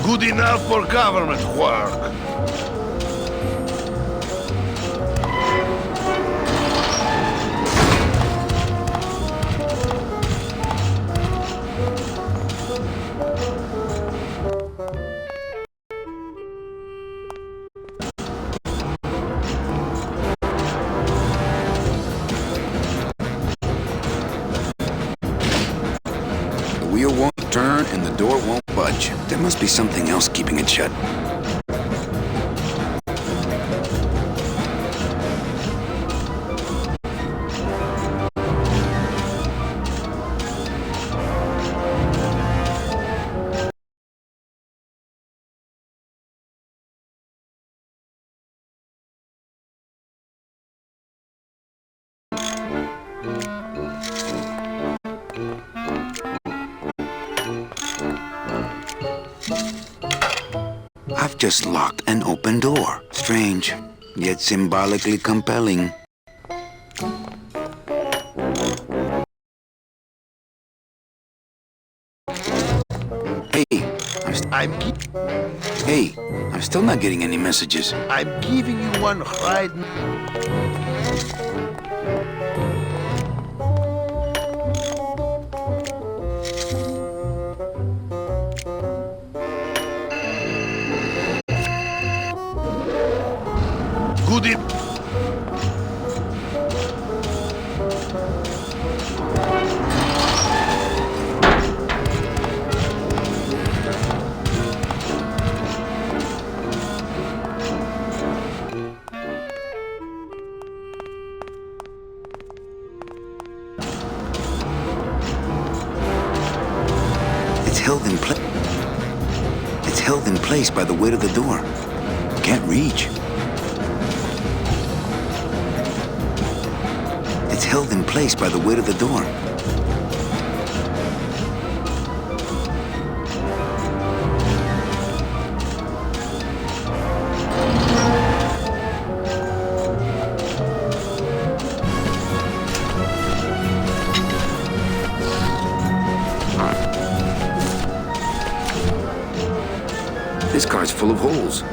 Good enough for government work. The wheel won't turn and the door won't budge. There must be something else keeping it shut. I've just locked an open door. Strange, yet symbolically compelling. Hey, I'm still not getting any messages. I'm giving you one right now. Good evening. It's held in place by the weight of the door. Can't reach. It's held in place by the weight of the door. This car's full of holes.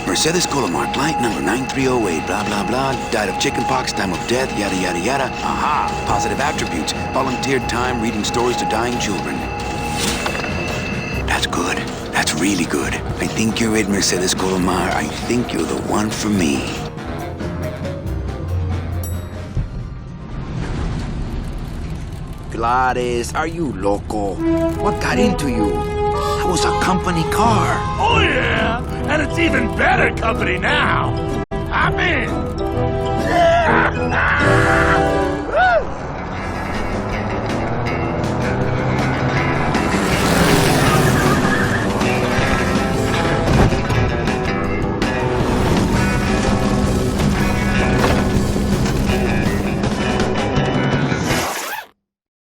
Mercedes Colomar, client number 9308, blah, blah, blah, died of chickenpox, time of death, yada, yada, yada. Aha, positive attributes, volunteered time reading stories to dying children. That's good. That's really good. I think you're it, Mercedes Colomar. I think you're the one for me. Gladys, are you loco? What got into you? That was a company car. Oh, yeah! And it's even better company now! I'm in!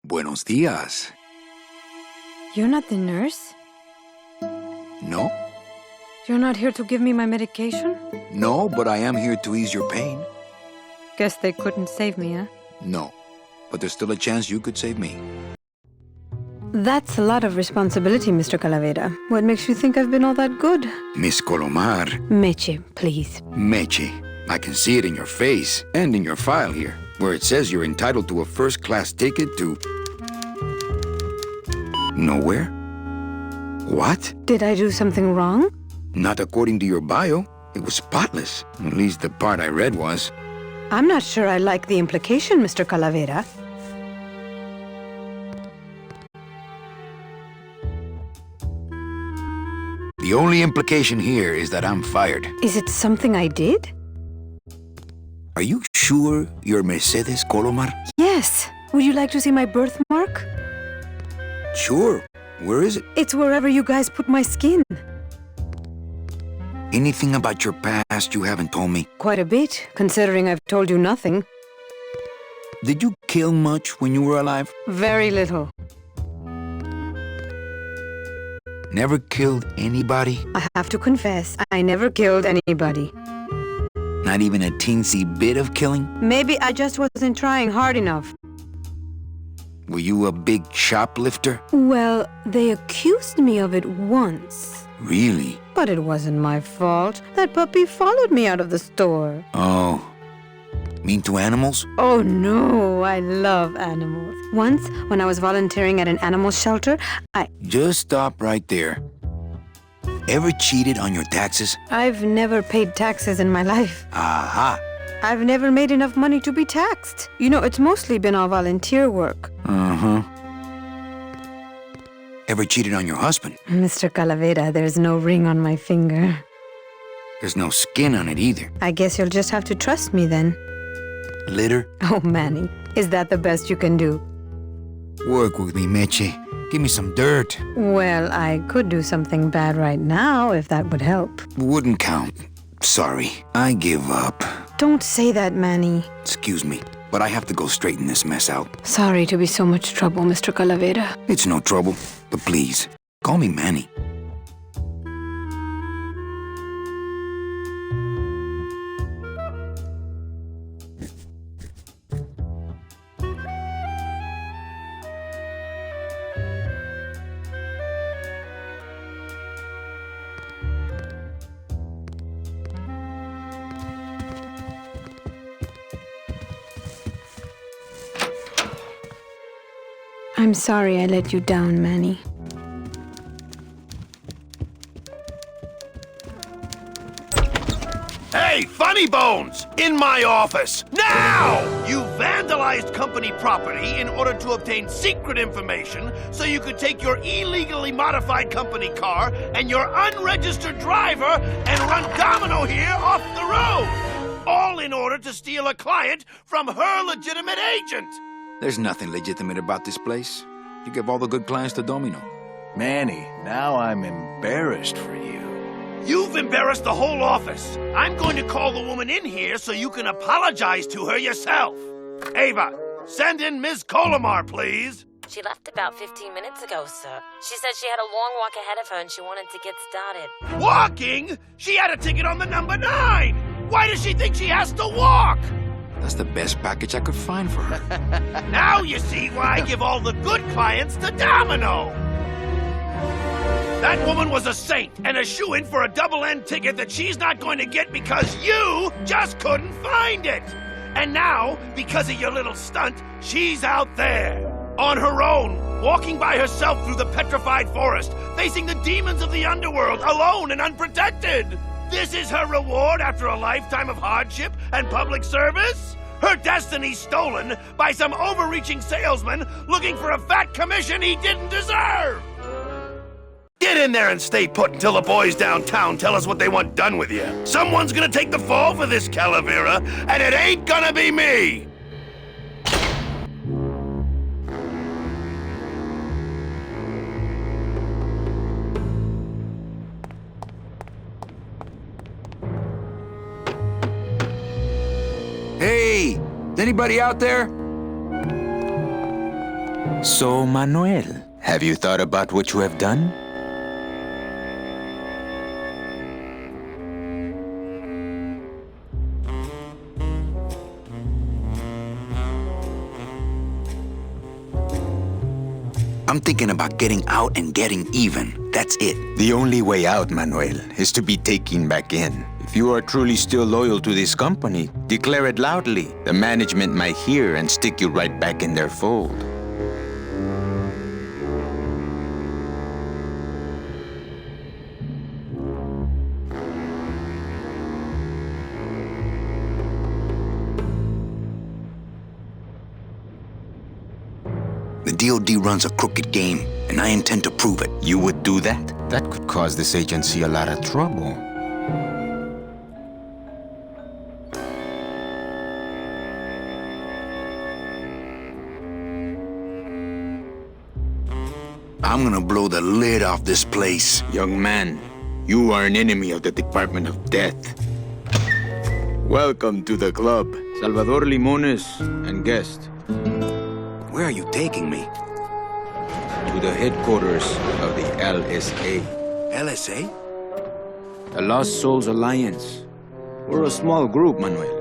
Buenos días. You're not the nurse? No? You're not here to give me my medication? No, but I am here to ease your pain. Guess they couldn't save me, huh? No, but there's still a chance you could save me. That's a lot of responsibility, Mr. Calavera. What makes you think I've been all that good? Miss Colomar. Meche, please. Meche. I can see it in your face and in your file here, where it says you're entitled to a first-class ticket to... nowhere? What? Did I do something wrong? Not according to your bio. It was spotless. At least the part I read was. I'm not sure I like the implication, Mr. Calavera. The only implication here is that I'm fired. Is it something I did? Are you sure you're Mercedes Colomar? Yes. Would you like to see my birthmark? Sure. Where is it? It's wherever you guys put my skin. Anything about your past you haven't told me? Quite a bit, considering I've told you nothing. Did you kill much when you were alive? Very little. Never killed anybody? I have to confess, I never killed anybody. Not even a teensy bit of killing? Maybe I just wasn't trying hard enough. Were you a big shoplifter? Well, they accused me of it once. Really? But it wasn't my fault. That puppy followed me out of the store. Oh. Mean to animals? Oh no, I love animals. Once, when I was volunteering at an animal shelter, Just stop right there. Ever cheated on your taxes? I've never paid taxes in my life. Aha. I've never made enough money to be taxed. You know, it's mostly been all volunteer work. Uh-huh. Ever cheated on your husband? Mr. Calavera, there's no ring on my finger. There's no skin on it either. I guess you'll just have to trust me then. Litter? Oh, Manny, is that the best you can do? Work with me, Meche. Give me some dirt. Well, I could do something bad right now if that would help. Wouldn't count. Sorry. I give up. Don't say that, Manny. Excuse me, but I have to go straighten this mess out. Sorry to be so much trouble, Mr. Calavera. It's no trouble, but please, call me Manny. I'm sorry I let you down, Manny. Hey, Funny Bones! In my office! Now! You vandalized company property in order to obtain secret information so you could take your illegally modified company car and your unregistered driver and run domino here off the road! All in order to steal a client from her legitimate agent! There's nothing legitimate about this place. You give all the good clients to Domino. Manny, now I'm embarrassed for you. You've embarrassed the whole office. I'm going to call the woman in here so you can apologize to her yourself. Ava, send in Ms. Colomar, please. She left about 15 minutes ago, sir. She said she had a long walk ahead of her and she wanted to get started. Walking? She had a ticket on the number 9. Why does she think she has to walk? That's the best package I could find for her. Now you see why I give all the good clients to Domino. That woman was a saint and a shoo-in for a double-end ticket that she's not going to get because you just couldn't find it. And now, because of your little stunt, she's out there, on her own, walking by herself through the petrified forest, facing the demons of the underworld, alone and unprotected. This is her reward after a lifetime of hardship and public service? Her destiny stolen by some overreaching salesman looking for a fat commission he didn't deserve! Get in there and stay put until the boys downtown tell us what they want done with you. Someone's gonna take the fall for this, Calavera, and it ain't gonna be me! Hey! Is anybody out there? So, Manuel, have you thought about what you have done? I'm thinking about getting out and getting even. That's it. The only way out, Manuel, is to be taken back in. If you are truly still loyal to this company, declare it loudly. The management might hear and stick you right back in their fold. The DOD runs a crooked game, and I intend to prove it. You would do that? That could cause this agency a lot of trouble. I'm gonna blow the lid off this place. Young man, you are an enemy of the Department of Death. Welcome to the club, Salvador Limones and guest. Where are you taking me? to the headquarters of the LSA. LSA? The Lost Souls Alliance. We're a small group, Manuel.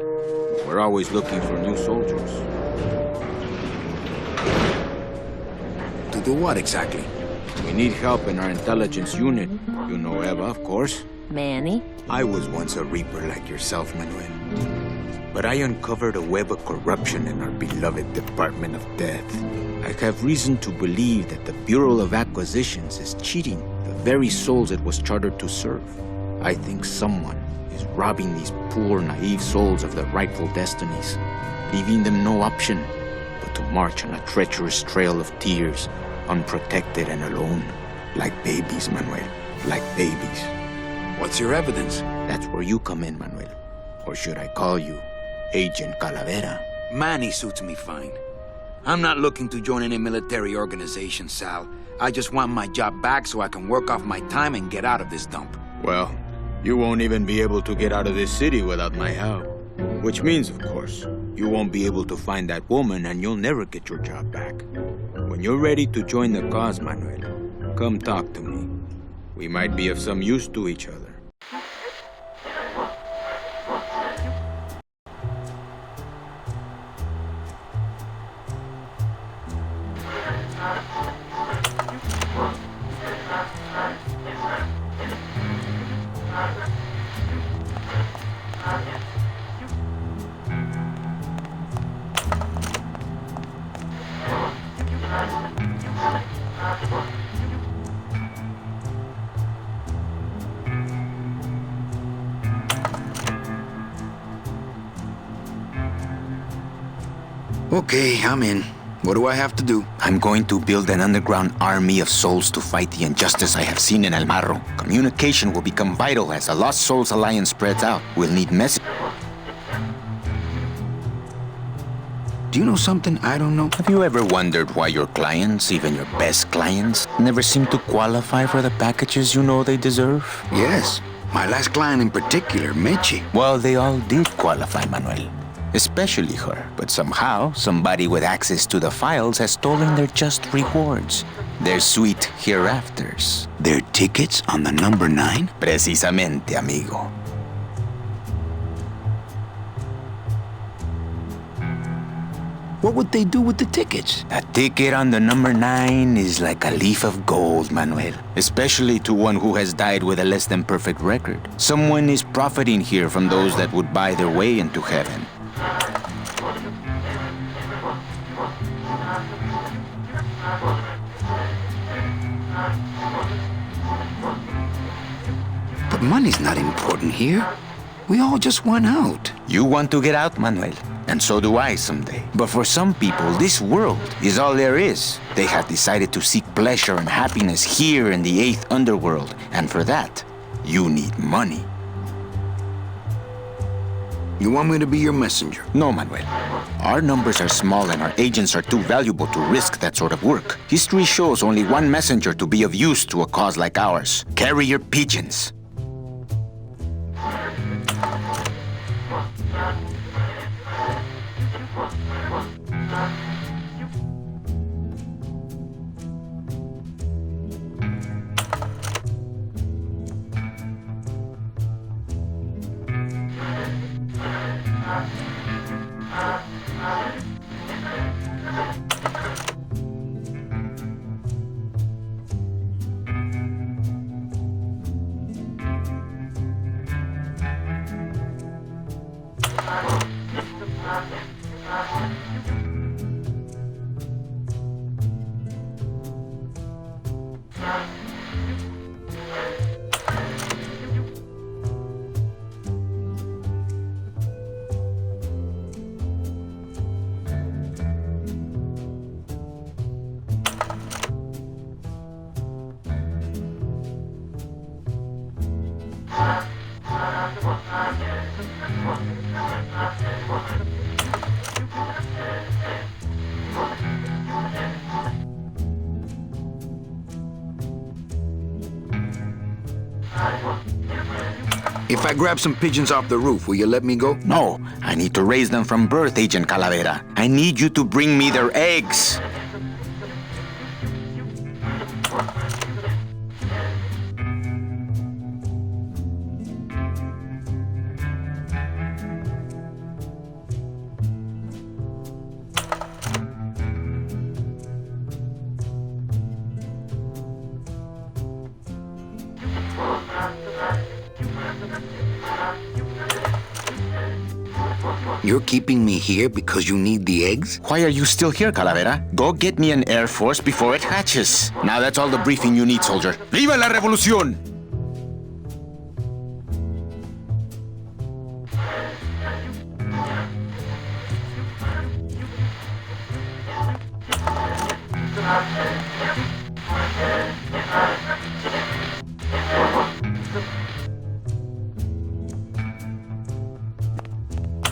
We're always looking for new soldiers. To do what exactly? We need help in our intelligence unit. You know Eva, of course. Manny? I was once a Reaper like yourself, Manuel. But I uncovered a web of corruption in our beloved Department of Death. I have reason to believe that the Bureau of Acquisitions is cheating the very souls it was chartered to serve. I think someone is robbing these poor, naive souls of their rightful destinies, leaving them no option but to march on a treacherous trail of tears, unprotected and alone, like babies, Manuel, like babies. What's your evidence? That's where you come in, Manuel. Or should I call you Agent Calavera? Manny suits me fine. I'm not looking to join any military organization, Sal. I just want my job back so I can work off my time and get out of this dump. Well, you won't even be able to get out of this city without my help. Which means, of course, you won't be able to find that woman and you'll never get your job back. When you're ready to join the cause, Manuel, come talk to me. We might be of some use to each other. Okay, I'm in. What do I have to do? I'm going to build an underground army of souls to fight the injustice I have seen in El Marro. Communication will become vital as the Lost Souls Alliance spreads out. We'll need messages. Do you know something I don't know? Have you ever wondered why your clients, even your best clients, never seem to qualify for the packages you know they deserve? Yes. My last client in particular, Meche. Well, they all did qualify, Manuel. Especially her. But somehow, somebody with access to the files has stolen their just rewards. Their sweet hereafters. Their tickets on the number 9? Precisamente, amigo. What would they do with the tickets? A ticket on the number 9 is like a leaf of gold, Manuel. Especially to one who has died with a less than perfect record. Someone is profiting here from those that would buy their way into heaven. But money's not important here. We all just want out. You want to get out, Manuel, and so do I someday. But for some people, this world is all there is. They have decided to seek pleasure and happiness here in the 8th underworld, and for that, you need money. You want me to be your messenger? No, Manuel. Our numbers are small and our agents are too valuable to risk that sort of work. History shows only one messenger to be of use to a cause like ours. Carrier pigeons. If I grab some pigeons off the roof, will you let me go? No, I need to raise them from birth, Agent Calavera. I need you to bring me their eggs. You're keeping me here because you need the eggs? Why are you still here, Calavera? Go get me an Air Force before it hatches. Now that's all the briefing you need, soldier. ¡Viva la revolución!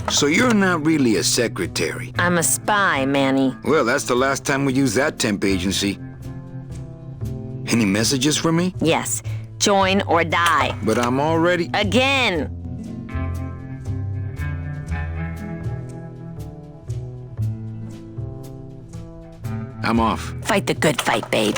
So you're not really a secretary. I'm a spy, Manny. Well, that's the last time we used that temp agency. Any messages for me? Yes. Join or die. But I'm already... Again! I'm off. Fight the good fight, babe.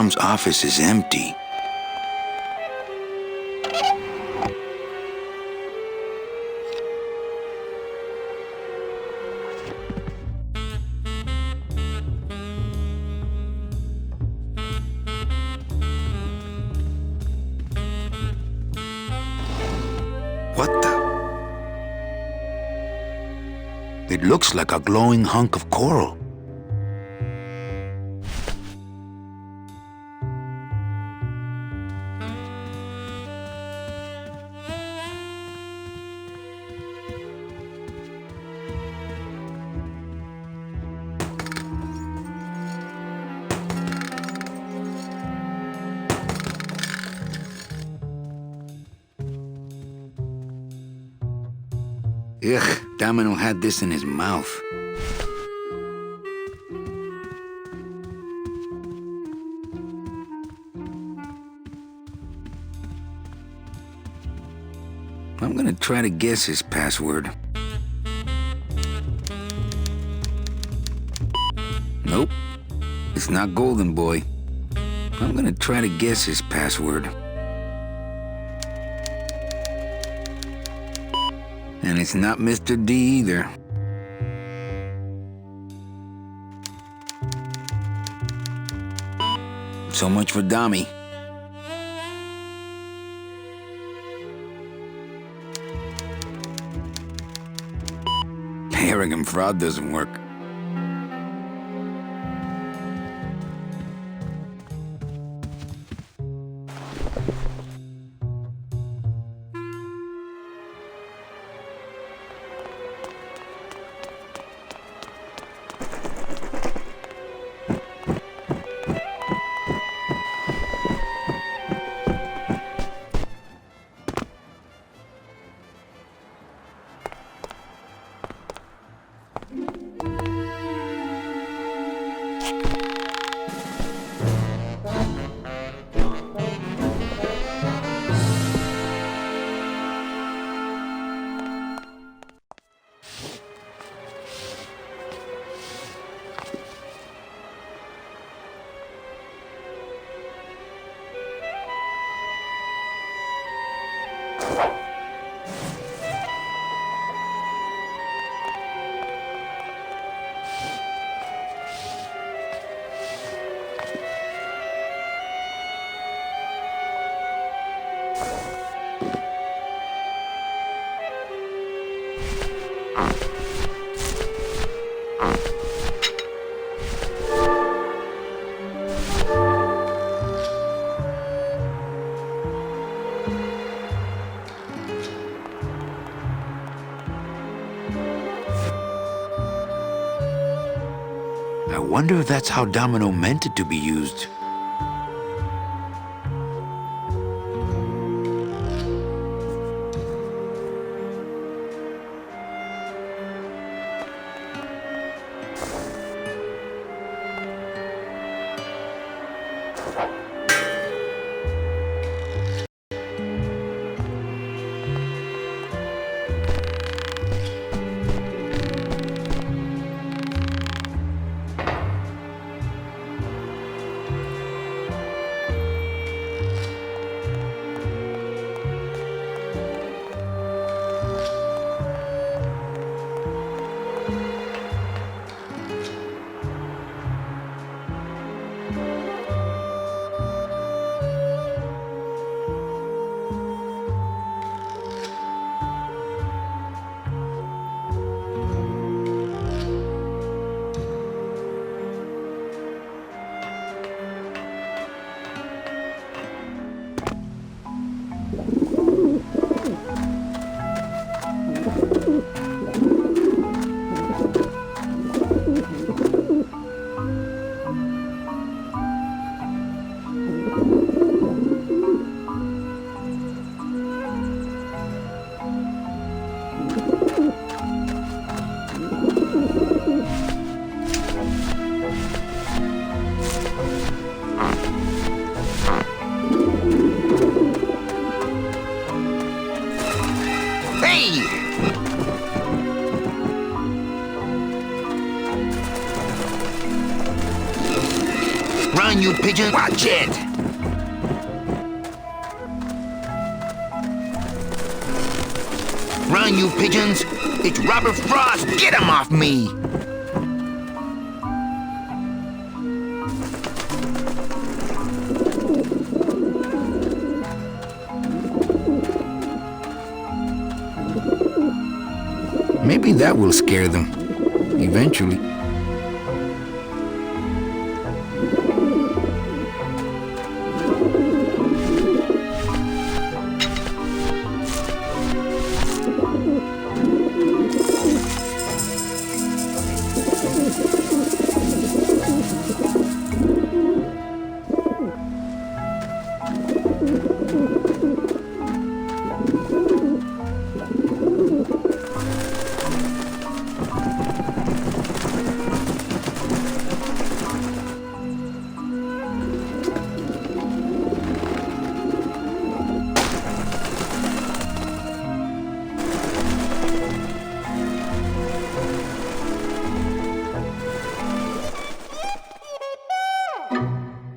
Dom's office is empty. What the? It looks like a glowing hunk of coral. Ugh, Domino had this in his mouth. I'm gonna try to guess his password. Nope, it's not Golden Boy. I'm gonna try to guess his password. And it's not Mr. D either. So much for Dommy. Arrogant fraud doesn't work. wonder if that's how Domino meant it to be used. Run, you pigeon! Watch it! Run, you pigeons! It's Robert Frost! Get him off me! Maybe that will scare them. Eventually.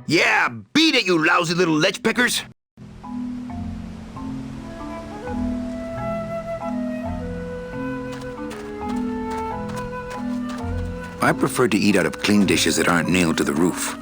Yeah, beat it, you lousy little lech pickers! I prefer to eat out of clean dishes that aren't nailed to the roof.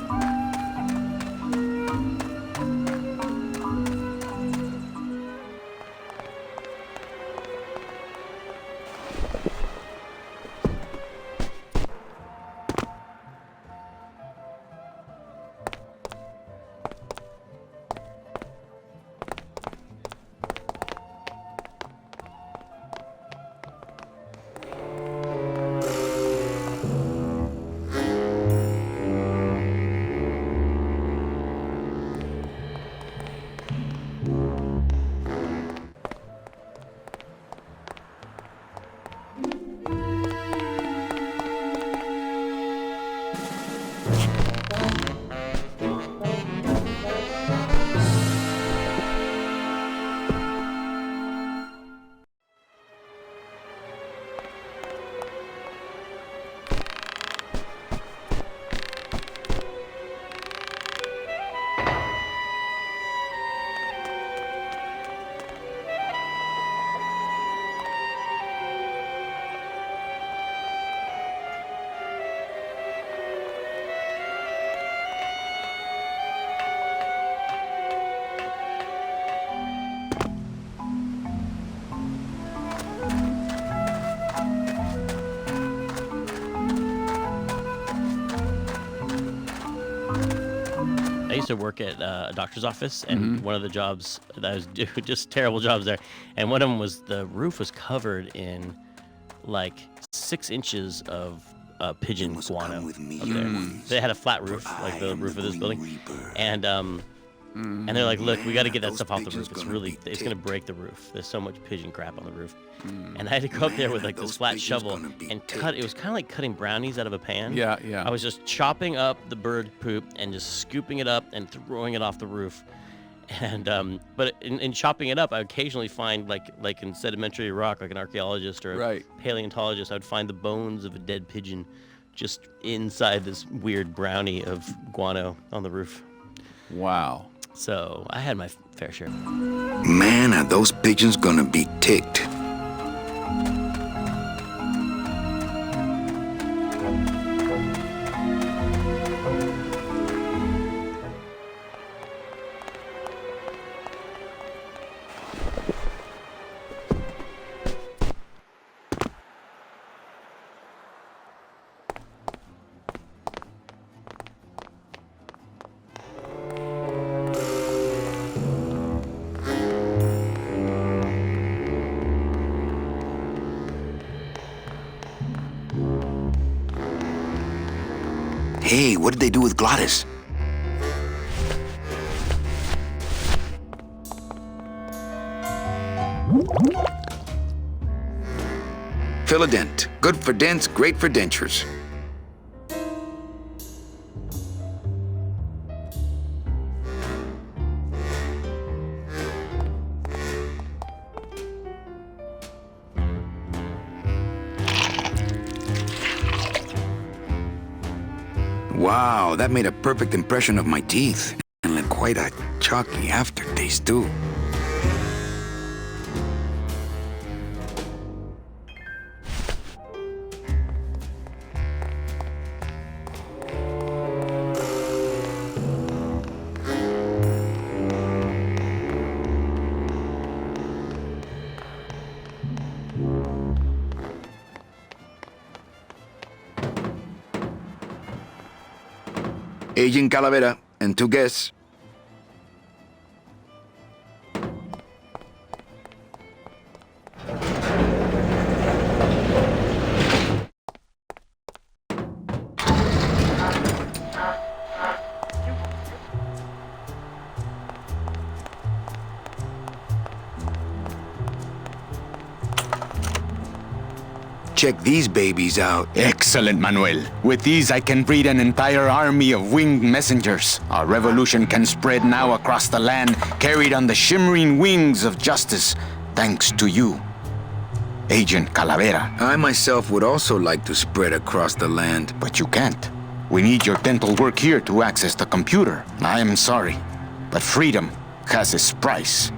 I used to work at a doctor's office, and one of the jobs that I was doing, just terrible jobs there, and one of them was the roof was covered in like 6 inches of pigeon must guano come with me, up there. young They had a flat roof, for like I the am roof the of this Green building, Reaper. and they're like, look, we got to get that those stuff off the pigeons roof. It's gonna be it's gonna ticked. break the roof. There's so much pigeon crap on the roof, and I had to go up there with like this those flat pigeons shovel gonna be and cut. It was kind of like cutting brownies out of a pan. Yeah, yeah. I was just chopping up the bird poop and just scooping it up and throwing it off the roof. And but in chopping it up, I occasionally find like in sedimentary rock, like an archaeologist or a Right. paleontologist, I would find the bones of a dead pigeon just inside this weird brownie of guano on the roof. Wow. So I had my fair share. Man, are those pigeons gonna be ticked. Hey, what did they do with Glottis? Philadent. Good for dents, great for dentures. Wow, that made a perfect impression of my teeth. And like quite a chalky aftertaste, too. Agent Calavera and 2 guests. Check these babies out. Excellent, Manuel. With these, I can breed an entire army of winged messengers. Our revolution can spread now across the land, carried on the shimmering wings of justice, thanks to you, Agent Calavera. I myself would also like to spread across the land. But you can't. We need your dental work here to access the computer. I am sorry, but freedom has its price.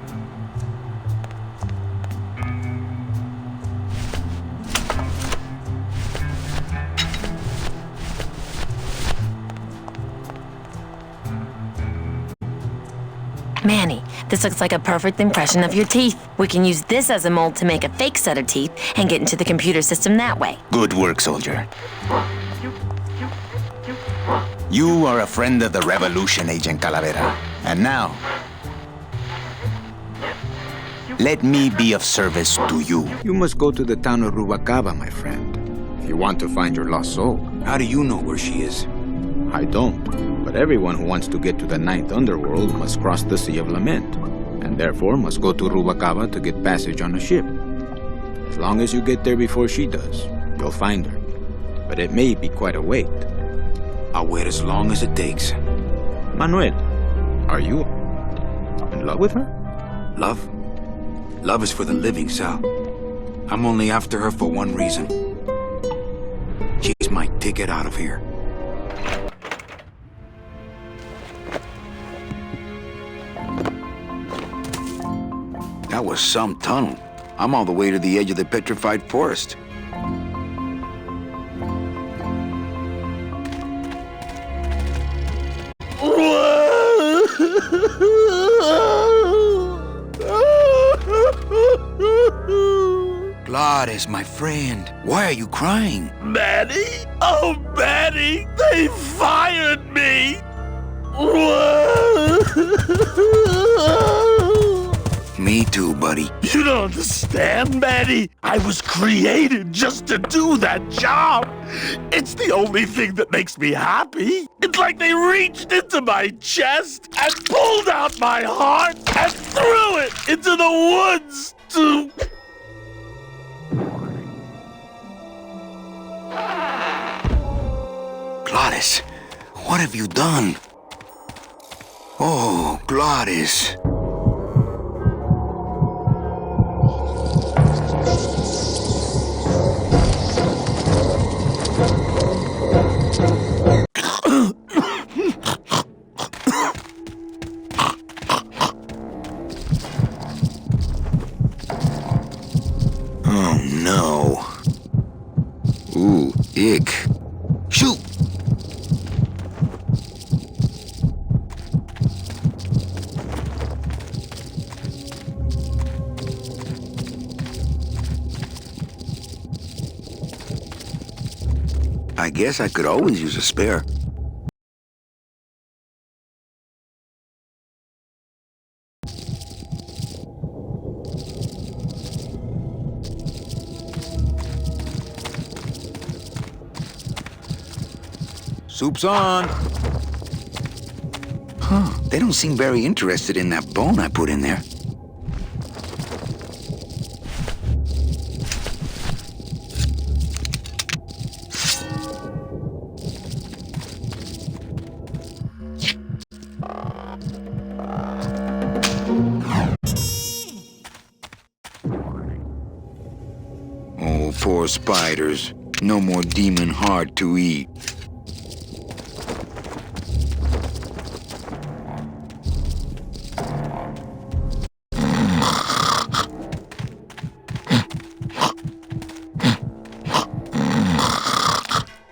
Manny, this looks like a perfect impression of your teeth. We can use this as a mold to make a fake set of teeth and get into the computer system that way. Good work, soldier. You are a friend of the revolution, Agent Calavera. And now, let me be of service to you. You must go to the town of Rubalcaba, my friend, if you want to find your lost soul. How do you know where she is? I don't, but everyone who wants to get to the Ninth Underworld must cross the Sea of Lament, and therefore must go to Rubalcaba to get passage on a ship. As long as you get there before she does, you'll find her. But it may be quite a wait. I'll wait as long as it takes. Manuel, are you in love with her? Love? Love is for the living, Sal. I'm only after her for one reason. She's my ticket out of here. That was some tunnel. I'm all the way to the edge of the petrified forest. Glottis, my friend, why are you crying? Manny? Oh, Manny! They fired me! Me too, buddy. You don't understand, Manny. I was created just to do that job. It's the only thing that makes me happy. It's like they reached into my chest and pulled out my heart and threw it into the woods to... Glottis, what have you done? Oh, Glottis. Oh, no. Ooh, ick. Shoot! I guess I could always use a spare. Soup's on. Huh, they don't seem very interested in that bone I put in there. Oh, poor spiders. No more demon heart to eat.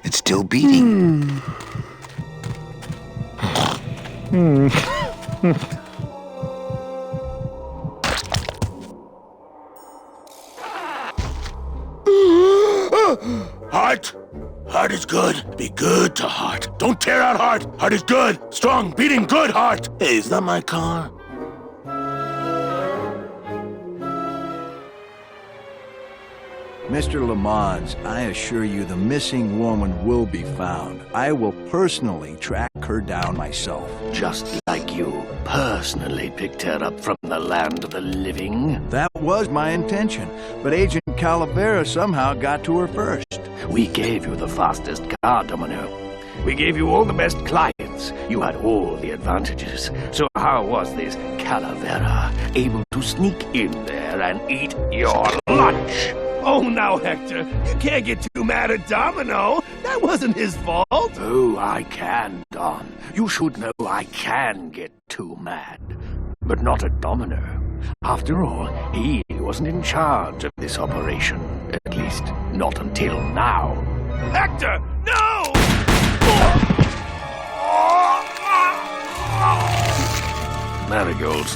It's still beating. Heart. Heart is good. Be good to heart. Don't tear out heart. Heart is good. Strong, beating, good heart. Hey, is that my car? Mr. Lamont, I assure you the missing woman will be found. I will personally track her down myself. Just like you personally picked her up from the land of the living. That was my intention, but Agent Calavera somehow got to her first. We gave you the fastest car, Domino. We gave you all the best clients. You had all the advantages. So how was this Calavera able to sneak in there and eat your lunch? Oh, now, Hector, you can't get too mad at Domino. That wasn't his fault. Oh, I can, Don. You should know I can get too mad. But not at Domino. After all, he wasn't in charge of this operation. At least, not until now. Hector, no! Marigolds.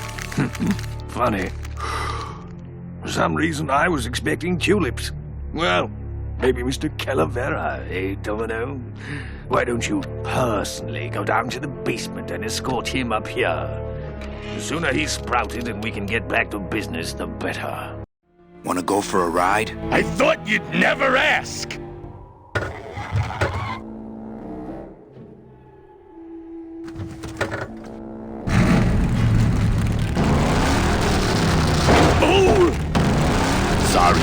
Funny. For some reason, I was expecting tulips. Well, maybe Mr. Calavera, eh, Domino? Why don't you personally go down to the basement and escort him up here? The sooner he's sprouted and we can get back to business, the better. Wanna go for a ride? I thought you'd never ask. Oh! Sorry.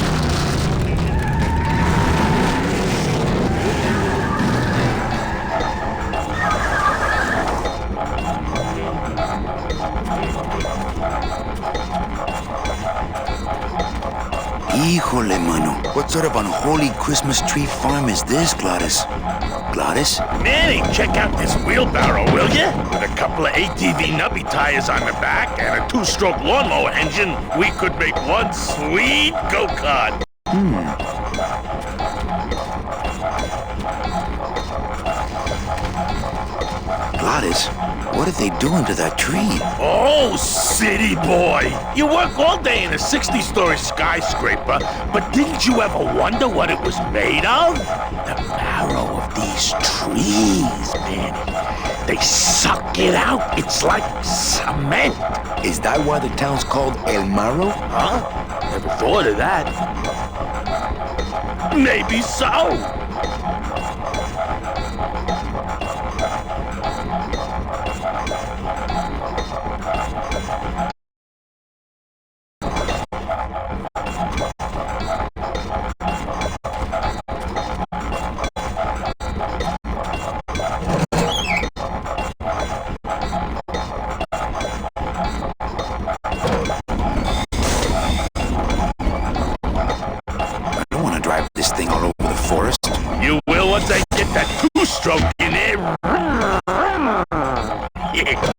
Híjole, mano. What sort of unholy Christmas tree farm is this, Glottis? Glottis? Manny, check out this wheelbarrow, will ya? With a couple of ATV nubby tires on the back and a two-stroke lawnmower engine, we could make one sweet go-kart. Glottis, what are they doing to that tree? Oh, city boy! You work all day in a 60-story skyscraper, but didn't you ever wonder what it was made of? The marrow of these trees, man. They suck it out. It's like cement. Is that why the town's called El Marro? Huh? Never thought of that. Maybe so. You will once I get that two-stroke in there. Yeah.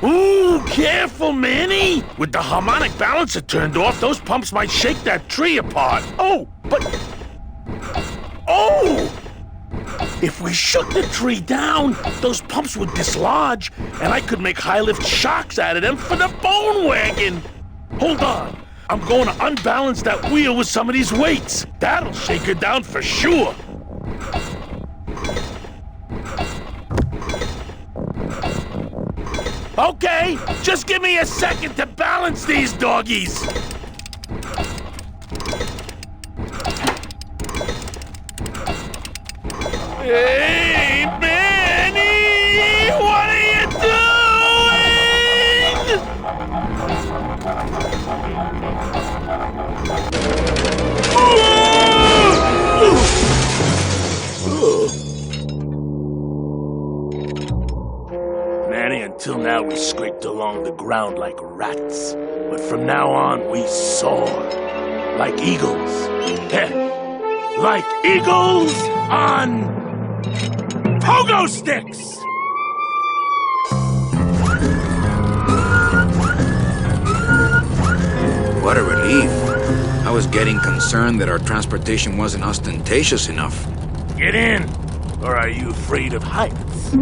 Ooh, careful, Manny! With the harmonic balancer turned off, those pumps might shake that tree apart. Oh, but... Oh! If we shook the tree down, those pumps would dislodge, and I could make high-lift shocks out of them for the bone wagon! Hold on. I'm going to unbalance that wheel with some of these weights. That'll shake her down for sure. Okay, just give me a second to balance these doggies. Hey, Manny! What are you doing? Manny, until now we scraped along the ground like rats. But from now on, we soar. Like eagles. Heh. Like eagles on pogo sticks! What a relief. I was getting concerned that our transportation wasn't ostentatious enough. Get in! Or are you afraid of heights?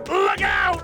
Look out!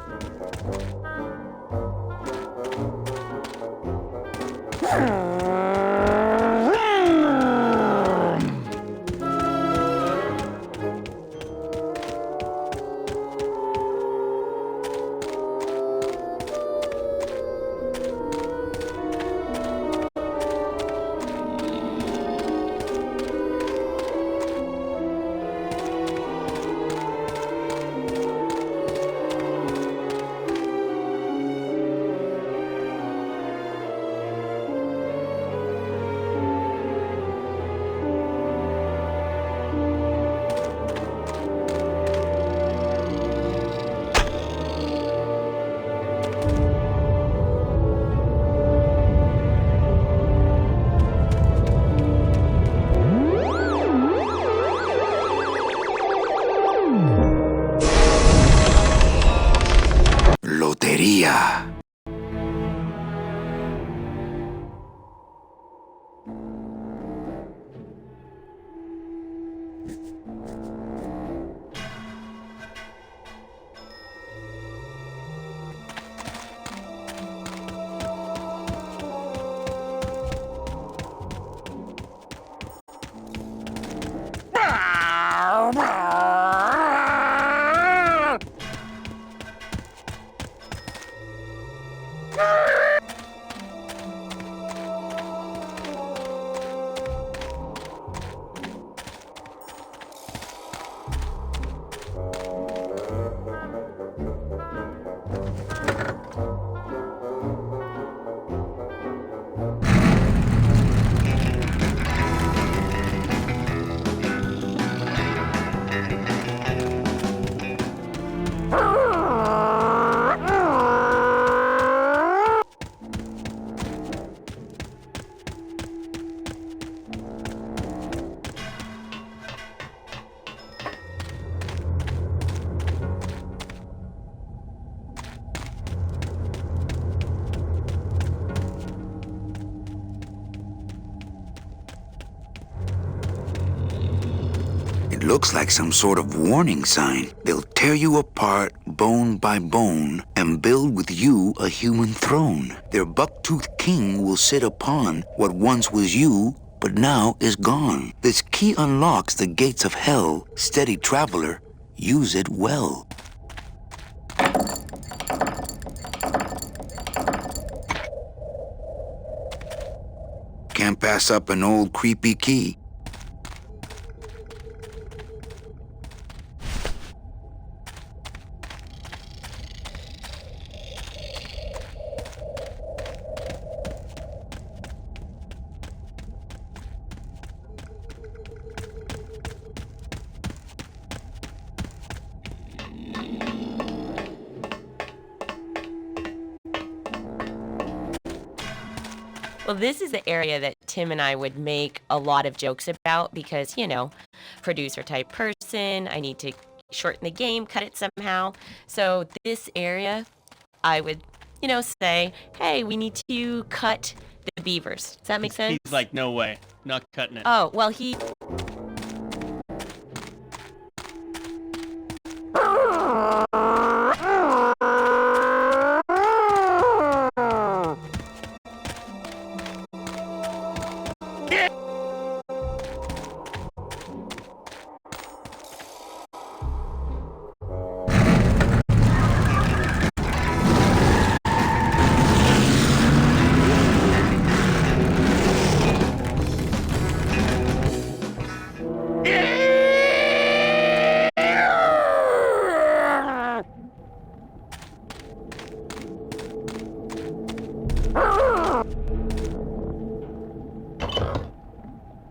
Lotería. Looks like some sort of warning sign. They'll tear you apart bone by bone and build with you a human throne. Their buck-toothed king will sit upon what once was you, but now is gone. This key unlocks the gates of hell. Steady traveler, use it well. Can't pass up an old creepy key. Well, this is the area that Tim and I would make a lot of jokes about because, you know, producer type person, I need to shorten the game, cut it somehow. So this area, I would, you know, say, hey, we need to cut the beavers. Does that make sense? He's like, no way, not cutting it. Oh, well, he...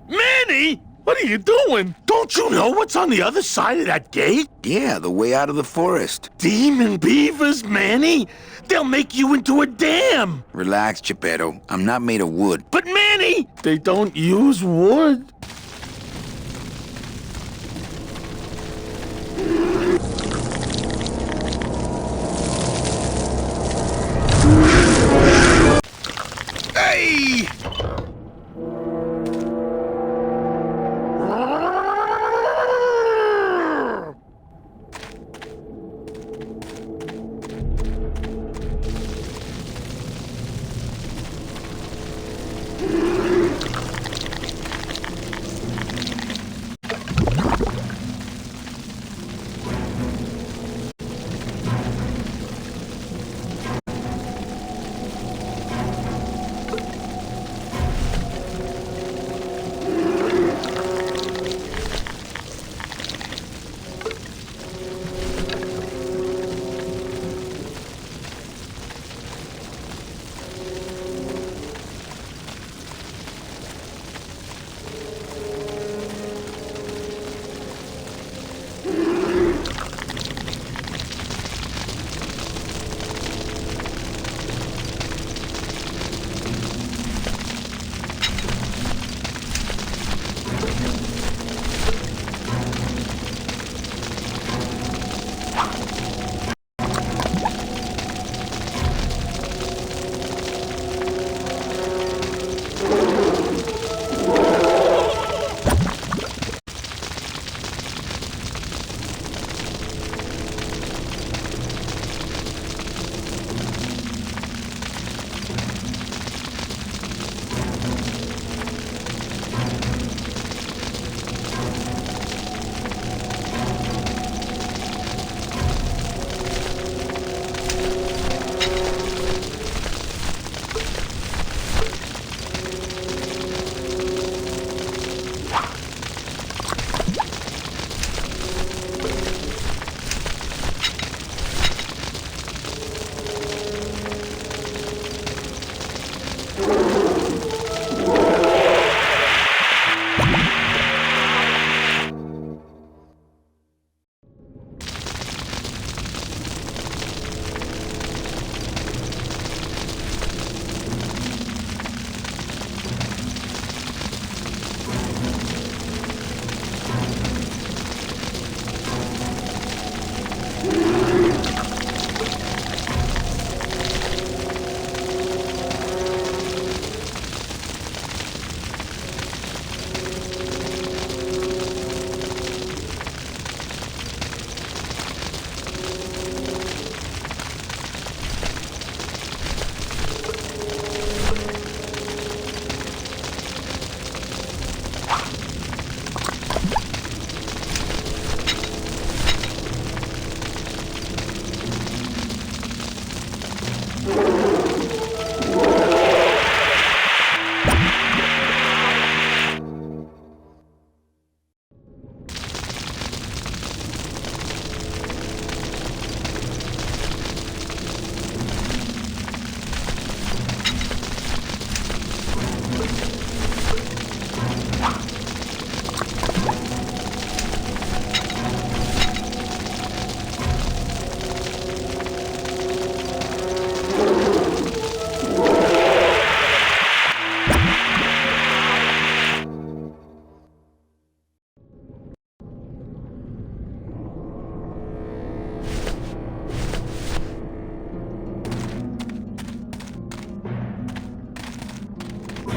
Manny, what are you doing? Don't you know what's on the other side of that gate? Yeah, the way out of the forest. Demon beavers, Manny. They'll make you into a dam. Relax, Geppetto. I'm not made of wood. But Manny, they don't use wood. Hey!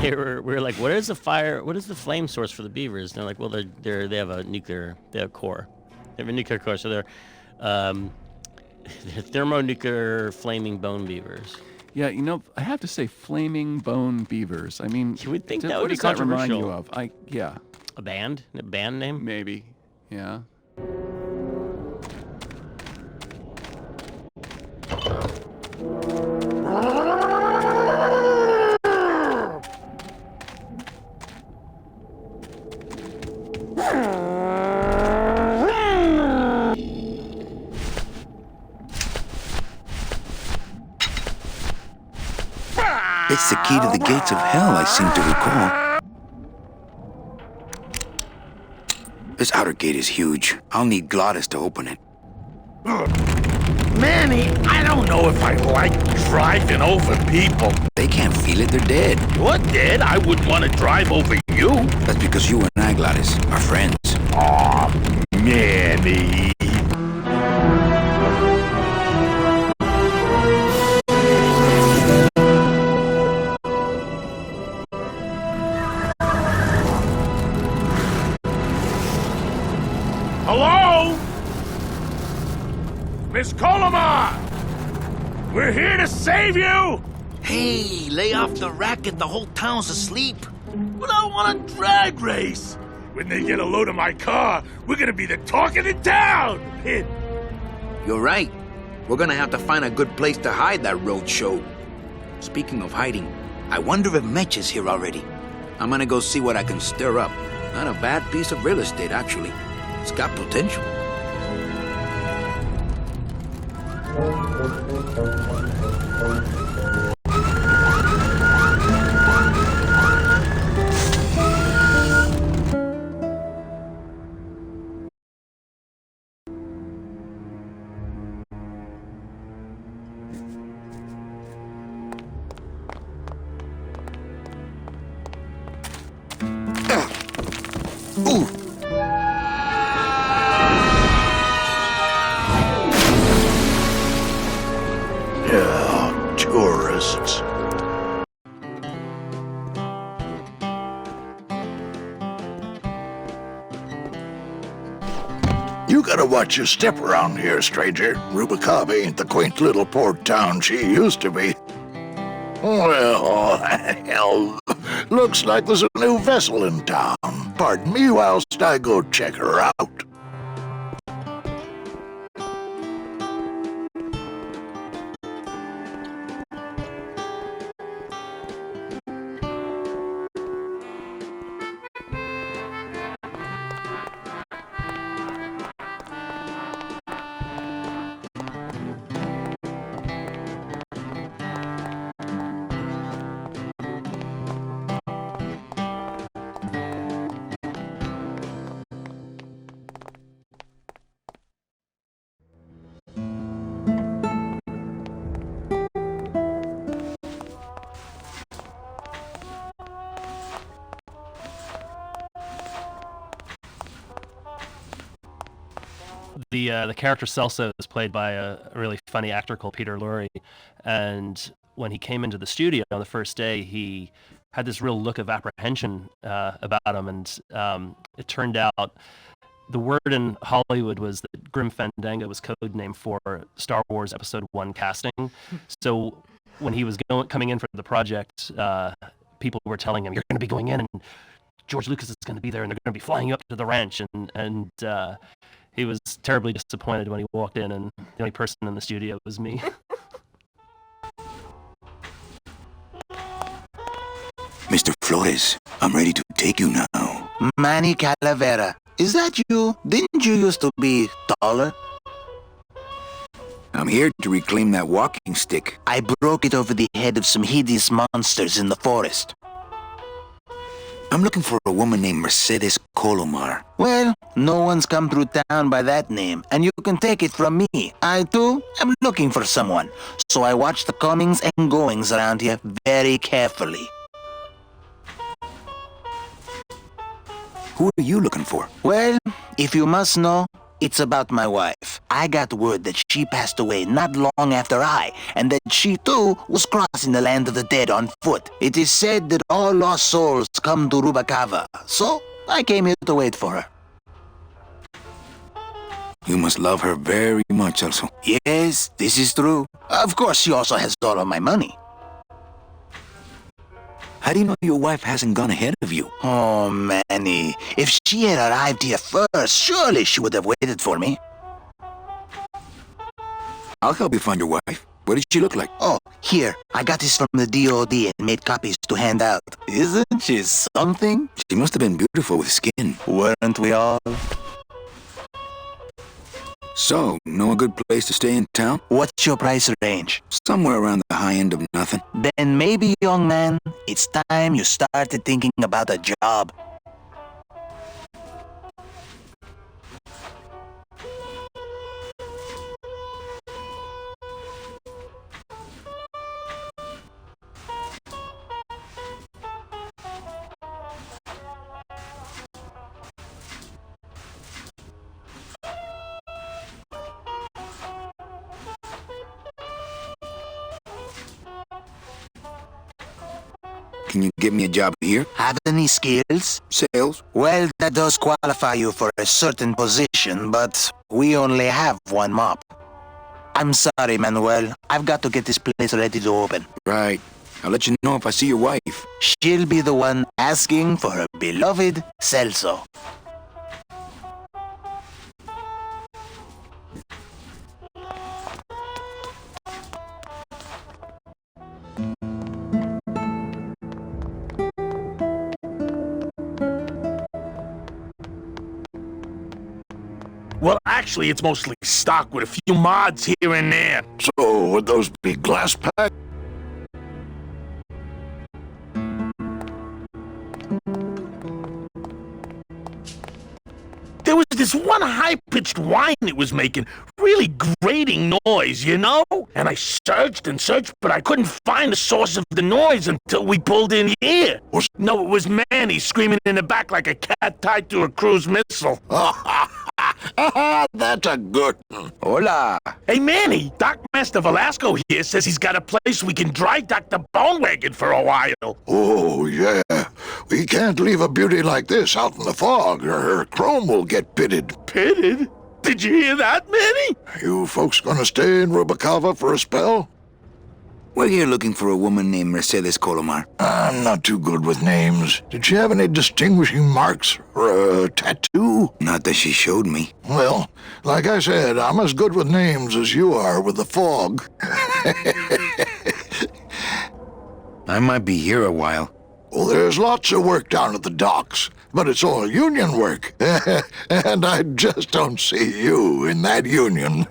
we were like, what is the flame source for the beavers? And they're like, well, they have a nuclear core. They have a nuclear core, so they're thermonuclear flaming bone beavers. Yeah, you know, I have to say, flaming bone beavers. I mean, you would think that what would be does that remind controversial. you of? Yeah. A band name? Maybe. Yeah. It's the key to the gates of hell, I seem to recall. This outer gate is huge. I'll need Glottis to open it. Manny, I don't know if I like driving over people. They can't feel it, they're dead. You're dead? I wouldn't want to drive over you. That's because you and I, Glottis, are friends. Aw, Manny. Hello? Miss Colomar! We're here to save you! Hey, lay off the racket. The whole town's asleep. But I want a drag race! When they get a load of my car, we're gonna be the talk of the town! You're right. We're gonna have to find a good place to hide that road show. Speaking of hiding, I wonder if Mitch is here already. I'm gonna go see what I can stir up. Not a bad piece of real estate, actually. It's got potential. Ooh! Yeah, tourists. You gotta watch your step around here, stranger. Rubicaba ain't the quaint little port town she used to be. Well, hell, looks like there's a new vessel in town. Pardon me whilst I go check her out. The character Celso is played by a really funny actor called Peter Lorre, and when he came into the studio on the first day, he had this real look of apprehension about him, and it turned out the word in Hollywood was that Grim Fandango was code name for Star Wars Episode 1 casting. So when he was coming in for the project, people were telling him, "You're going to be going in, and George Lucas is going to be there, and they're going to be flying you up to the ranch," and he was terribly disappointed when he walked in, and the only person in the studio was me. Mr. Flores, I'm ready to take you now. Manny Calavera, is that you? Didn't you used to be taller? I'm here to reclaim that walking stick. I broke it over the head of some hideous monsters in the forest. I'm looking for a woman named Mercedes Colomar. Well, no one's come through town by that name, and you can take it from me. I, too, am looking for someone, so I watch the comings and goings around here very carefully. Who are you looking for? Well, if you must know, It's about my wife. I got word that she passed away not long after and that she too was crossing the land of the dead on foot. It is said that all lost souls come to Rubacava, so I came here to wait for her. You must love her very much also. Yes, this is true. Of course, she also has all of my money. How do you know your wife hasn't gone ahead of you? Oh, Manny. If she had arrived here first, surely she would have waited for me. I'll help you find your wife. What does she look like? Oh, here. I got this from the DOD and made copies to hand out. Isn't she something? She must have been beautiful with skin. Weren't we all? So, know a good place to stay in town? What's your price range? Somewhere around the high end of nothing. Then maybe, young man, it's time you started thinking about a job. Can you get me a job here? Have any skills? Sales? Well, that does qualify you for a certain position, but we only have one mop. I'm sorry, Manuel. I've got to get this place ready to open. Right. I'll let you know if I see your wife. She'll be the one asking for her beloved Celso. Well, actually, it's mostly stock with a few mods here and there. So, would those be glass packs? There was this one high-pitched whine it was making, really grating noise, you know? And I searched and searched, but I couldn't find the source of the noise until we pulled in here. No, it was Manny screaming in the back like a cat tied to a cruise missile. That's a good one. Hola. Hey, Manny, Doc Master Velasco here says he's got a place we can dry dock the bone wagon for a while. Oh, yeah. We can't leave a beauty like this out in the fog, or her chrome will get pitted. Pitted? Did you hear that, Manny? You folks gonna stay in Rubacava for a spell? We're here looking for a woman named Mercedes Colomar. I'm not too good with names. Did she have any distinguishing marks or a tattoo? Not that she showed me. Well, like I said, I'm as good with names as you are with the fog. I might be here a while. Well, there's lots of work down at the docks, but it's all union work. And I just don't see you in that union.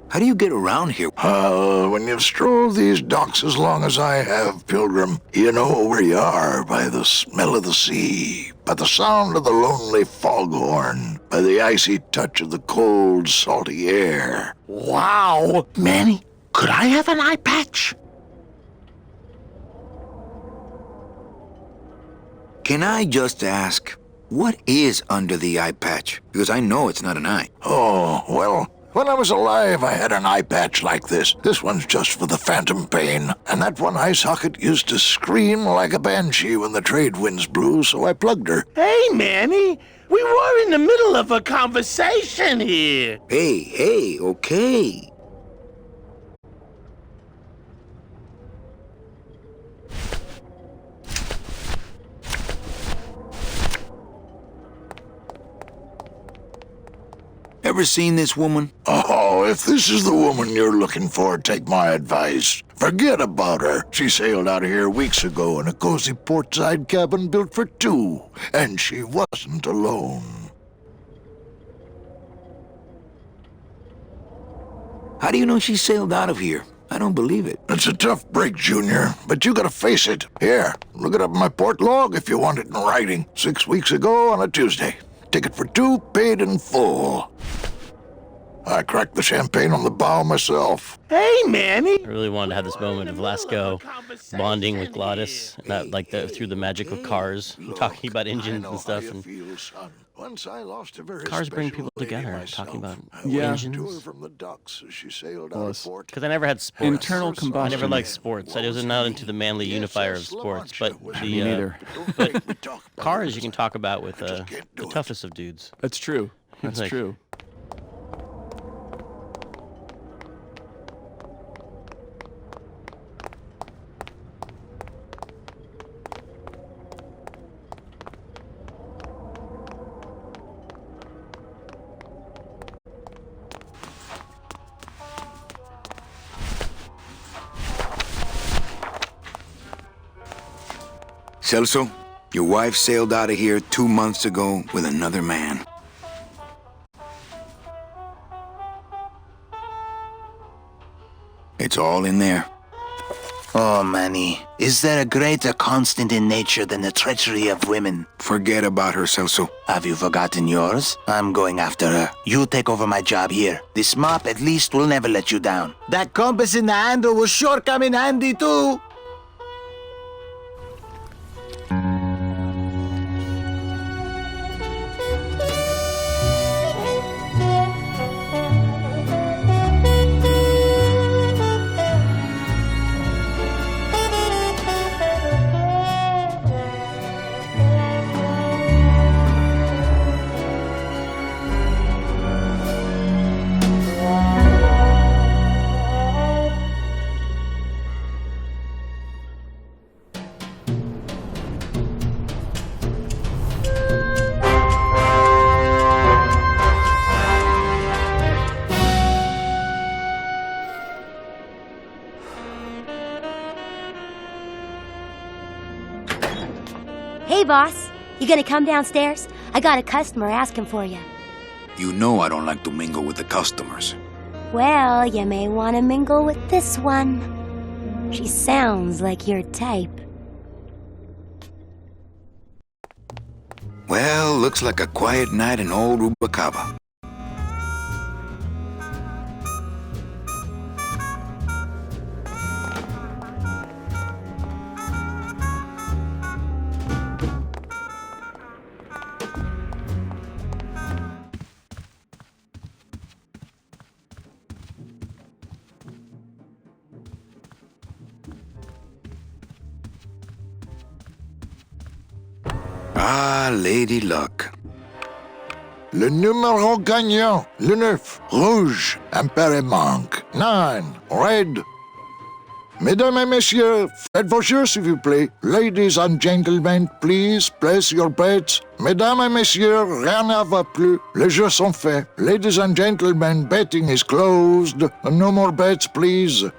How do you get around here? When you've strolled these docks as long as I have, Pilgrim, you know where you are by the smell of the sea, by the sound of the lonely foghorn, by the icy touch of the cold, salty air. Wow. Manny, could I have an eye patch? Can I just ask, what is under the eye patch? Because I know it's not an eye. Oh, well, when I was alive, I had an eye patch like this. This one's just for the phantom pain. And that one eye socket used to scream like a banshee when the trade winds blew, so I plugged her. Hey, Manny, we were in the middle of a conversation here. Hey, okay. Ever seen this woman? Oh, if this is the woman you're looking for, take my advice. Forget about her. She sailed out of here weeks ago in a cozy portside cabin built for two, and she wasn't alone. How do you know she sailed out of here? I don't believe it. It's a tough break, Junior, but you gotta face it. Here, look it up in my port log if you want it in writing. 6 weeks ago on a Tuesday. Ticket for two, paid in full. I cracked the champagne on the bow myself. Hey, Manny! I really wanted to have this moment of Velasco bonding with Glottis, not like through the magic of cars, talking about engines and stuff. And Once I lost a very Cars bring special people lady together, myself. talking about I Yeah. watched her engines. from the docks as she sailed Well, out of it's port. Because I never had sports. internal I combustion. never liked sports. I was not into the manly Yes, unifier of yes, La sports. Mancha But was Me the neither. But we talk about cars it you can as talk about with just the can't do it. toughest of dudes. That's true. That's Like- true. Celso, your wife sailed out of here 2 months ago with another man. It's all in there. Oh, Manny, is there a greater constant in nature than the treachery of women? Forget about her, Celso. Have you forgotten yours? I'm going after her. You take over my job here. This mop at least will never let you down. That compass in the handle will sure come in handy too. Hey, boss. You gonna come downstairs? I got a customer asking for you. You know I don't like to mingle with the customers. Well, you may want to mingle with this one. She sounds like your type. Well, looks like a quiet night in old Rubacava. Ah, Lady Luck. Le numéro gagnant, le 9, rouge, impéré manque. 9, red. Mesdames et messieurs, faites vos jeux s'il vous plaît. Ladies and gentlemen, please place your bets. Mesdames et messieurs, rien ne va plus. Les jeux sont faits. Ladies and gentlemen, betting is closed. No more bets, please.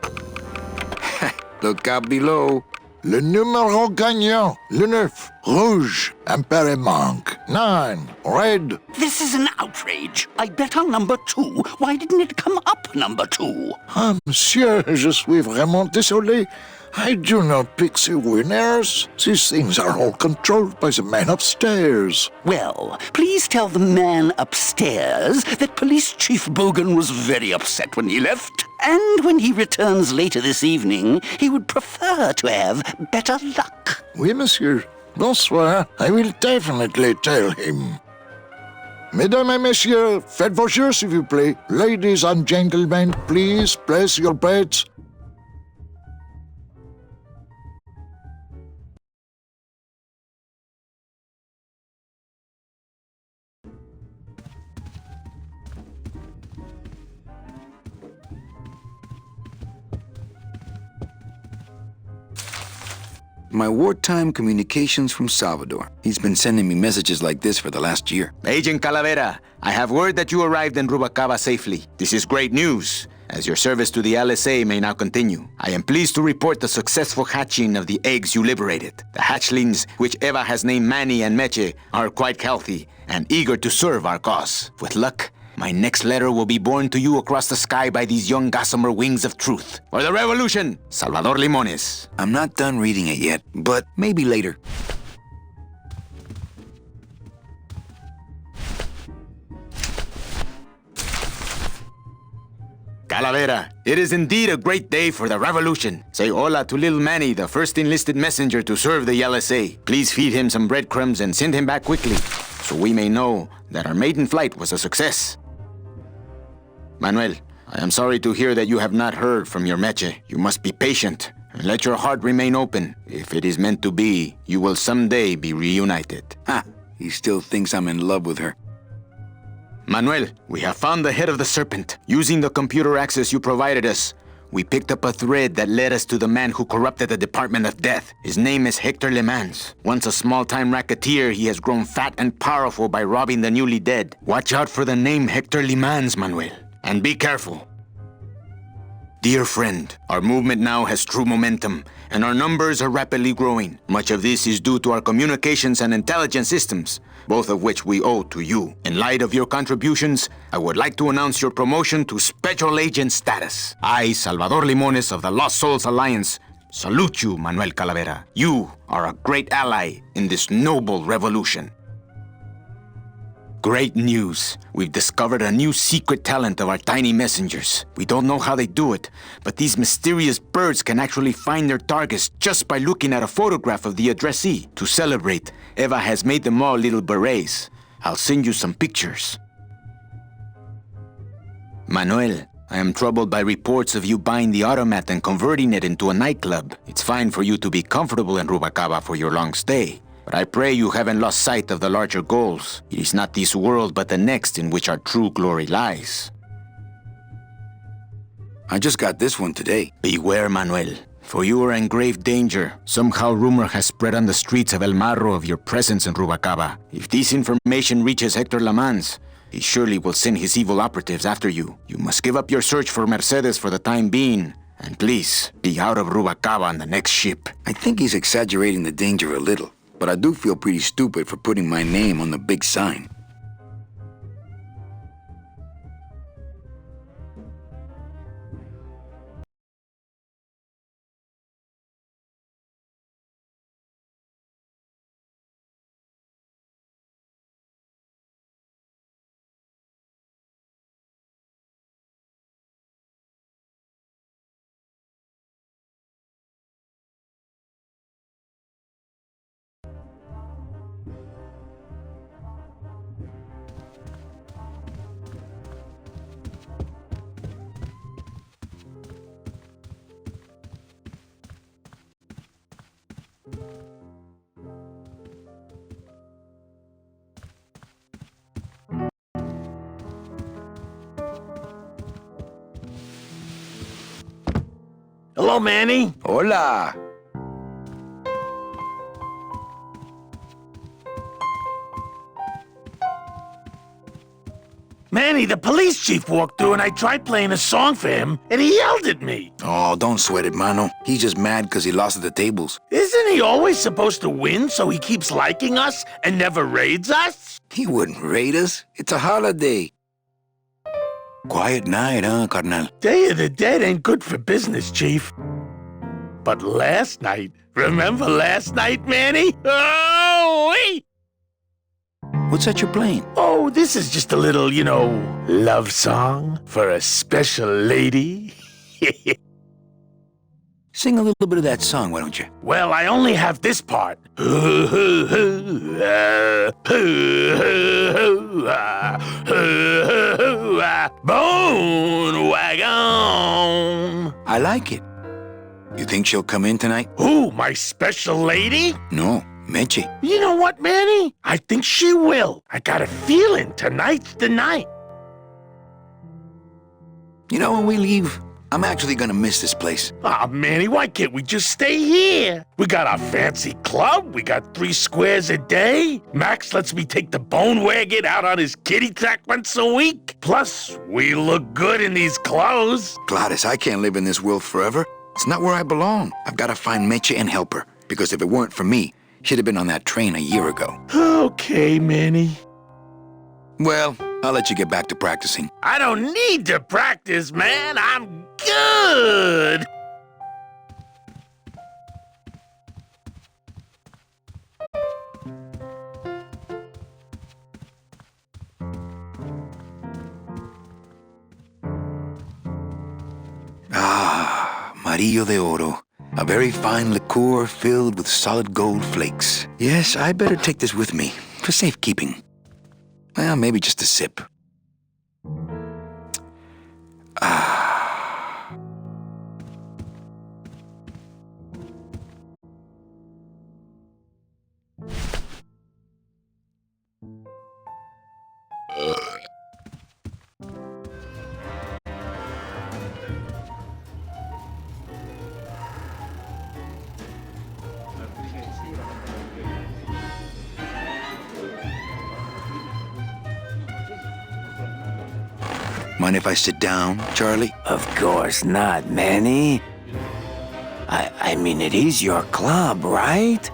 Look out below. Le numéro gagnant, le 9, rouge, impéré manque. 9, red. This is an outrage. I bet on number 2. Why didn't it come up number 2? Ah, monsieur, je suis vraiment désolé. I do not pick the winners. These things are all controlled by the man upstairs. Well, please tell the man upstairs that Police Chief Bogan was very upset when he left. And when he returns later this evening, he would prefer to have better luck. Oui, monsieur. Bonsoir. I will definitely tell him. Mesdames et messieurs, faites vos jeux s'il vous plaît. Ladies and gentlemen, please place your bets. My wartime communications from Salvador. He's been sending me messages like this for the last year. Agent Calavera, I have word that you arrived in Rubacava safely. This is great news, as your service to the LSA may now continue. I am pleased to report the successful hatching of the eggs you liberated. The hatchlings, which Eva has named Manny and Meche, are quite healthy and eager to serve our cause. With luck, my next letter will be borne to you across the sky by these young gossamer wings of truth. For the revolution, Salvador Limones. I'm not done reading it yet, but maybe later. Calavera, it is indeed a great day for the revolution. Say hola to little Manny, the first enlisted messenger to serve the LSA. Please feed him some breadcrumbs and send him back quickly. so we may know that our maiden flight was a success. Manuel, I am sorry to hear that you have not heard from your Meche. You must be patient and let your heart remain open. If it is meant to be, you will someday be reunited. Ha! He still thinks I'm in love with her. Manuel, we have found the head of the serpent. Using the computer access you provided us, we picked up a thread that led us to the man who corrupted the Department of Death. His name is Hector Le Mans. Once a small-time racketeer, he has grown fat and powerful by robbing the newly dead. Watch out for the name Hector Le Mans, Manuel. And be careful. Dear friend, our movement now has true momentum, and our numbers are rapidly growing. Much of this is due to our communications and intelligence systems, both of which we owe to you. In light of your contributions, I would like to announce your promotion to Special Agent status. I, Salvador Limones of the Lost Souls Alliance, salute you, Manuel Calavera. You are a great ally in this noble revolution. Great news. We've discovered a new secret talent of our tiny messengers. We don't know how they do it, but these mysterious birds can actually find their targets just by looking at a photograph of the addressee. To celebrate, Eva has made them all little berets. I'll send you some pictures. Manuel, I am troubled by reports of you buying the automat and converting it into a nightclub. It's fine for you to be comfortable in Rubacava for your long stay. But I pray you haven't lost sight of the larger goals. It is not this world, but the next in which our true glory lies. I just got this one today. Beware, Manuel, for you are in grave danger. Somehow rumor has spread on the streets of El Marro of your presence in Rubacava. If this information reaches Hector Le Mans, he surely will send his evil operatives after you. You must give up your search for Mercedes for the time being. And please, be out of Rubacava on the next ship. I think he's exaggerating the danger a little. But I do feel pretty stupid for putting my name on the big sign. Hello, Manny. Hola. Manny, the police chief walked through and I tried playing a song for him and he yelled at me. Oh, don't sweat it, mano. He's just mad because he lost at the tables. Isn't he always supposed to win so he keeps liking us and never raids us? He wouldn't raid us. It's a holiday. Quiet night, huh, carnal? Day of the Dead ain't good for business, Chief. But last night, remember last night, Manny? Oh-wee! What's that you're playing? Oh, this is just a little, love song for a special lady. Sing a little bit of that song, why don't you? Well, I only have this part. Bone wagon. I like it. You think she'll come in tonight? Who, my special lady? No, Meche. You know what, Manny? I think she will. I got a feeling tonight's the night. You know, when we leave, I'm actually gonna miss this place. Aw, Manny, why can't we just stay here? We got our fancy club, we got 3 squares a day. Max lets me take the bone wagon out on his kitty track once a week. Plus, we look good in these clothes. Gladys, I can't live in this world forever. It's not where I belong. I've gotta find Meche and help her. Because if it weren't for me, she'd have been on that train a year ago. Okay, Manny. Well, I'll let you get back to practicing. I don't need to practice, man. I'm good. Ah, Amarillo de Oro. A very fine liqueur filled with solid gold flakes. Yes, I better take this with me for safekeeping. Well, maybe just a sip. Mind if I sit down, Charlie? Of course not, Manny. I mean, it is your club, right?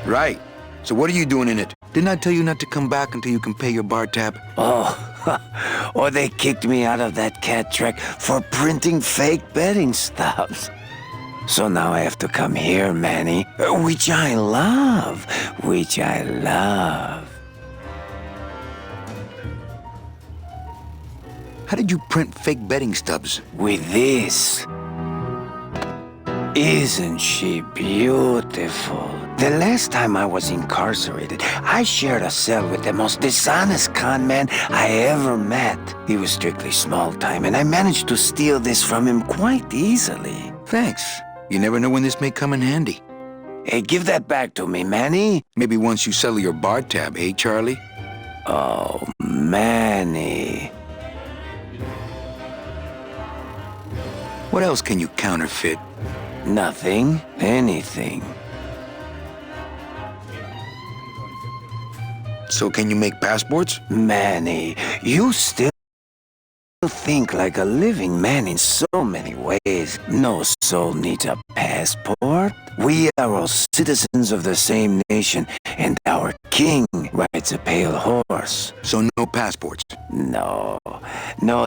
Right. So what are you doing in it? Didn't I tell you not to come back until you can pay your bar tab? Oh, or they kicked me out of that cat track for printing fake betting stubs. So now I have to come here, Manny, which I love. How did you print fake betting stubs? With this. Isn't she beautiful? The last time I was incarcerated, I shared a cell with the most dishonest con man I ever met. He was strictly small time, and I managed to steal this from him quite easily. Thanks. You never know when this may come in handy. Hey, give that back to me, Manny. Maybe once you settle your bar tab, eh, Charlie? Oh, Manny. What else can you counterfeit? Nothing. Anything. So can you make passports? Manny, you still think like a living man in so many ways. No soul needs a passport. We are all citizens of the same nation, and our king rides a pale horse. So no passports? No,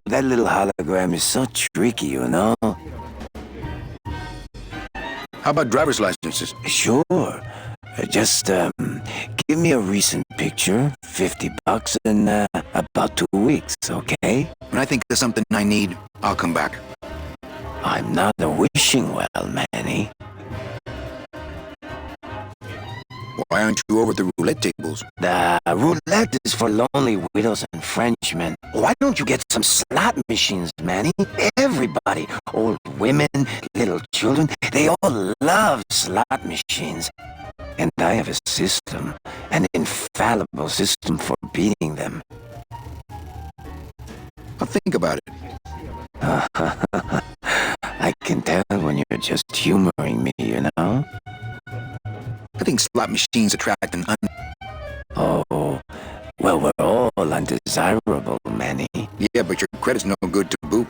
that little hologram is so tricky, you know? How about driver's licenses? Sure. Just, give me a recent picture, $50 in, about 2 weeks, okay? When I think of something I need, I'll come back. I'm not wishing well, Manny. Why aren't you over at the roulette tables? The roulette is for lonely widows and Frenchmen. Why don't you get some slot machines, Manny? Everybody, old women, little children, they all love slot machines. And I have a system, an infallible system for beating them. I'll think about it. I can tell when you're just humoring me, you know? I think slot machines attract an Oh, well, we're all undesirable, Manny. Yeah, but your credit's no good to boot.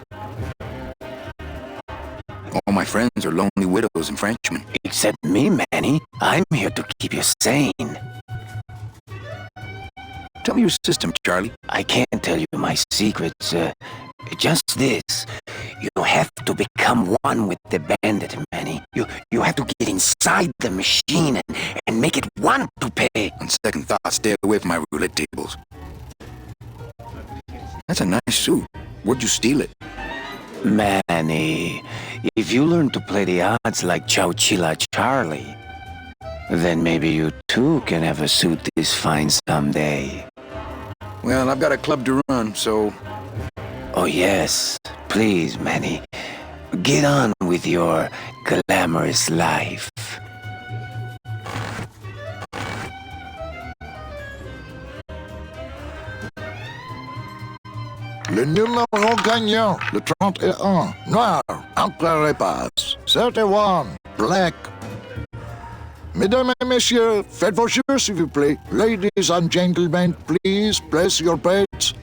All my friends are lonely widows and Frenchmen. Except me, Manny. I'm here to keep you sane. Tell me your system, Charlie. I can't tell you my secrets. Just this. You have to become one with the bandit, Manny. You have to get inside the machine and make it want to pay. On second thought, stay away from my roulette tables. That's a nice suit. Where'd you steal it? Manny, if you learn to play the odds like Chowchilla Charlie, then maybe you too can have a suit this fine someday. Well, I've got a club to run, so... Oh yes, please, Manny. Get on with your glamorous life. Le numéro gagnant, le 31, noir, entre les passes. 31, black. Mesdames et messieurs, faites vos jeux, s'il vous plaît. Ladies and gentlemen, please place your bets.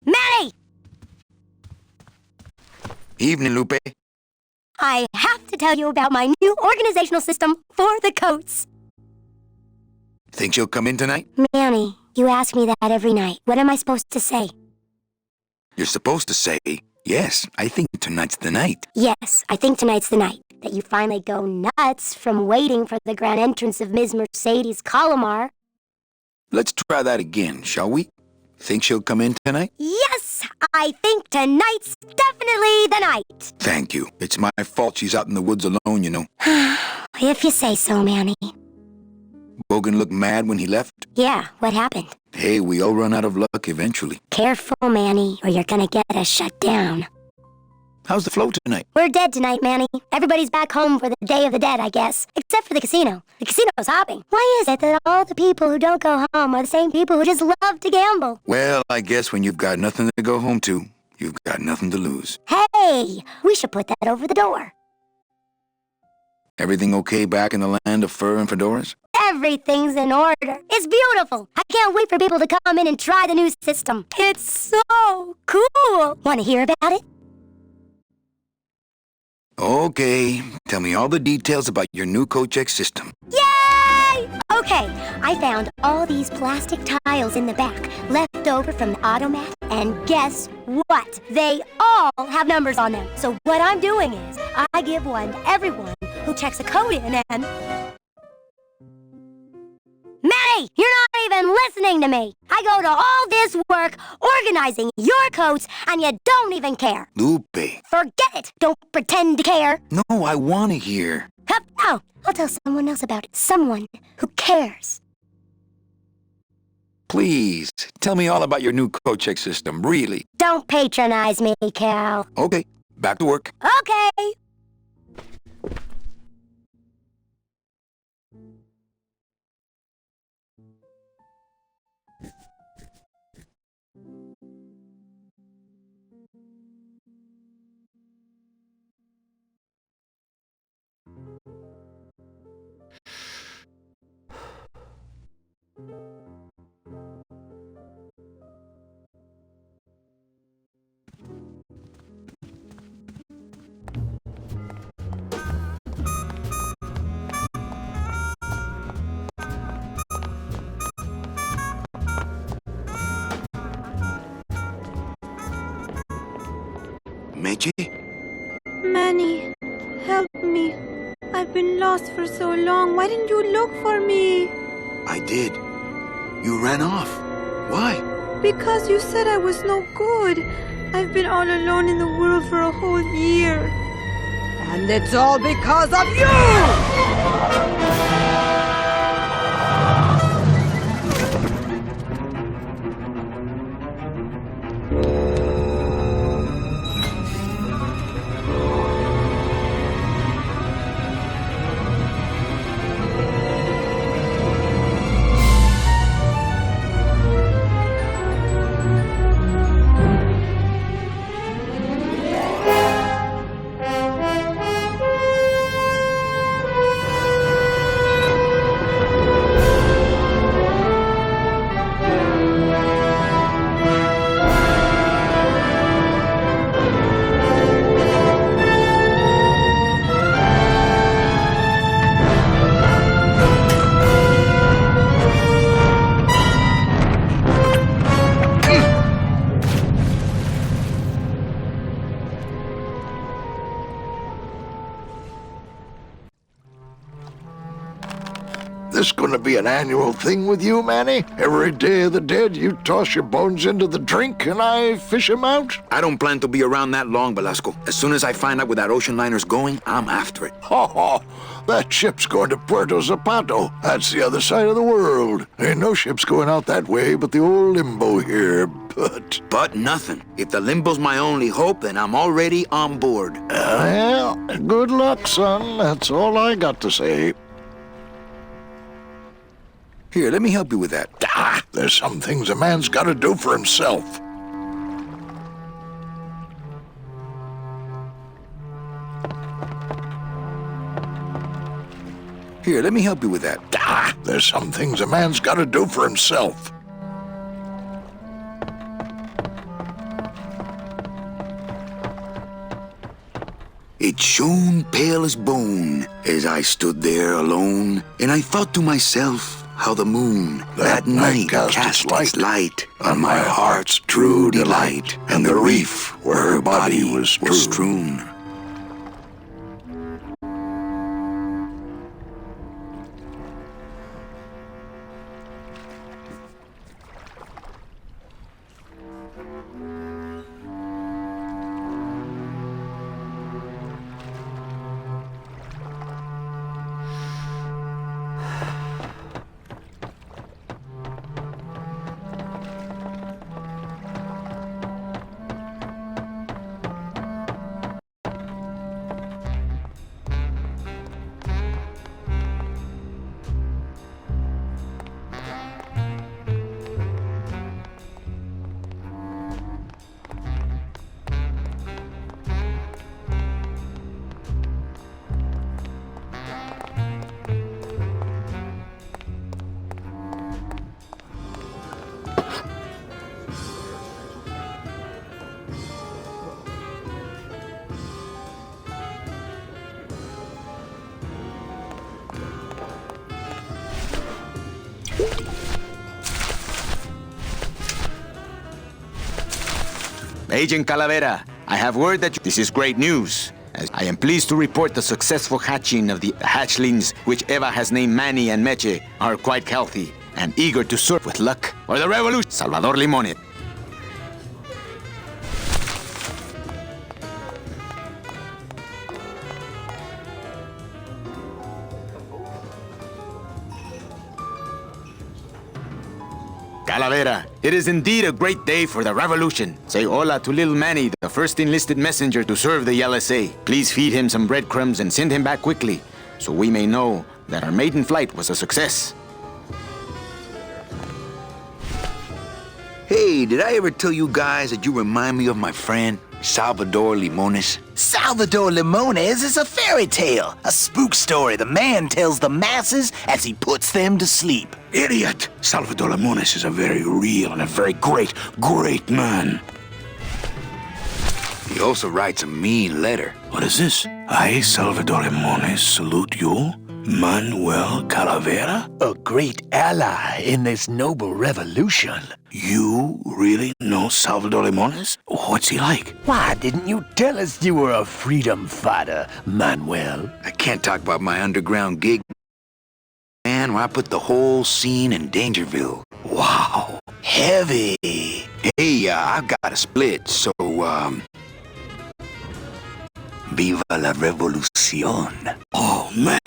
Manny! Evening, Lupe. I have to tell you about my new organizational system for the coats. Think she'll come in tonight? Manny, you ask me that every night. What am I supposed to say? You're supposed to say, yes, I think tonight's the night. Yes, I think tonight's the night. that you finally go nuts from waiting for the grand entrance of Ms. Mercedes Colomar. Let's try that again, shall we? Think she'll come in tonight? Yes, I think tonight's definitely the night. Thank you. It's my fault she's out in the woods alone, you know. If you say so, Manny. Bogan looked mad when he left. Yeah, what happened? Hey, we all run out of luck eventually. Careful, Manny, or you're gonna get us shut down. How's the flow tonight? We're dead tonight, Manny. Everybody's back home for the Day of the Dead, I guess. Except for the casino. The casino's hopping. Why is it that all the people who don't go home are the same people who just love to gamble? Well, I guess when you've got nothing to go home to, you've got nothing to lose. Hey, we should put that over the door. Everything okay back in the land of fur and fedoras? Everything's in order. It's beautiful. I can't wait for people to come in and try the new system. It's so cool. Want to hear about it? Okay, tell me all the details about your new coach system. Yay! Okay, I found all these plastic tiles in the back, left over from the automat, and guess what? They all have numbers on them. So what I'm doing is, I give one to everyone who checks a code in and... Manny, you're not even listening to me. I go to all this work organizing your coats, and you don't even care. Lupe. Forget it. Don't pretend to care. No, I want to hear. No, I'll tell someone else about it. Someone who cares. Please, tell me all about your new coach system, really. Don't patronize me, Cal. Okay, back to work. Okay. Meche? Manny, help me. I've been lost for so long. Why didn't you look for me? I did. You ran off. Why? Because you said I was no good. I've been all alone in the world for a whole year. And it's all because of you! This gonna be an annual thing with you, Manny? Every Day of the Dead, you toss your bones into the drink and I fish 'em out? I don't plan to be around that long, Velasco. As soon as I find out where that ocean liner's going, I'm after it. Ha ha! That ship's going to Puerto Zapato. That's the other side of the world. Ain't no ships going out that way but the old limbo here, But nothing. If the limbo's my only hope, then I'm already on board. Well, good luck, son. That's all I got to say. Here, let me help you with that. There's some things a man's got to do for himself. Here, let me help you with that. There's some things a man's got to do for himself. It shone pale as bone as I stood there alone, and I thought to myself how the moon that night cast its light on my heart's true delight, and the reef where her body was strewn. Agent Calavera, I have word that this is great news. As I am pleased to report the successful hatching of the hatchlings, which Eva has named Manny and Meche, are quite healthy and eager to serve with luck for the revolution. Salvador Limones. Calavera, it is indeed a great day for the revolution. Say hola to little Manny, the first enlisted messenger to serve the LSA. Please feed him some breadcrumbs and send him back quickly, so we may know that our maiden flight was a success. Hey, did I ever tell you guys that you remind me of my friend, Salvador Limones? Salvador Limones is a fairy tale, a spook story the man tells the masses as he puts them to sleep. Idiot! Salvador Limones is a very real and a very great man. He also writes a mean letter. What is this? I, Salvador Limones, salute you, Manuel Calavera? A great ally in this noble revolution. You really know Salvador Limones? What's he like? Why didn't you tell us you were a freedom fighter, Manuel? I can't talk about my underground gig, man, where I put the whole scene in Dangerville. Wow. Heavy. Hey, I've got a split, so, Viva la revolución. Oh, man.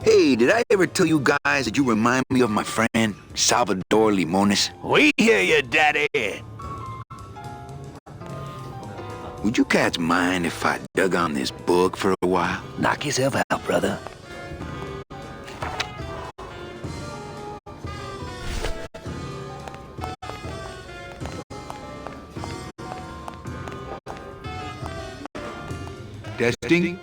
Hey, did I ever tell you guys that you remind me of my friend, Salvador Limones? We hear you, Daddy. Would you cats mind if I dug on this book for a while? Knock yourself out, brother. Testing.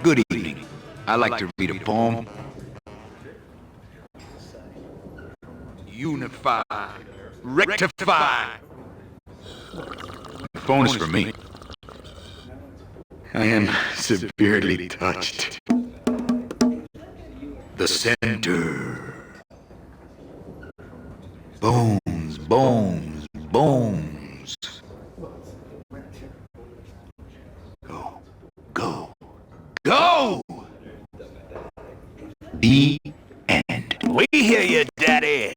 Good evening. I'd like to read a poem. Unify. Rectify. The phone is for me. I am severely touched. The center. Bones. Go! The end. We hear you, Daddy.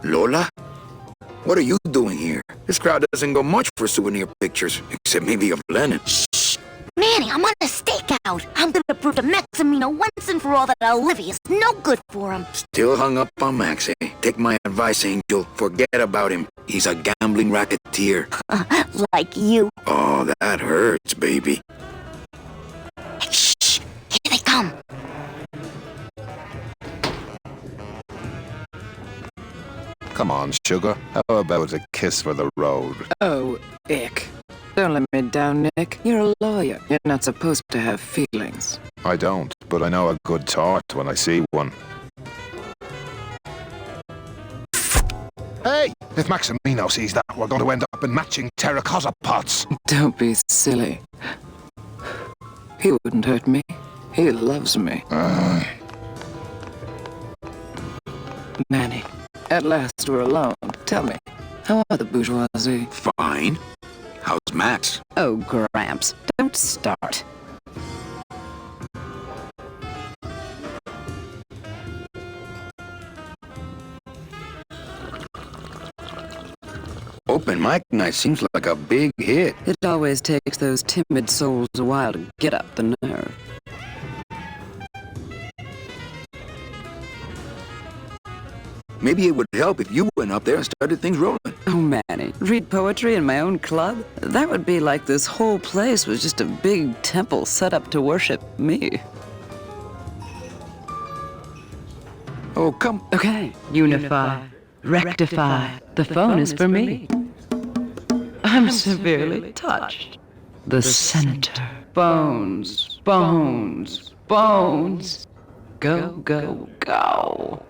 Lola? What are you doing here? This crowd doesn't go much for souvenir pictures, except maybe of Lenin. Shh! Manny, I'm on a stakeout. I'm gonna prove to Maximino once and for all that Olivia's no good for him. Still hung up on Max, eh? Take my advice, Angel. Forget about him. He's a gambling racketeer. Like you. Oh, that hurts, baby. Hey, shh! Here they come. Come on, sugar. How about a kiss for the road? Oh, ick. Don't let me down, Nick. You're a lawyer. You're not supposed to have feelings. I don't, but I know a good tart when I see one. Hey! If Maximino sees that, we're going to end up in matching terracotta pots. Don't be silly. He wouldn't hurt me. He loves me. Manny. At last we're alone. Tell me, how are the bourgeoisie? Fine. How's Max? Oh, Gramps, don't start. Open mic night seems like a big hit. It always takes those timid souls a while to get up the nerve. Maybe it would help if you went up there and started things rolling. Oh, Manny, read poetry in my own club? That would be like this whole place was just a big temple set up to worship me. Oh, come. Okay, unify, rectify. The phone is for me. I'm severely touched. The center. Bones, bones, bones. Go, go, go.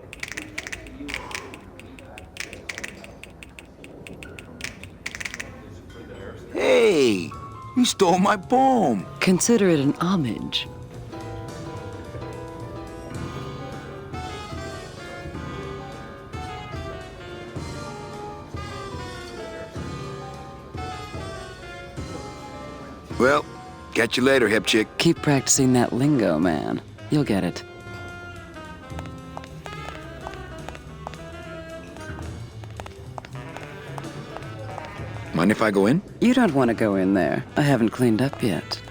Hey, you stole my poem. Consider it an homage. Well, catch you later, hip chick. Keep practicing that lingo, man. You'll get it. Mind if I go in? You don't want to go in there. I haven't cleaned up yet.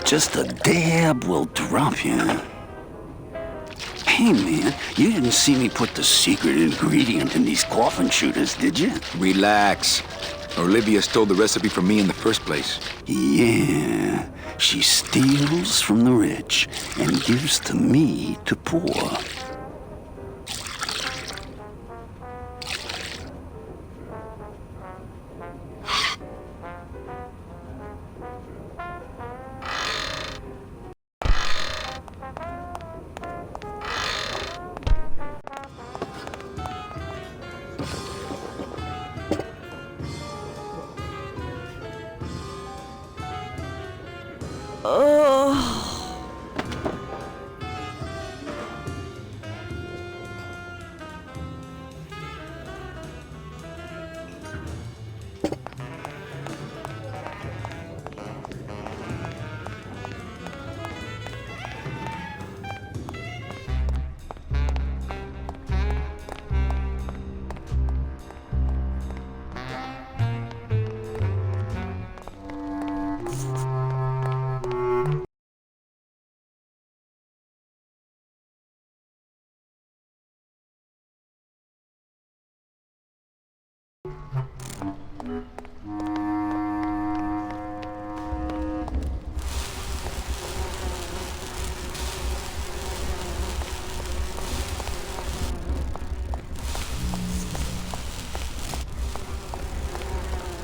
Just a dab will drop you. Hey, man, you didn't see me put the secret ingredient in these coffin shooters, did you? Relax. Olivia stole the recipe from me in the first place. Yeah, she steals from the rich and gives to me to poor.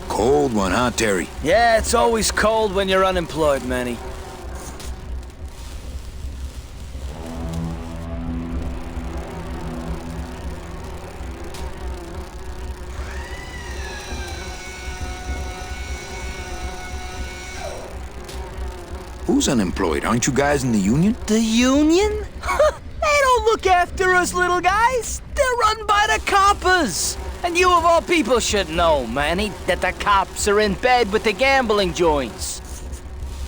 Cold one, huh, Terry? Yeah, it's always cold when you're unemployed, Manny. Who's unemployed? Aren't you guys in the union? The union? They don't look after us little guys. They're run by the coppers. And you of all people should know, Manny, that the cops are in bed with the gambling joints.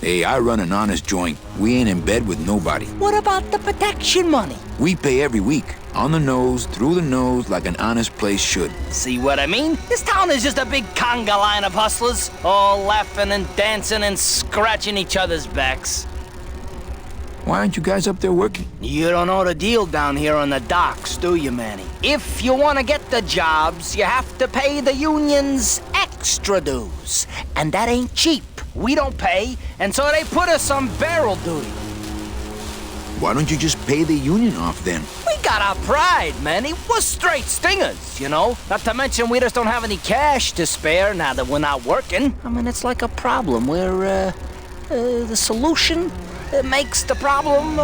Hey, I run an honest joint. We ain't in bed with nobody. What about the protection money? We pay every week. On the nose, through the nose, like an honest place should. See what I mean? This town is just a big conga line of hustlers, all laughing and dancing and scratching each other's backs. Why aren't you guys up there working? You don't know the deal down here on the docks, do you, Manny? If you want to get the jobs, you have to pay the unions extra dues. And that ain't cheap. We don't pay, and so they put us on barrel duty. Why don't you just pay the union off then? We got our pride, Manny. We're straight stingers, you know? Not to mention we just don't have any cash to spare now that we're not working. I mean, it's like a problem where, the solution makes the problem,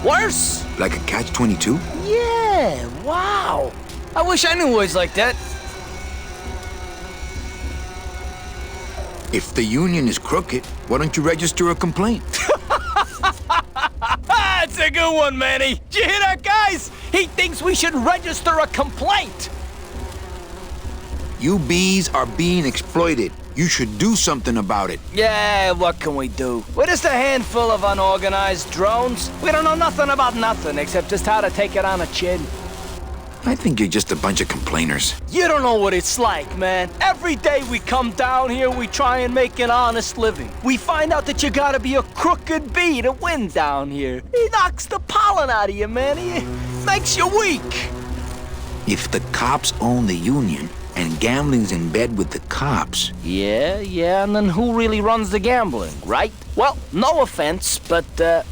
worse. Like a catch-22? Yeah, wow. I wish I knew words like that. If the union is crooked, why don't you register a complaint? That's a good one, Manny. Did you hear that, guys? He thinks we should register a complaint. You bees are being exploited. You should do something about it. Yeah, what can we do? We're just a handful of unorganized drones. We don't know nothing about nothing except just how to take it on the chin. I think you're just a bunch of complainers. You don't know what it's like, man. Every day we come down here, we try and make an honest living. We find out that you gotta be a crooked bee to win down here. He knocks the pollen out of you, man. He makes you weak. If the cops own the union, And gambling's in bed with the cops. Yeah, and then who really runs the gambling, right? Well, no offense, but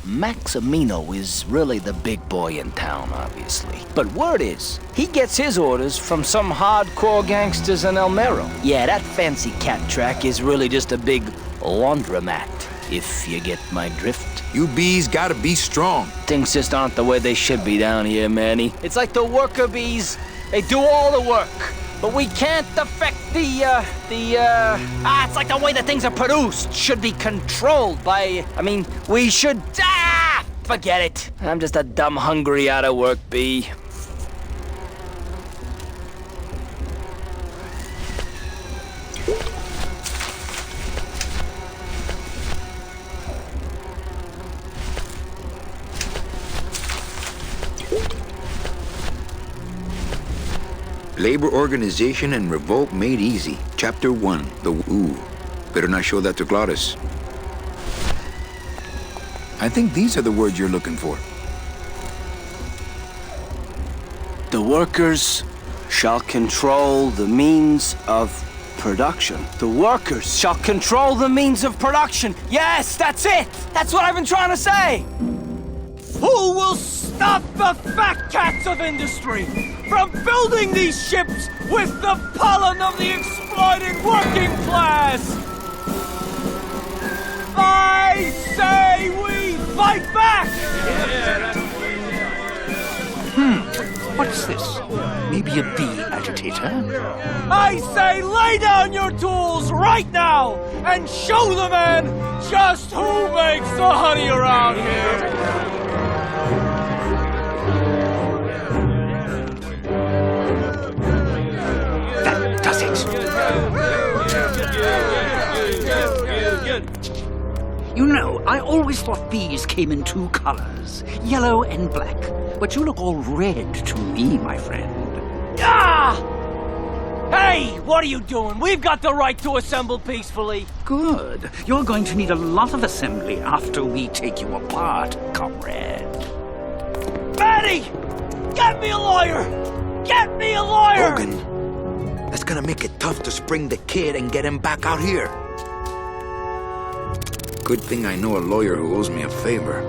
Maximino is really the big boy in town, obviously. But word is, he gets his orders from some hardcore gangsters in El Mero. Yeah, that fancy cat track is really just a big laundromat, if you get my drift. You bees gotta be strong. Things just aren't the way they should be down here, Manny. It's like the worker bees. They do all the work. But we can't affect it's like the way that things are produced should be controlled by, we should, forget it. I'm just a dumb, hungry, out-of-work bee. Labor organization and revolt made easy. Chapter 1, the ooh. Better not show that to Glottis. I think these are the words you're looking for. The workers shall control the means of production. The workers shall control the means of production. Yes, that's it. That's what I've been trying to say. Who will stop the fat cats of industry from building these ships with the pollen of the exploited working class? I say we fight back! What's this? Maybe a bee agitator? I say lay down your tools right now and show the man just who makes the honey around here! You know, I always thought bees came in two colors, yellow and black. But you look all red to me, my friend. Ah! Hey, what are you doing? We've got the right to assemble peacefully. Good. You're going to need a lot of assembly after we take you apart, comrade. Maddie! Get me a lawyer! Get me a lawyer! Logan, that's gonna make it tough to spring the kid and get him back out here. Good thing I know a lawyer who owes me a favor.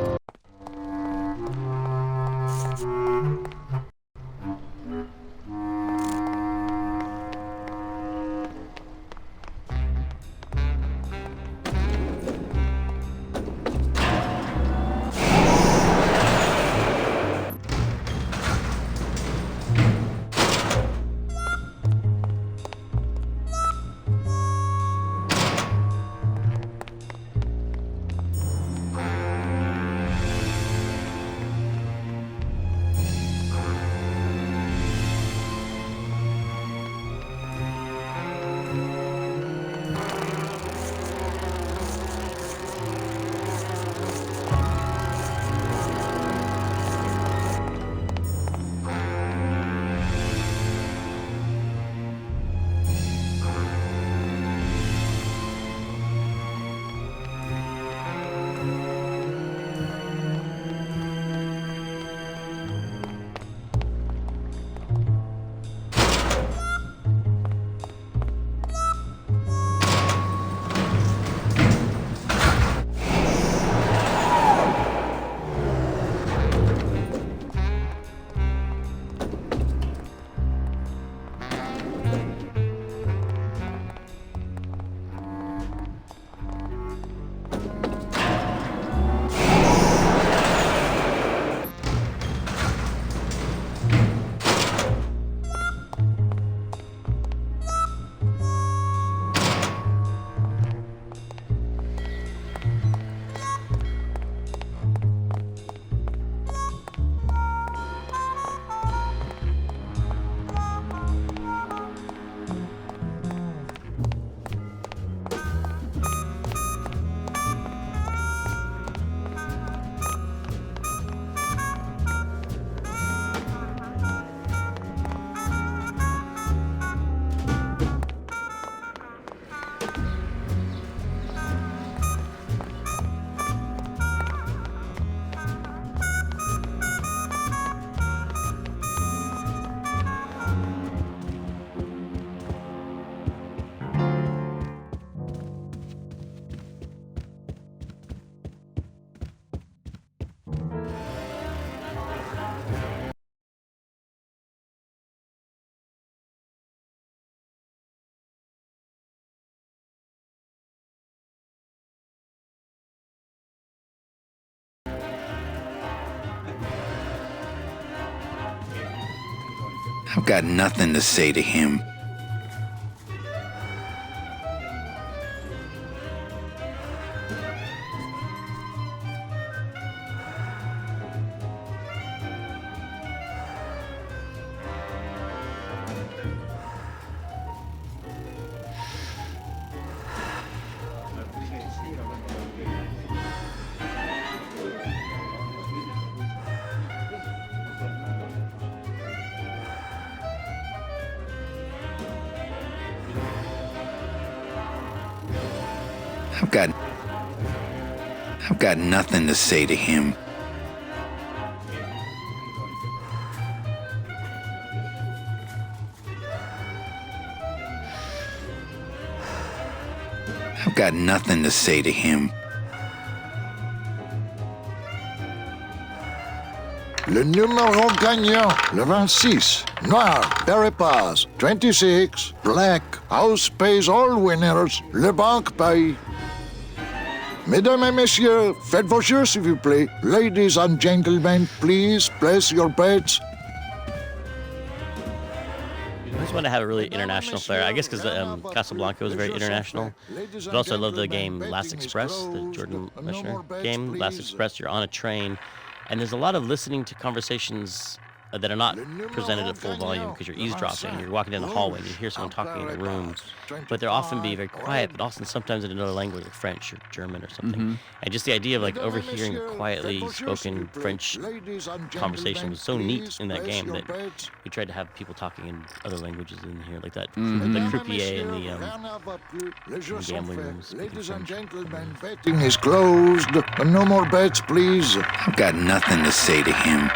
I've got nothing to say to him. I've got nothing to say to him. I've got nothing to say to him. Le numéro gagnant, le 26. Noir, Peripass. 26. Black, house pays all winners. Le banque paye. Mesdames et messieurs, faites vos jeux s'il vous plaît. Ladies and gentlemen, please place your bets. I just want to have a really international flair. I guess because Casablanca was very international. But also I love the game Last Express, the Jordan Mechner game. Last Express, you're on a train. And there's a lot of listening to conversations that are not presented at full volume because you're eavesdropping. You're walking down the hallway and you hear someone talking in a room, but they'll often be very quiet, but often sometimes in another language, like French or German or something. And just the idea of like overhearing a quietly spoken French conversation was so neat in that game that we tried to have people talking in other languages in here, like that, the croupier in the gambling rooms. Ladies and gentlemen, betting is closed. No more bets, please. I've got nothing to say to him.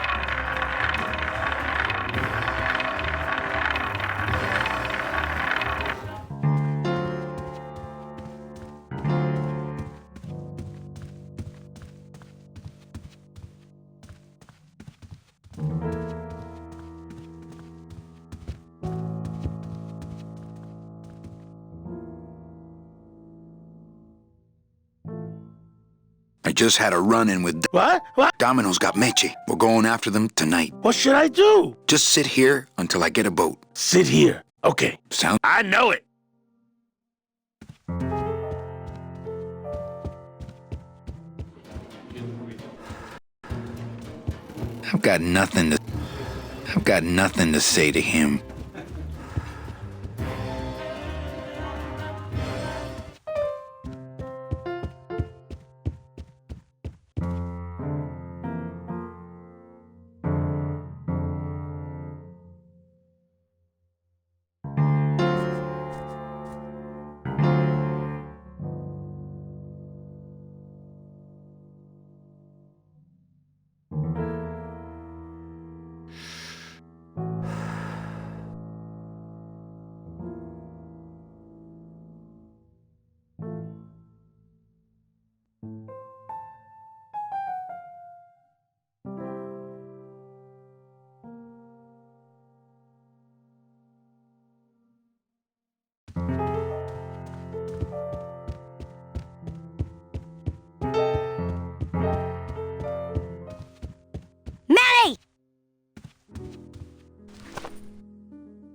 I just had a run-in with... What? Domino's got Meche. We're going after them tonight. What should I do? Just sit here until I get a boat. Sit here. Okay. Sound... I know it. I've got nothing to say to him.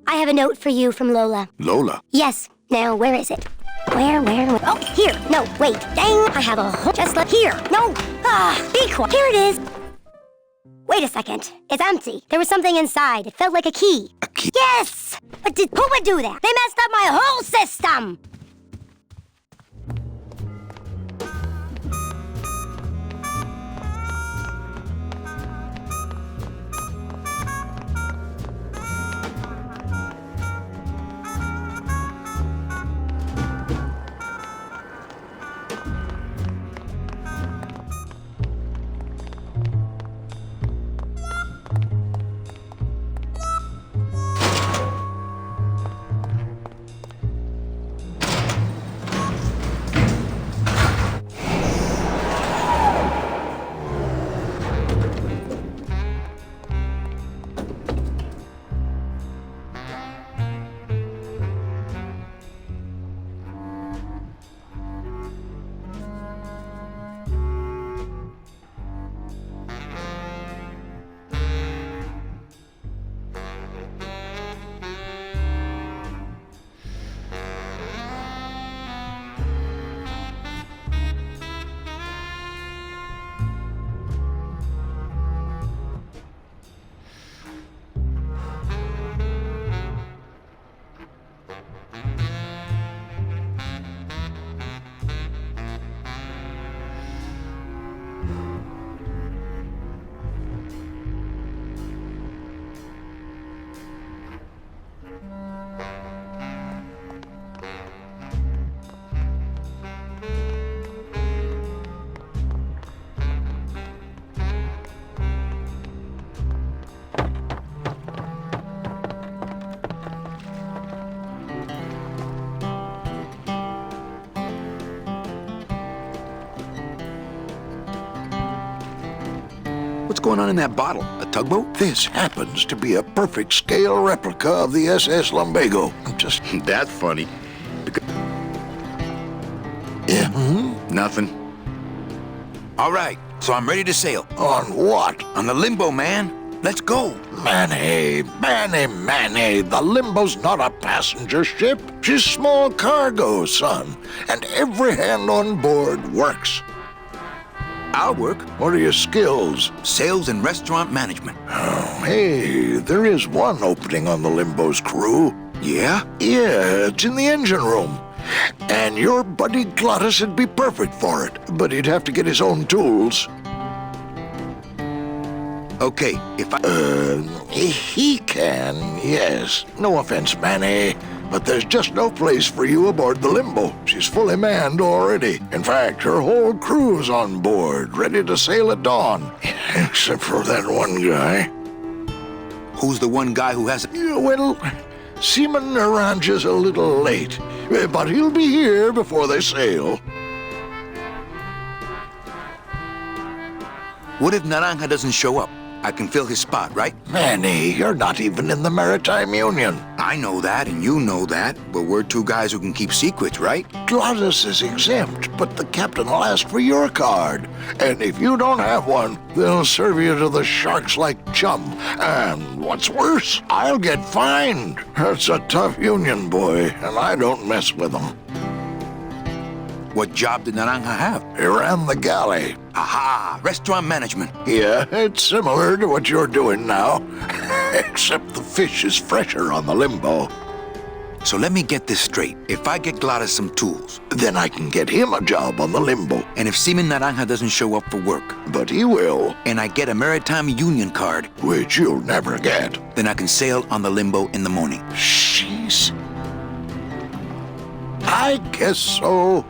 I have a note for you from Lola. Lola? Yes. Now, where is it? Where? Oh, here. No, wait. Dang, I have a whole... Just like here. No. Be quiet. Here it is. Wait a second. It's empty. There was something inside. It felt like a key. A key? Yes! But who would do that? They messed up my whole system! What's going on in that bottle? A tugboat? This happens to be a perfect scale replica of the SS Lumbago. Just... That's funny. Yeah? Nothing. All right, so I'm ready to sail. On what? On the Limbo, man. Let's go. Manny, the Limbo's not a passenger ship. She's small cargo, son. And every hand on board works. I'll work. What are your skills? Sales and restaurant management. Oh, hey, there is one opening on the Limbo's crew. Yeah? Yeah, it's in the engine room. And your buddy Glottis would be perfect for it, but he'd have to get his own tools. Okay, if I... He can, yes. No offense, Manny, but there's just no place for you aboard the Limbo. She's fully manned already. In fact, her whole crew's on board, ready to sail at dawn. Except for that one guy. Who's the one guy who hasn't... Yeah, well, Seaman Naranja's a little late, but he'll be here before they sail. What if Naranja doesn't show up? I can fill his spot, right? Manny, you're not even in the Maritime Union. I know that, and you know that, but we're two guys who can keep secrets, right? Glottis is exempt, but the captain will ask for your card. And if you don't have one, they'll serve you to the sharks like chum. And what's worse, I'll get fined. That's a tough union, boy, and I don't mess with them. What job did Naranja have? He ran the galley. Aha! Restaurant management. Yeah, it's similar to what you're doing now. Except the fish is fresher on the Limbo. So let me get this straight. If I get Glottis some tools... then I can get him a job on the Limbo. And if Seaman Naranja doesn't show up for work... but he will. And I get a Maritime Union card... which you'll never get. Then I can sail on the Limbo in the morning. Jeez. I guess so.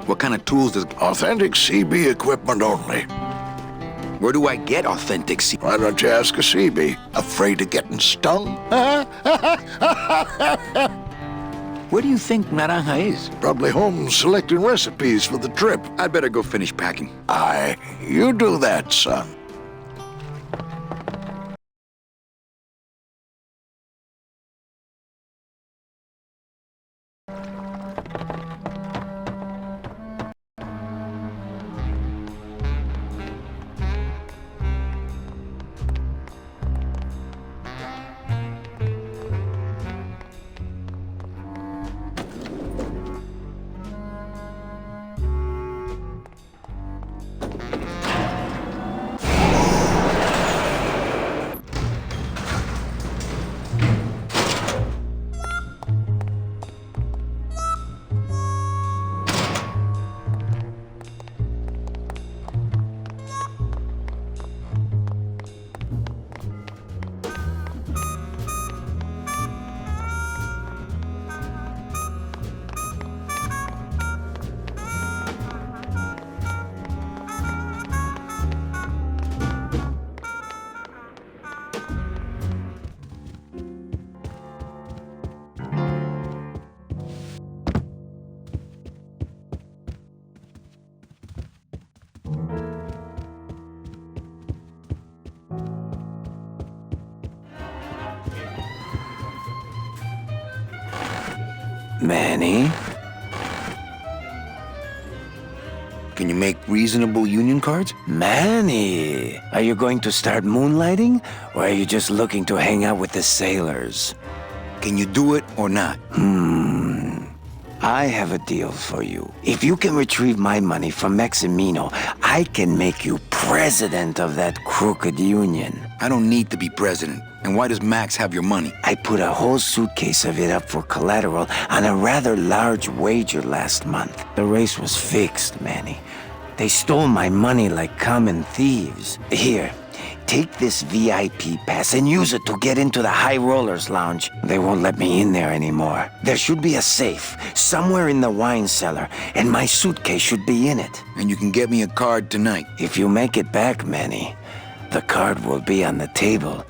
What kind of tools does... authentic CB equipment only. Where do I get authentic CB? Why don't you ask a CB? Afraid of getting stung? Where do you think Naranja is? Probably home selecting recipes for the trip. I'd better go finish packing. Aye, you do that, son. Manny? Can you make reasonable union cards? Manny! Are you going to start moonlighting? Or are you just looking to hang out with the sailors? Can you do it or not? I have a deal for you. If you can retrieve my money from Maximino, I can make you president of that crooked union. I don't need to be president. And why does Max have your money? I put a whole suitcase of it up for collateral on a rather large wager last month. The race was fixed, Manny. They stole my money like common thieves. Here, take this VIP pass and use it to get into the High Rollers Lounge. They won't let me in there anymore. There should be a safe somewhere in the wine cellar, and my suitcase should be in it. And you can get me a card tonight. If you make it back, Manny, the card will be on the table.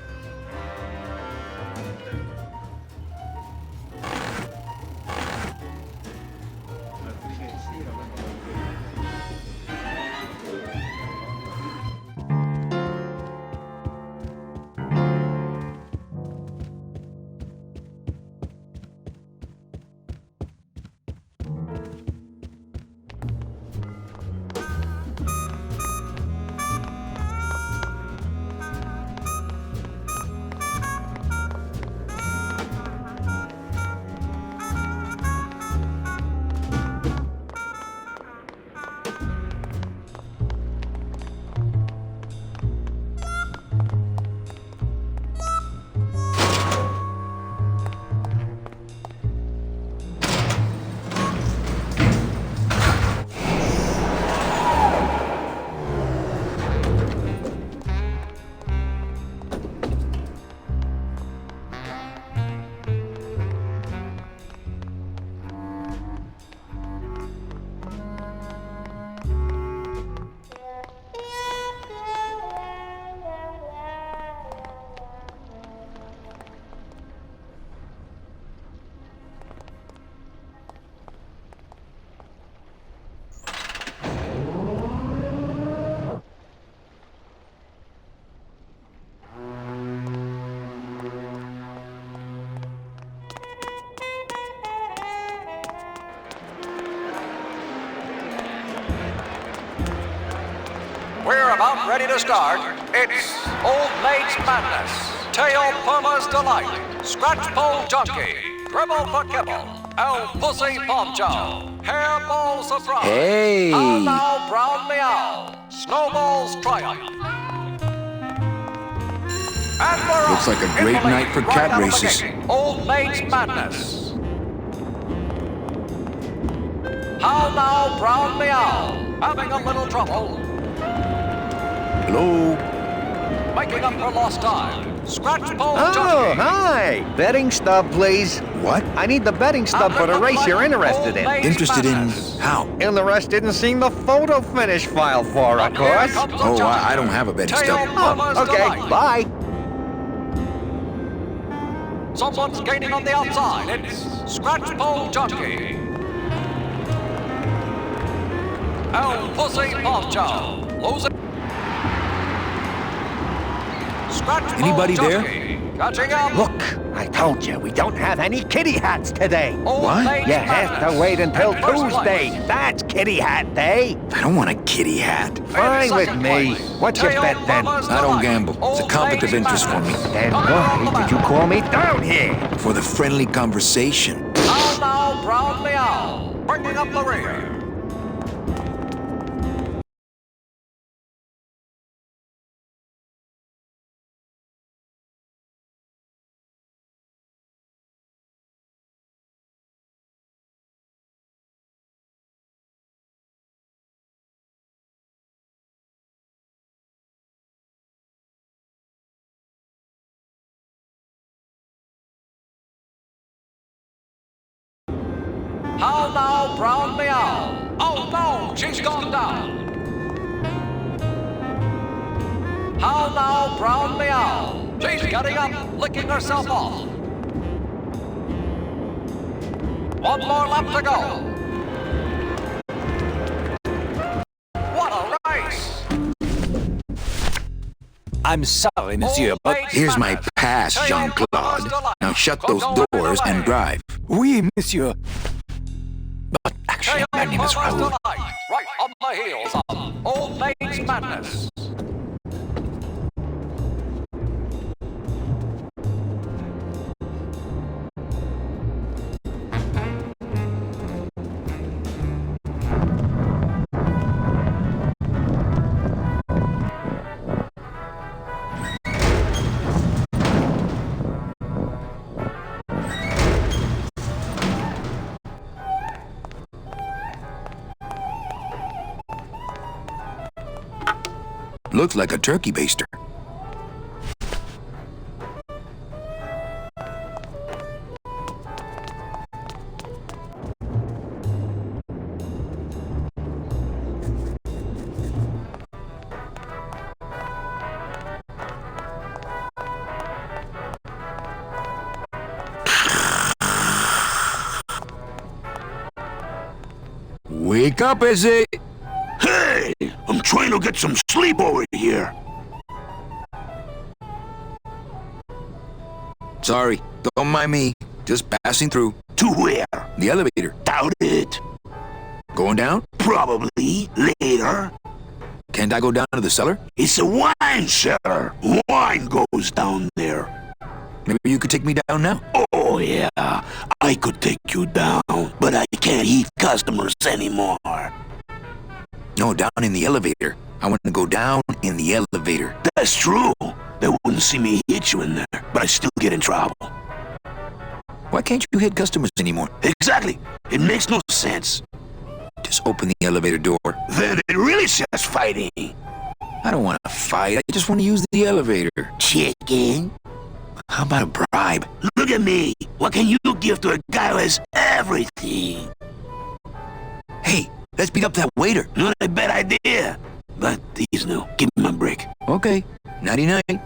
about ready to start. It's Old Maid's Madness, Tail Puma's Delight, Scratch Pole Junkie, Dribble for Kibble, El Pussy Poncho, Hairball Surprise, Hey! How Now Brown Meow, Snowball's Triumph. And we're Looks like a great night for cat races. Old Maid's Madness. How Now Brown Meow, having a little trouble. Hello? Making up for lost time. Scratch Pole Oh, Junkie. hi! Betting stub, please. What? I need the betting stub for the race you're interested in. Interested in how? Interested in seeing the photo finish file for, of course. Oh, I don't have a betting stub. Oh, okay, bye. Someone's gaining on the outside. It's Scratch Pole Junkie. El Pussy Poncho. Losing. Scratch Anybody Pole there? Junkie. Catching up. Look, I told you, we don't have any kitty hats today. What? You have to wait until Tuesday. That's kitty hat day. I don't want a kitty hat. Fine with me. What's your bet then? I don't gamble. It's a conflict of interest for me. Then why did you call me down here? For the friendly conversation. How Now Brown Meow. Bringing up the rear. How Now Brown Meow. Oh no, she's gone down. How Now Brown Meow. She's getting up, licking herself off. One more lap to go. What a race! I'm sorry, monsieur, but here's my pass, Jean-Claude. Now shut those doors and drive. Oui, monsieur. But actually, my name is Raoul. Right on the heels of Old Maid's Madness. Looks like a turkey baster. Wake up, Izzy! Hey! I'm trying to get some sleep over here. Sorry, don't mind me. Just passing through. To where? The elevator. Doubt it. Going down? Probably later. Can't I go down to the cellar? It's a wine cellar. Wine goes down there. Maybe you could take me down now? Oh, yeah. I could take you down, but I can't eat customers anymore. No, down in the elevator. I want to go down in the elevator. That's true. They wouldn't see me hit you in there, but I still get in trouble. Why can't you hit customers anymore? Exactly. It makes no sense. Just open the elevator door. Then it really says fighting. I don't want to fight. I just want to use the elevator. Chicken? How about a bribe? Look at me. What can you give to a guy who has everything? Hey, let's beat up that waiter. Not a bad idea. But he's new. Give me my break. Okay. Nighty-night.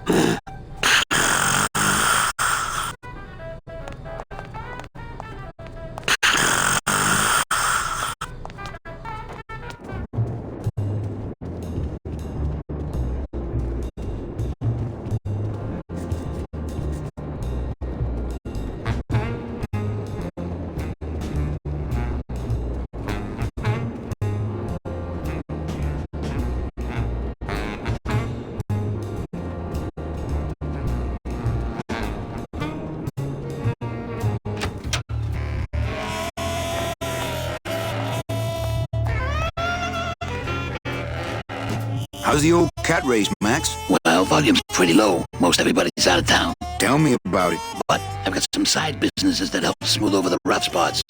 How's the old cat race, Max? Well, volume's pretty low. Most everybody's out of town. Tell me about it. But I've got some side businesses that help smooth over the rough spots.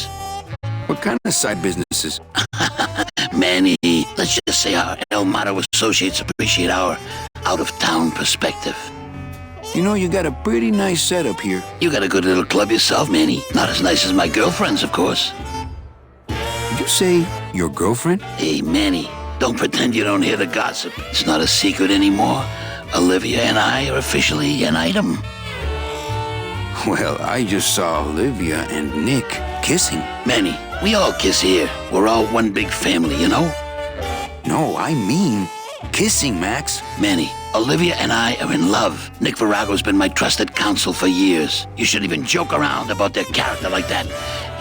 What kind of side businesses? Many. Let's just say our El Mato associates appreciate our out-of-town perspective. You know, you got a pretty nice setup here. You got a good little club yourself, Manny. Not as nice as my girlfriend's, of course. Did you say your girlfriend? Hey, Manny, don't pretend you don't hear the gossip. It's not a secret anymore. Olivia and I are officially an item. Well, I just saw Olivia and Nick kissing. Manny, we all kiss here. We're all one big family, you know? No, I mean kissing, Max. Manny, Olivia and I are in love. Nick Virago's been my trusted counsel for years. You shouldn't even joke around about their character like that.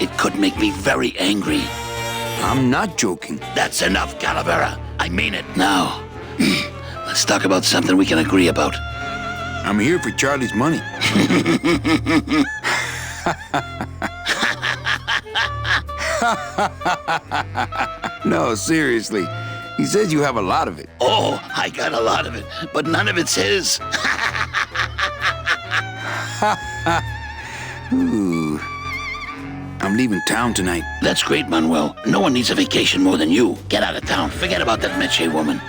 It could make me very angry. I'm not joking. That's enough, Calavera. I mean it. Now, let's talk about something we can agree about. I'm here for Charlie's money. No, seriously. He says you have a lot of it. Oh, I got a lot of it, but none of it's his. Ooh. I'm leaving town tonight. That's great, Manuel. No one needs a vacation more than you. Get out of town. Forget about that Meche woman.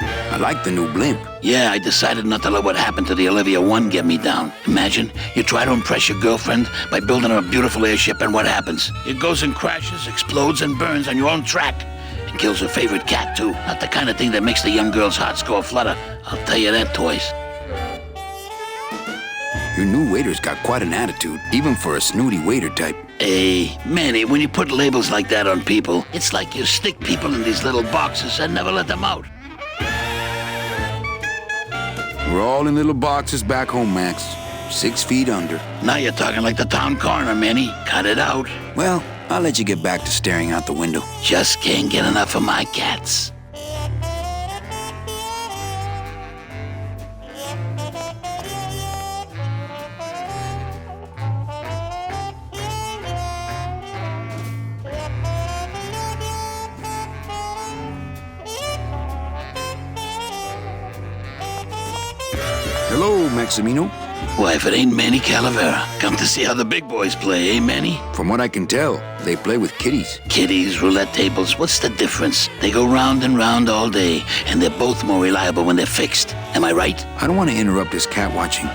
I like the new blimp. Yeah, I decided not to let what happened to the Olivia 1 get me down. Imagine, you try to impress your girlfriend by building her a beautiful airship, and what happens? It goes and crashes, explodes, and burns on your own track. And kills her favorite cat, too. Not the kind of thing that makes the young girl's hearts go aflutter. I'll tell you that, Toys. Your new waiter's got quite an attitude, even for a snooty waiter type. Hey, Manny, when you put labels like that on people, it's like you stick people in these little boxes and never let them out. We're all in little boxes back home, Max. 6 feet under. Now you're talking like the town coroner, Manny. Cut it out. Well, I'll let you get back to staring out the window. Just can't get enough of my cats. Hello, Maximino. Why, if it ain't Manny Calavera, come to see how the big boys play, eh, Manny? From what I can tell, they play with kitties. Kitties, roulette tables, what's the difference? They go round and round all day, and they're both more reliable when they're fixed. Am I right? I don't want to interrupt this cat watching.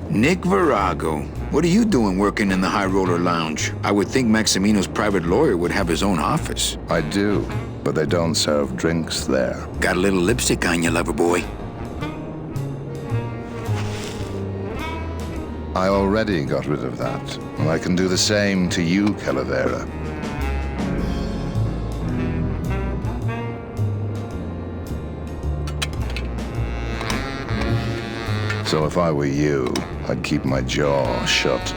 Nick Virago, what are you doing working in the High Roller Lounge? I would think Maximino's private lawyer would have his own office. I do, but they don't serve drinks there. Got a little lipstick on you, lover boy. I already got rid of that, and I can do the same to you, Calavera. So if I were you, I'd keep my jaw shut.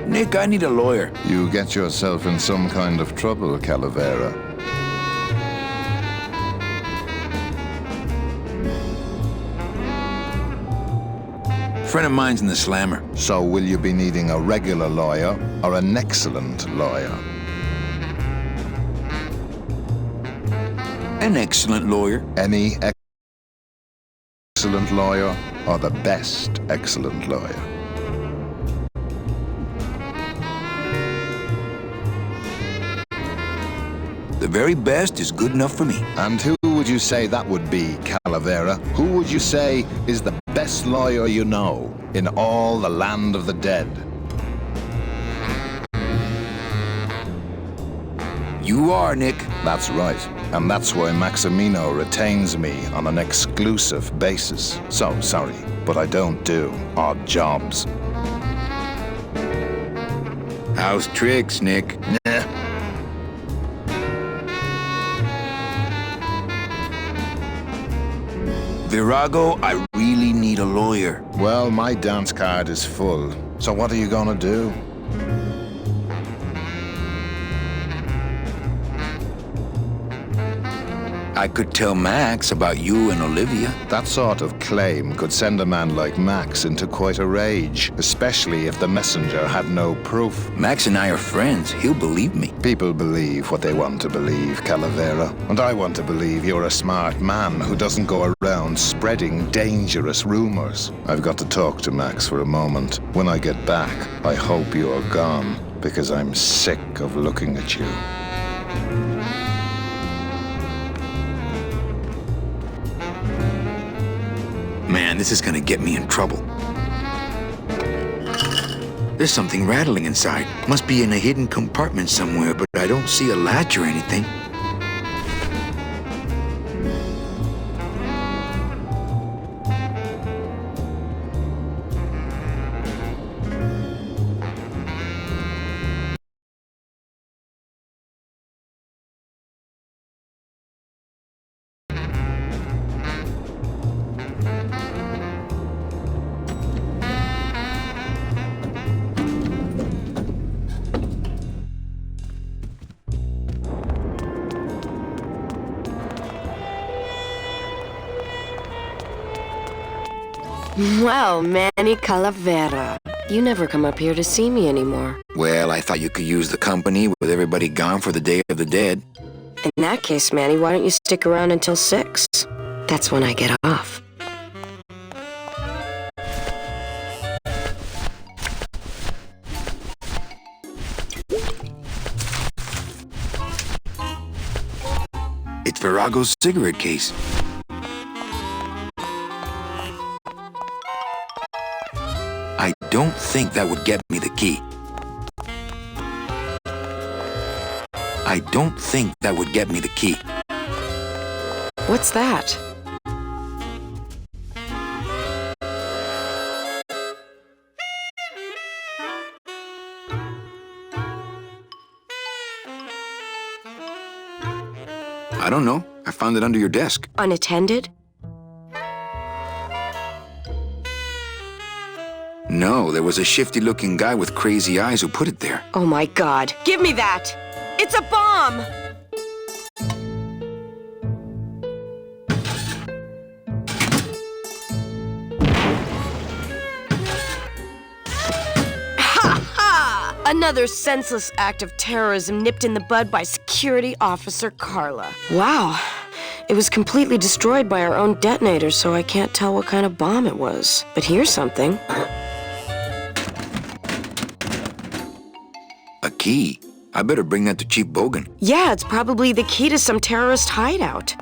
Nick, I need a lawyer. You get yourself in some kind of trouble, Calavera. Friend of mine's in the slammer. So will you be needing a regular lawyer or an excellent lawyer? An excellent lawyer. Any excellent lawyer or the best excellent lawyer? The very best is good enough for me. And who would you say that would be, Calavera? Who would you say is the best lawyer you know in all the land of the dead? You are, Nick. That's right. And that's why Maximino retains me on an exclusive basis. So, sorry, but I don't do odd jobs. How's tricks, Nick? Nah. Virago, I really need a lawyer. Well, my dance card is full. So what are you gonna do? I could tell Max about you and Olivia. That sort of claim could send a man like Max into quite a rage, especially if the messenger had no proof. Max and I are friends. He'll believe me. People believe what they want to believe, Calavera. And I want to believe you're a smart man who doesn't go around spreading dangerous rumors. I've got to talk to Max for a moment. When I get back, I hope you are gone, because I'm sick of looking at you. Man, this is gonna get me in trouble. There's something rattling inside. Must be in a hidden compartment somewhere, but I don't see a latch or anything. Well, Manny Calavera, you never come up here to see me anymore. Well, I thought you could use the company with everybody gone for the Day of the Dead. In that case, Manny, why don't you stick around until 6? That's when I get off. It's Virago's cigarette case. I don't think that would get me the key. I don't think that would get me the key. What's that? I don't know. I found it under your desk. Unattended? No, there was a shifty-looking guy with crazy eyes who put it there. Oh my God. Give me that! It's a bomb! Another senseless act of terrorism nipped in the bud by Security Officer Carla. Wow. It was completely destroyed by our own detonator, so I can't tell what kind of bomb it was. But here's something. A key? I better bring that to Chief Bogan. Yeah, it's probably the key to some terrorist hideout.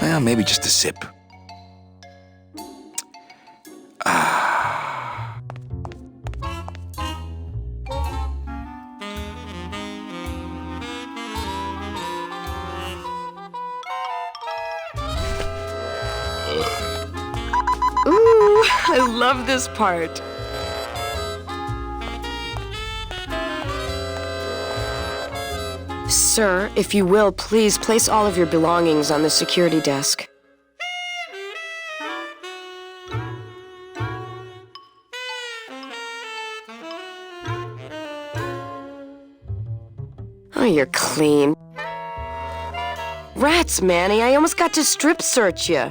Well, maybe just a sip. Ooh, I love this part. Sir, if you will, please place all of your belongings on the security desk. Oh, you're clean. Rats, Manny, I almost got to strip search you.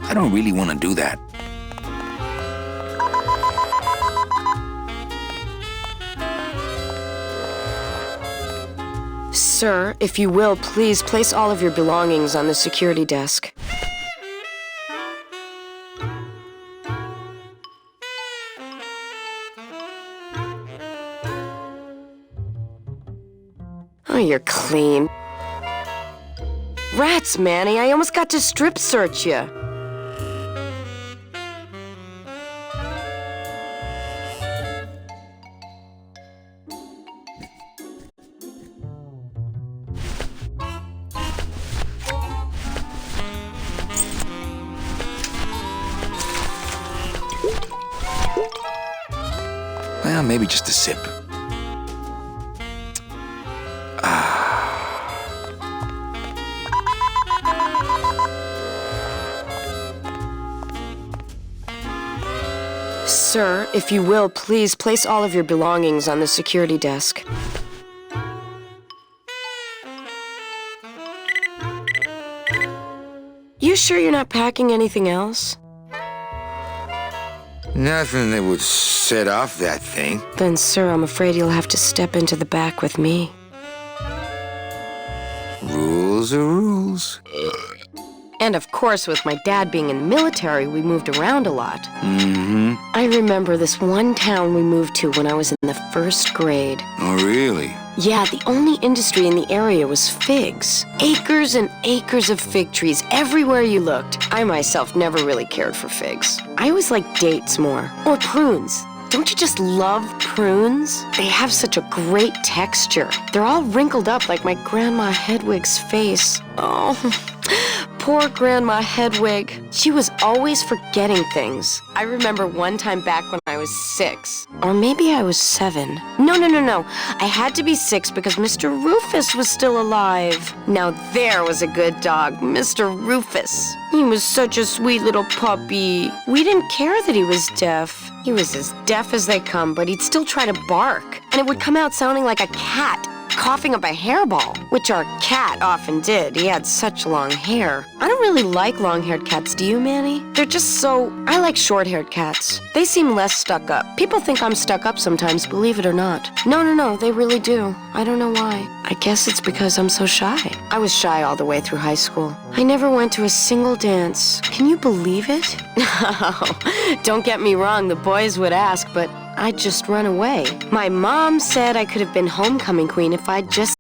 I don't really want to do that. Sir, if you will, please place all of your belongings on the security desk. Oh, you're clean. Rats, Manny, I almost got to strip search you. Well, maybe just a sip. Sir, if you will, please place all of your belongings on the security desk. You sure you're not packing anything else? Nothing that would set off that thing. Then, sir, I'm afraid you'll have to step into the back with me. Rules are rules. And of course, with my dad being in the military, we moved around a lot. Mm-hmm. I remember this one town we moved to when I was in the 1st grade. Oh, really? Yeah, the only industry in the area was figs. Acres and acres of fig trees everywhere you looked. I myself never really cared for figs. I always liked dates more. Or prunes. Don't you just love prunes? They have such a great texture. They're all wrinkled up like my Grandma Hedwig's face. Oh, poor Grandma Hedwig. She was always forgetting things. I remember one time back when I was 6. Or maybe I was 7. No. I had to be 6 because Mr. Rufus was still alive. Now there was a good dog, Mr. Rufus. He was such a sweet little puppy. We didn't care that he was deaf. He was as deaf as they come, but he'd still try to bark. And it would come out sounding like a cat coughing up a hairball, which our cat often did. He had such long hair. I don't really like long-haired cats, do you, Manny? They're just so... I like short-haired cats. They seem less stuck up. People think I'm stuck up sometimes, believe it or not. No, they really do. I don't know why. I guess it's because I'm so shy. I was shy all the way through high school. I never went to a single dance. Can you believe it? Don't get me wrong, the boys would ask, but I'd just run away. My mom said I could have been homecoming queen if I'd just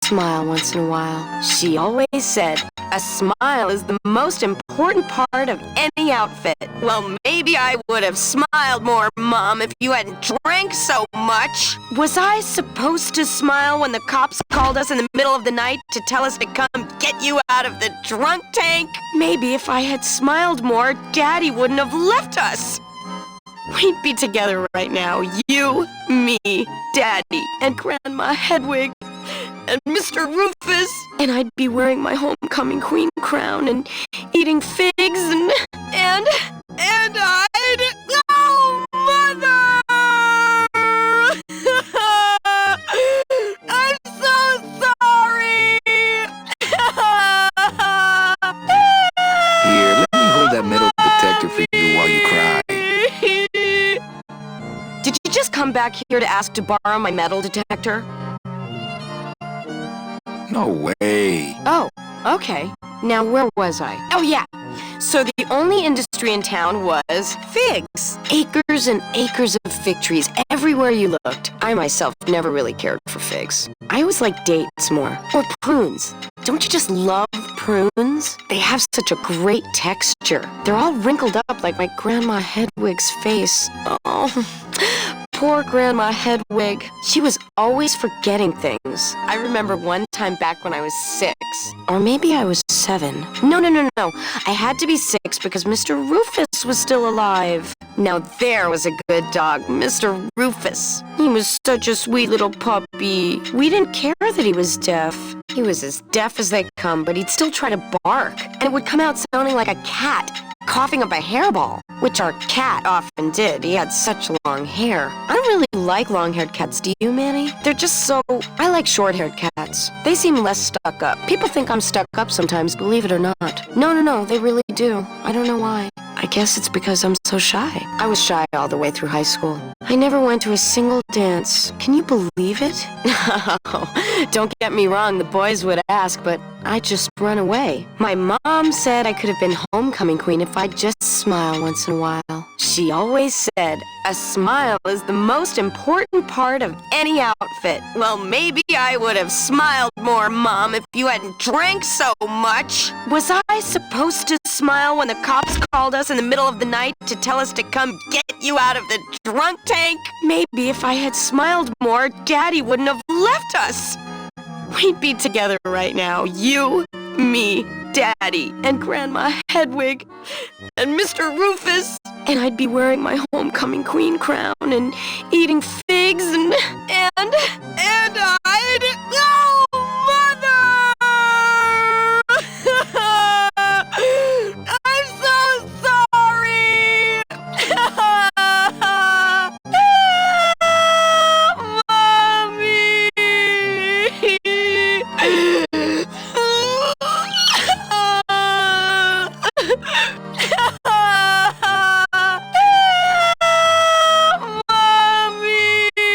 smile once in a while. She always said, a smile is the most important part of any outfit. Well, maybe I would have smiled more, Mom, if you hadn't drank so much. Was I supposed to smile when the cops called us in the middle of the night to tell us to come get you out of the drunk tank? Maybe if I had smiled more, Daddy wouldn't have left us. We'd be together right now, you, me, Daddy, and Grandma Hedwig, and Mr. Rufus. And I'd be wearing my homecoming queen crown and eating figs and I'd... Oh, Mother! I'm so sorry! Here, let me hold that metal detector for you while you cry. Did you just come back here to ask to borrow my metal detector? No way. Oh, okay. Now, where was I? Oh, yeah. So the only industry in town was figs. Acres and acres of fig trees everywhere you looked. I myself never really cared for figs. I always liked dates more. Or prunes. Don't you just love prunes? They have such a great texture. They're all wrinkled up like my Grandma Hedwig's face. Oh, poor Grandma Hedwig. She was always forgetting things. I remember one time back when I was 6. Or maybe I was 7. No. I had to be 6 because Mr. Rufus was still alive. Now there was a good dog, Mr. Rufus. He was such a sweet little puppy. We didn't care that he was deaf. He was as deaf as they come, but he'd still try to bark. And it would come out sounding like a cat coughing up a hairball, which our cat often did. He had such long hair. I don't really like long-haired cats, do you, Manny? They're just so... I like short-haired cats. They seem less stuck up. People think I'm stuck up sometimes, believe it or not. No, they really do. I don't know why. I guess it's because I'm so shy. I was shy all the way through high school. I never went to a single dance. Can you believe it? Don't get me wrong, the boys would ask, but I'd just run away. My mom said I could have been homecoming queen if I'd just smile once in a while. She always said, a smile is the most important part of any outfit. Well, maybe I would have smiled more, Mom, if you hadn't drank so much. Was I supposed to smile when the cops called us in the middle of the night to tell us to come get you out of the drunk tank? Maybe if I had smiled more, Daddy wouldn't have left us. We'd be together right now, you, me, Daddy, and Grandma Hedwig, and Mr. Rufus. And I'd be wearing my homecoming queen crown and eating figs and I'd... Oh, Mother! I'm so sorry! Mommy!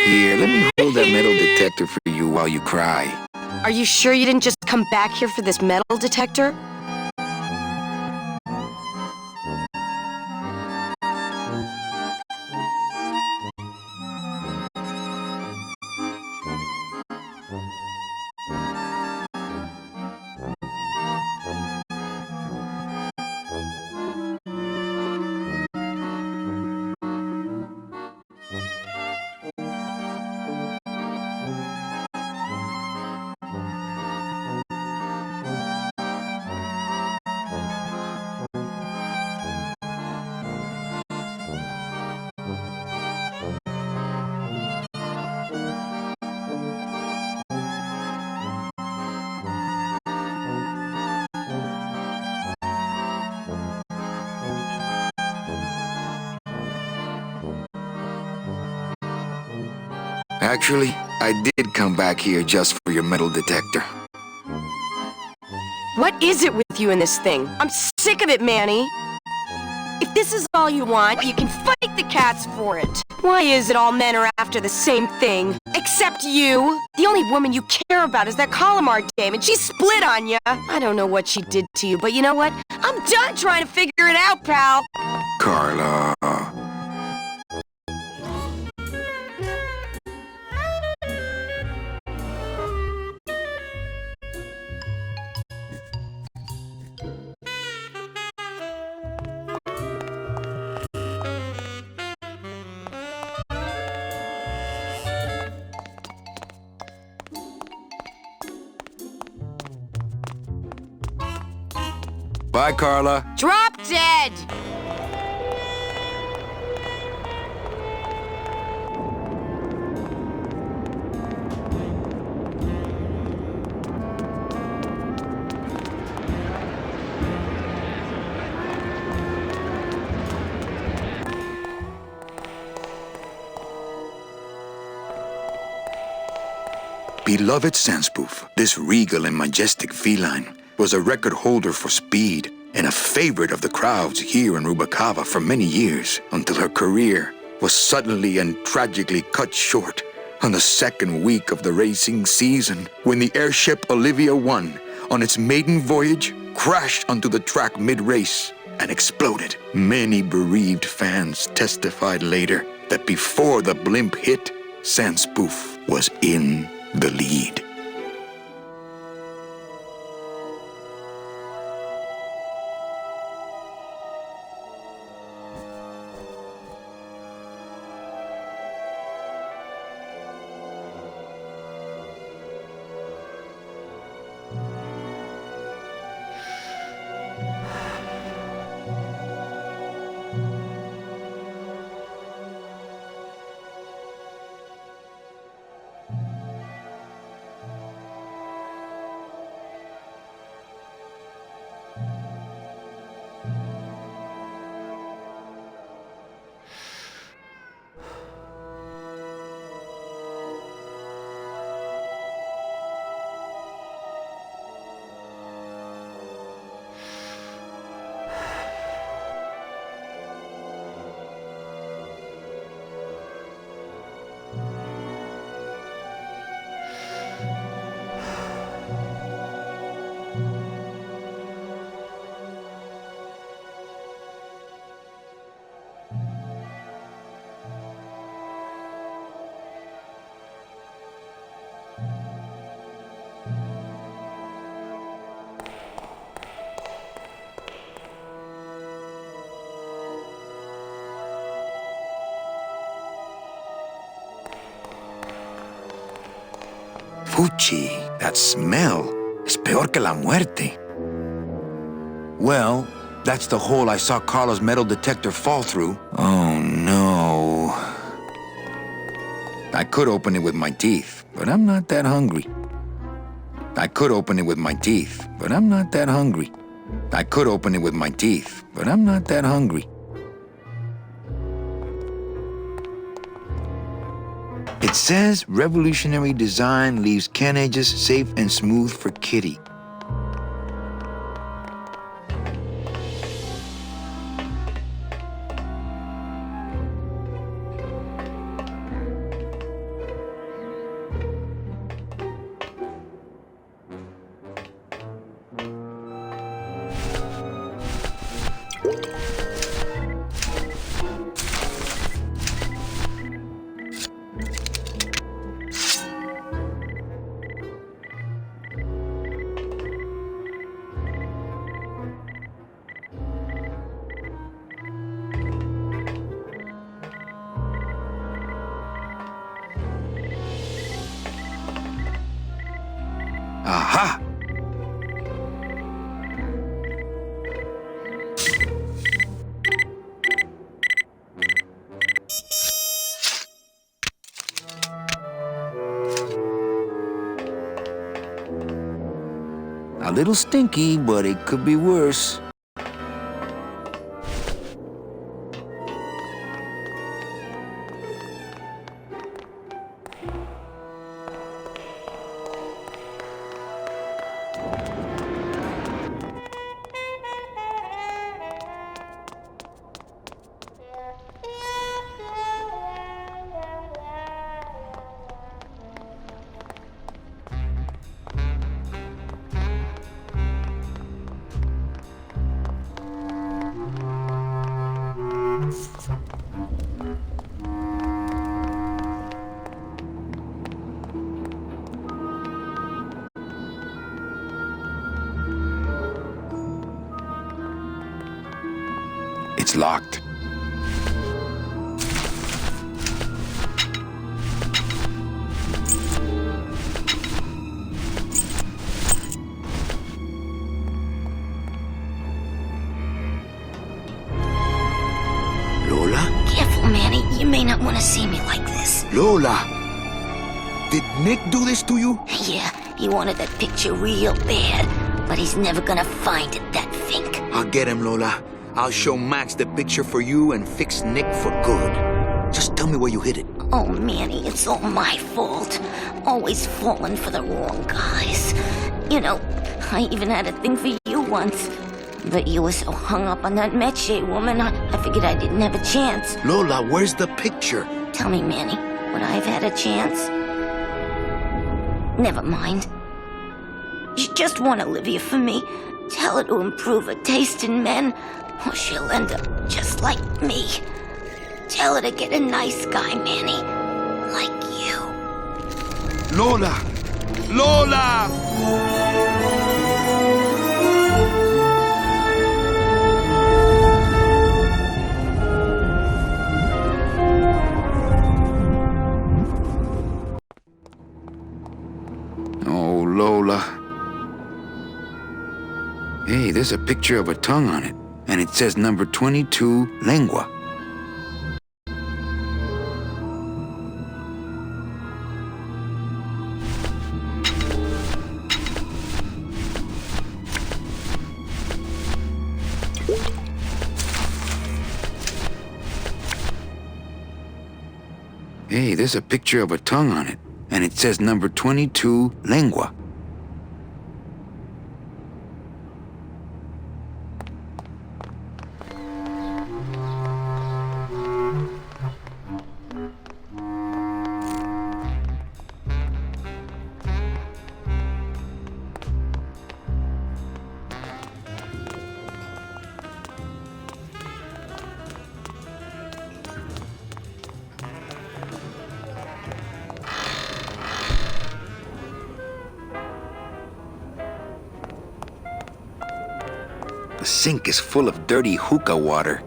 Here, let me hold that metal detector for you while you cry. Are you sure you didn't just come back here for this metal detector? Actually, I did come back here just for your metal detector. What is it with you and this thing? I'm sick of it, Manny. If this is all you want, you can fight the cats for it. Why is it all men are after the same thing? Except you. The only woman you care about is that Calamar dame, and she split on you. I don't know what she did to you, but you know what? I'm done trying to figure it out, pal. Carla. Bye, Carla. Drop dead! Beloved Sandspoof, this regal and majestic feline was a record holder for speed and a favorite of the crowds here in Rubacava for many years, until her career was suddenly and tragically cut short on the second week of the racing season, when the airship Olivia 1, on its maiden voyage, crashed onto the track mid-race and exploded. Many bereaved fans testified later that before the blimp hit, Sandspoof was in the lead. Fuchi, that smell is peor que la muerte. Well, that's the hole I saw Carla's metal detector fall through. Oh, no. I could open it with my teeth, but I'm not that hungry. I could open it with my teeth, but I'm not that hungry. I could open it with my teeth, but I'm not that hungry. It says revolutionary design leaves Ken edges safe and smooth for Kitty. Aha! A little stinky, but it could be worse. It's locked. Lola? Careful, Manny. You may not want to see me like this. Lola! Did Nick do this to you? Yeah, he wanted that picture real bad, but he's never gonna find it, that fink. I'll get him, Lola. I'll show Max the picture for you and fix Nick for good. Just tell me where you hid it. Oh, Manny, it's all my fault. Always falling for the wrong guys. You know, I even had a thing for you once. But you were so hung up on that Meche woman, I figured I didn't have a chance. Lola, where's the picture? Tell me, Manny, would I have had a chance? Never mind. You just want Olivia for me. Tell her to improve her taste in men. or she'll end up just like me. Tell her to get a nice guy, Manny. Like you. Lola! Lola! Oh, Lola. Hey, there's a picture of a tongue on it, and it says number 22, lengua. Hey, there's a picture of a tongue on it, and it says number 22, lengua. The sink is full of dirty hookah water.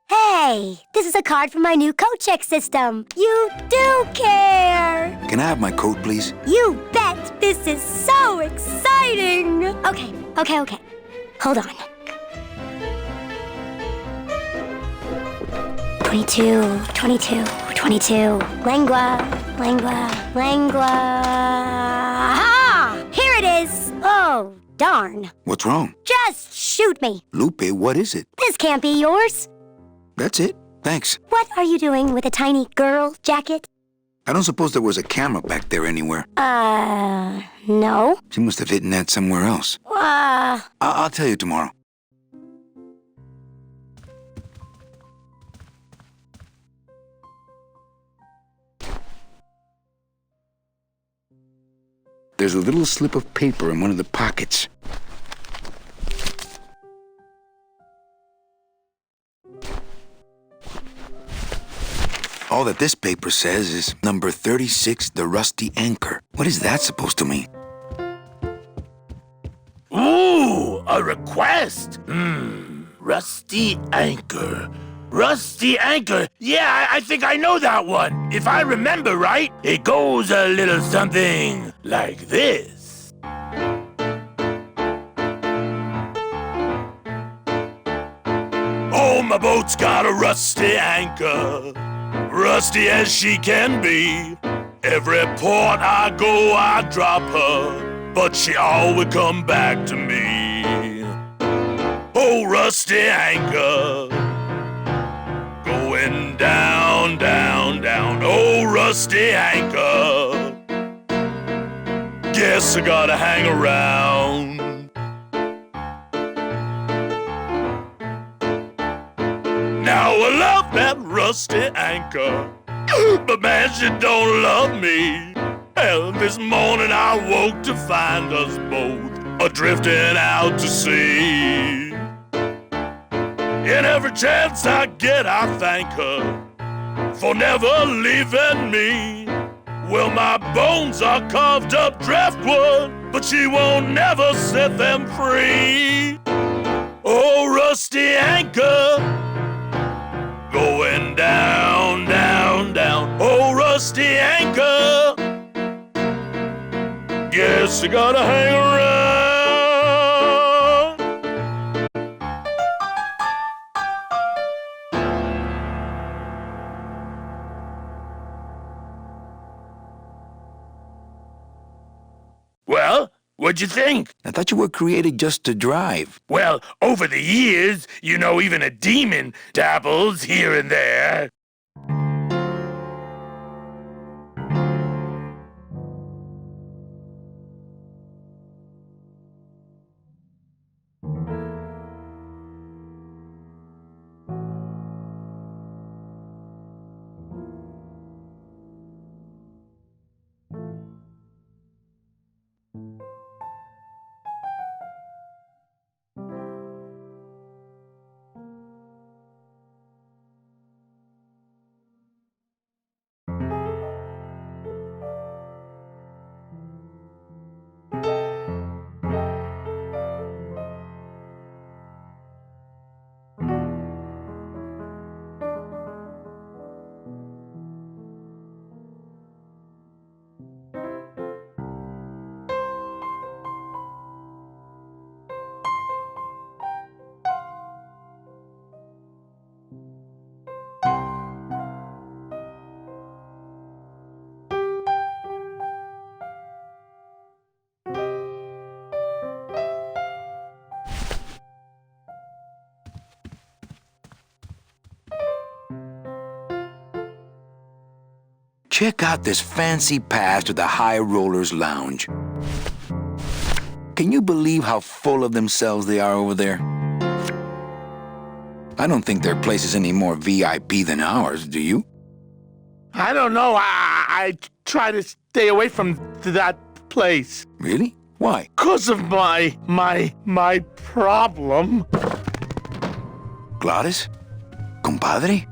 Hey, this is a card from my new coat check system. You do care. Can I have my coat, please? You bet. This is so exciting. Okay. Hold on. 22, 22, 22. Lengua. Ah! Here it is. Oh, darn. What's wrong? Just shoot me. Lupe, what is it? This can't be yours. That's it. Thanks. What are you doing with a tiny girl jacket? I don't suppose there was a camera back there anywhere. No. She must have hidden that somewhere else. I'll tell you tomorrow. There's a little slip of paper in one of the pockets. All that this paper says is number 36, the rusty anchor. What is that supposed to mean? Ooh, a request. Rusty anchor. Rusty anchor. Yeah, I think I know that one. If I remember right, it goes a little something like this. Oh, my boat's got a rusty anchor. Rusty as she can be. Every port I go, I drop her, but she always come back to me. Oh, rusty anchor, going down, down, down. Oh, rusty anchor, guess I gotta hang around. that rusty anchor. But man, she don't love me. Hell, this morning I woke to find us both adrifting out to sea. And every chance I get, I thank her for never leaving me. Well, my bones are carved up driftwood, but she won't never set them free. Oh, rusty anchor, going down, down, down. Oh, rusty anchor, guess you gotta hang around. Well, what'd you think? I thought you were created just to drive. Well, over the years, you know, even a demon dabbles here and there. Check out this fancy pass to the High Rollers Lounge. Can you believe how full of themselves they are over there? I don't think their place is any more VIP than ours, do you? I don't know. I try to stay away from that place. Really? Why? 'Cause of my problem. Gladys? Compadre?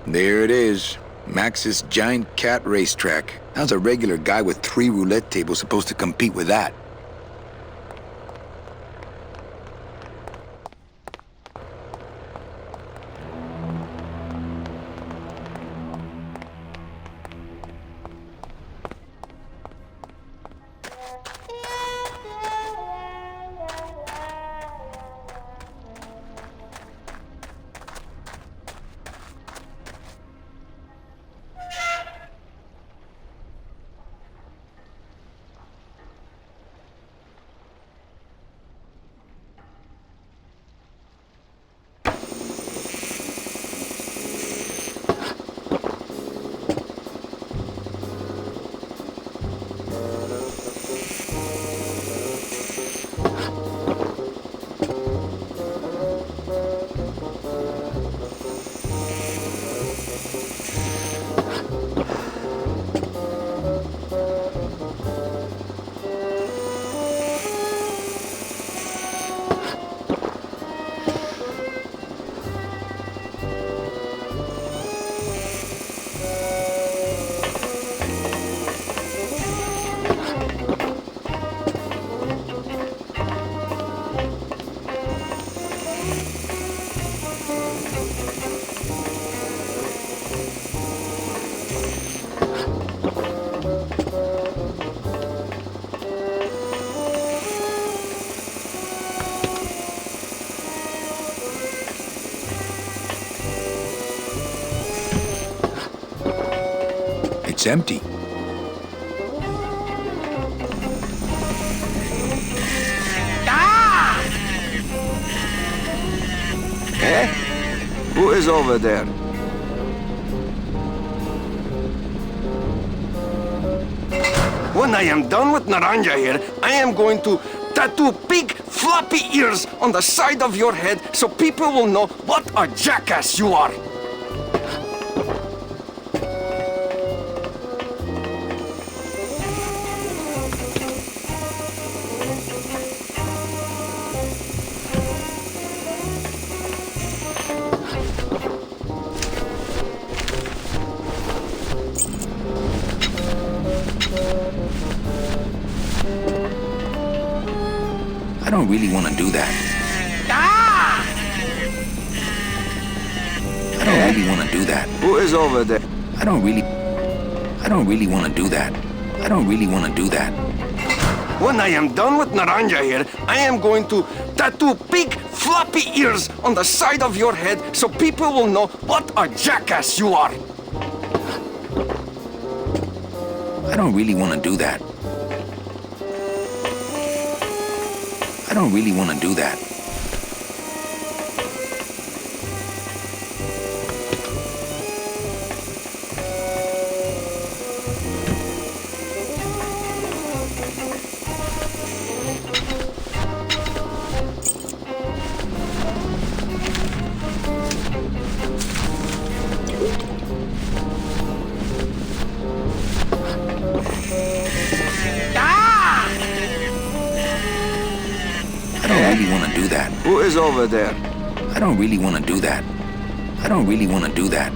There it is. Max's giant cat racetrack. How's a regular guy with 3 roulette tables supposed to compete with that? It's empty. Eh? Who is over there? When I am done with Naranja here, I am going to tattoo big floppy ears on the side of your head so people will know what a jackass you are. I don't really want to do that. I don't really want to do that. Who is over there? I don't really want to do that. I don't really want to do that. When I am done with Naranja here, I am going to tattoo big floppy ears on the side of your head so people will know what a jackass you are. I don't really want to do that. I don't really want to do that. I don't really want to do that. Who is over there? I don't really want to do that. I don't really want to do that.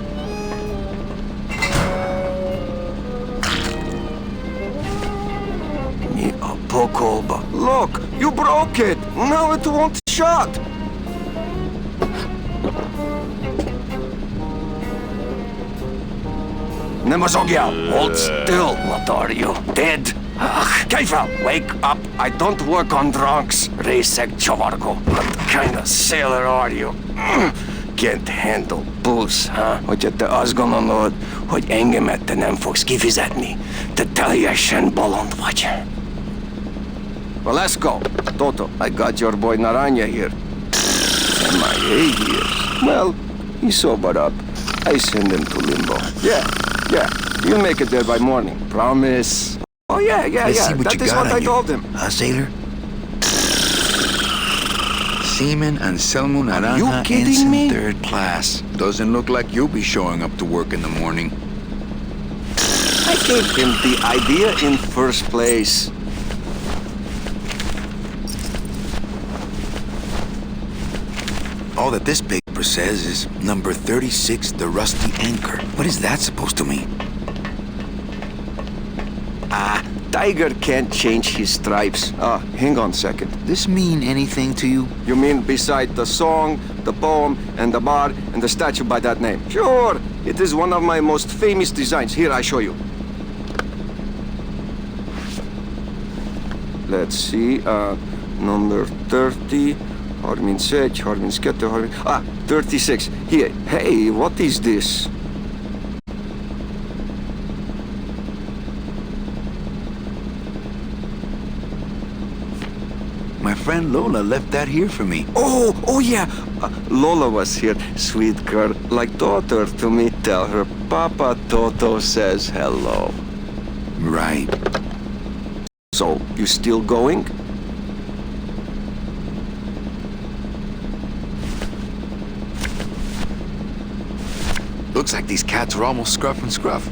Me a pokolba. Look, you broke it. Now it won't shut. Nemazogia, hold still. What are you, dead? Keifa, wake up. I don't work on drunks. Resek Chovargo. What kind of sailor are you? Can't handle booze, huh? Hogyha te azt gondolod, hogy engemet te nem fogsz kifizetni. Te teljesen bolond vagy. Well, let's go. Toto, I got your boy Naranja here. MIA here. Well, he sobered up. I send him to limbo. Yeah. You'll make it there by morning. Promise. Oh, yeah. Let's see what That you is got what on I you. told him. Huh, sailor? Seaman Anselmo Naranja, kidding Ensign me? 3rd class. Doesn't look like you'll be showing up to work in the morning. I gave him the idea in first place. All that this paper says is number 36, the Rusty Anchor. What is that supposed to mean? Tiger can't change his stripes. Hang on a second. This mean anything to you? You mean beside the song, the poem, and the bar, and the statue by that name? Sure! It is one of my most famous designs. Here, I show you. Let's see, number 30, Harmin Sech, Harmin Skette, Harmin... 36. Here, hey, what is this? My friend Lola left that here for me. Oh yeah. Lola was here, sweet girl, like daughter to me. Tell her Papa Toto says hello. Right. So, you still going? Looks like these cats are almost scruff and scruff.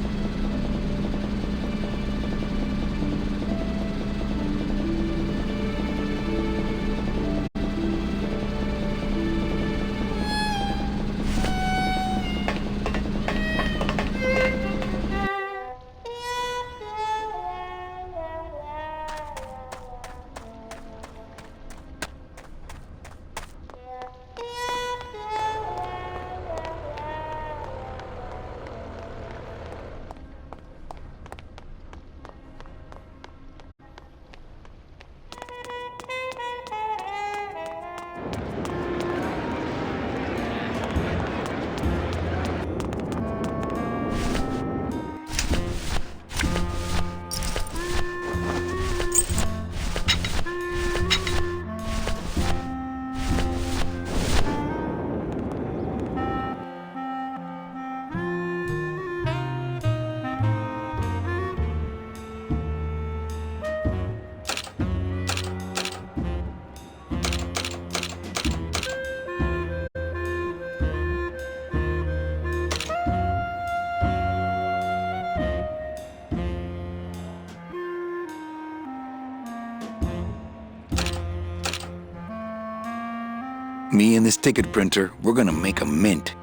Me and this ticket printer, we're gonna make a mint.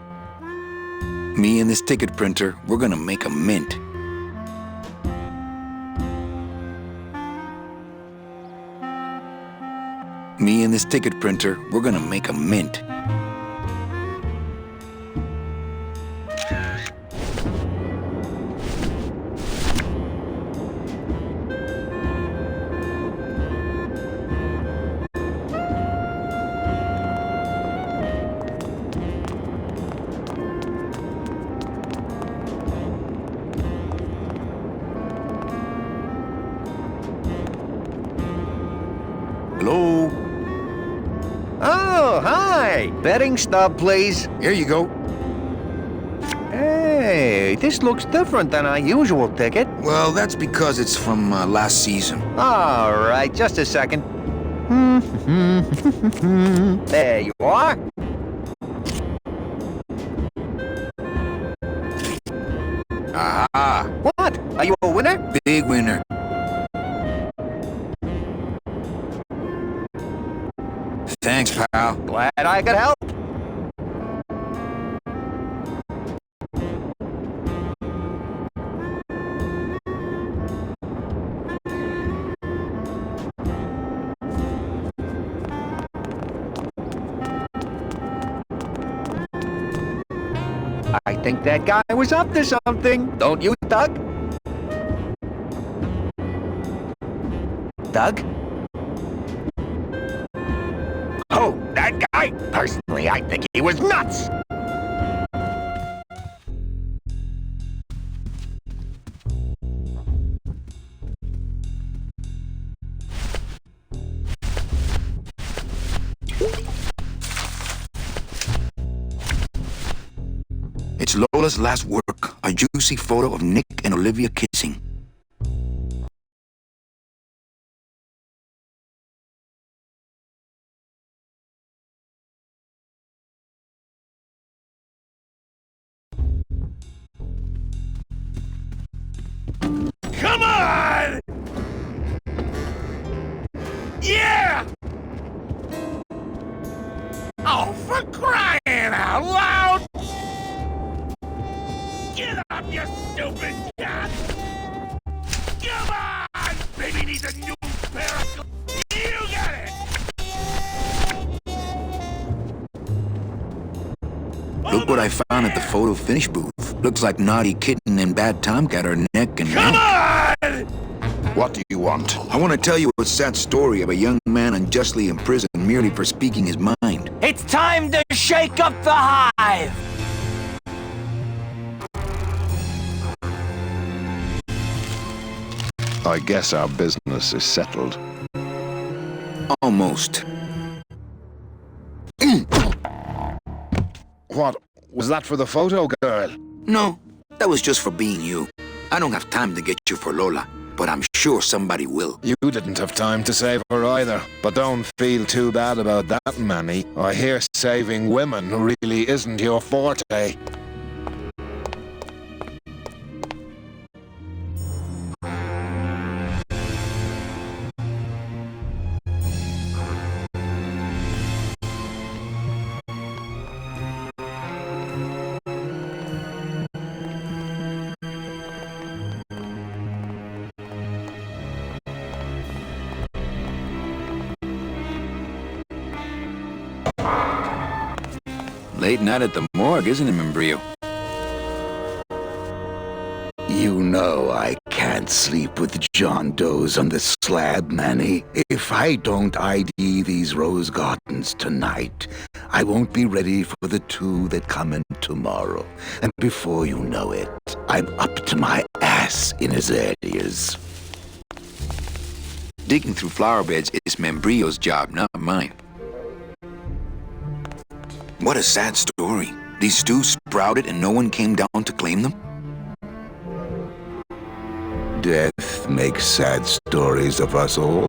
Me and this ticket printer, we're gonna make a mint. Me and this ticket printer, we're gonna make a mint. Hello? Oh, hi! Betting stub, please. Here you go. Hey, this looks different than our usual ticket. Well, that's because it's from last season. All right, just a second. There you are. Aha! What? Are you a winner? Big winner. Thanks, pal. Glad I could help. I think that guy was up to something. Don't you, Doug? Doug? Oh, that guy? Personally, I think he was nuts. It's Lola's last work, a juicy photo of Nick and Olivia kissing. Come on! Yeah! Oh, for crying out loud! Get up, you stupid cat! Come on! Baby needs a new pair of clothes. You got it! Look what I found at the photo finish booth. Looks like Naughty Kitten and Bad Tom got her neck and Come neck. on! What do you want? I want to tell you a sad story of a young man unjustly imprisoned merely for speaking his mind. It's time to shake up the hive! I guess our business is settled. Almost. What? Was that for the photo girl? No, that was just for being you. I don't have time to get you for Lola, but I'm sure somebody will. You didn't have time to save her either. But don't feel too bad about that, Manny. I hear saving women really isn't your forte. Late night at the morgue, isn't it, Membrillo? You know I can't sleep with John Doe's on the slab, Manny. If I don't ID these rose gardens tonight, I won't be ready for the two that come in tomorrow. And before you know it, I'm up to my ass in azaleas. Digging through flower beds is Membrillo's job, not mine. What a sad story. These stews sprouted and no one came down to claim them? Death makes sad stories of us all.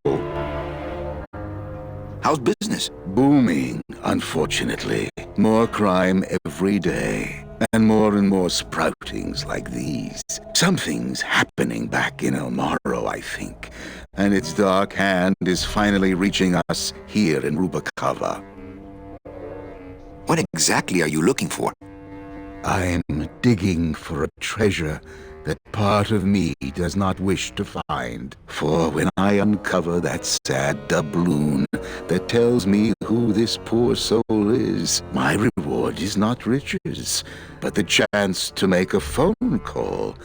How's business? Booming, unfortunately. More crime every day. And more sproutings like these. Something's happening back in El Morro, I think. And its dark hand is finally reaching us here in Rubacava. What exactly are you looking for? I'm digging for a treasure that part of me does not wish to find. For when I uncover that sad doubloon that tells me who this poor soul is, my reward is not riches, but the chance to make a phone call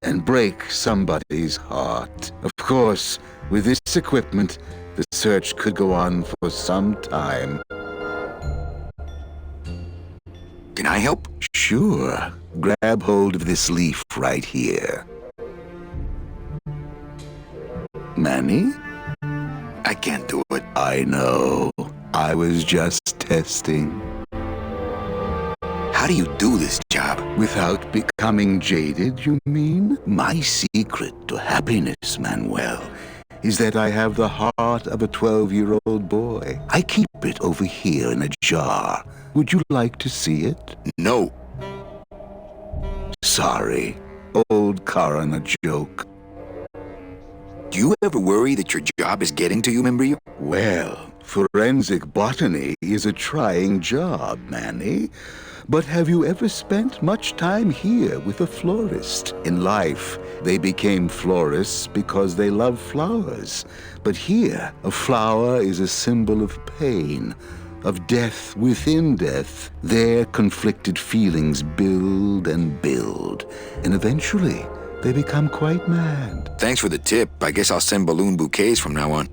and break somebody's heart. Of course, with this equipment, the search could go on for some time. Can I help? Sure. Grab hold of this leaf right here. Manny? I can't do it. I know. I was just testing. How do you do this job? Without becoming jaded, you mean? My secret to happiness, Manuel, is that I have the heart of a 12-year-old boy. I keep it over here in a jar. Would you like to see it? No. Sorry. Old Karan, a joke. Do you ever worry that your job is getting to you, Membrio? Well, forensic botany is a trying job, Manny. But have you ever spent much time here with a florist? In life, they became florists because they love flowers. But here, a flower is a symbol of pain, of death within death. Their conflicted feelings build and build, and eventually, they become quite mad. Thanks for the tip. I guess I'll send balloon bouquets from now on.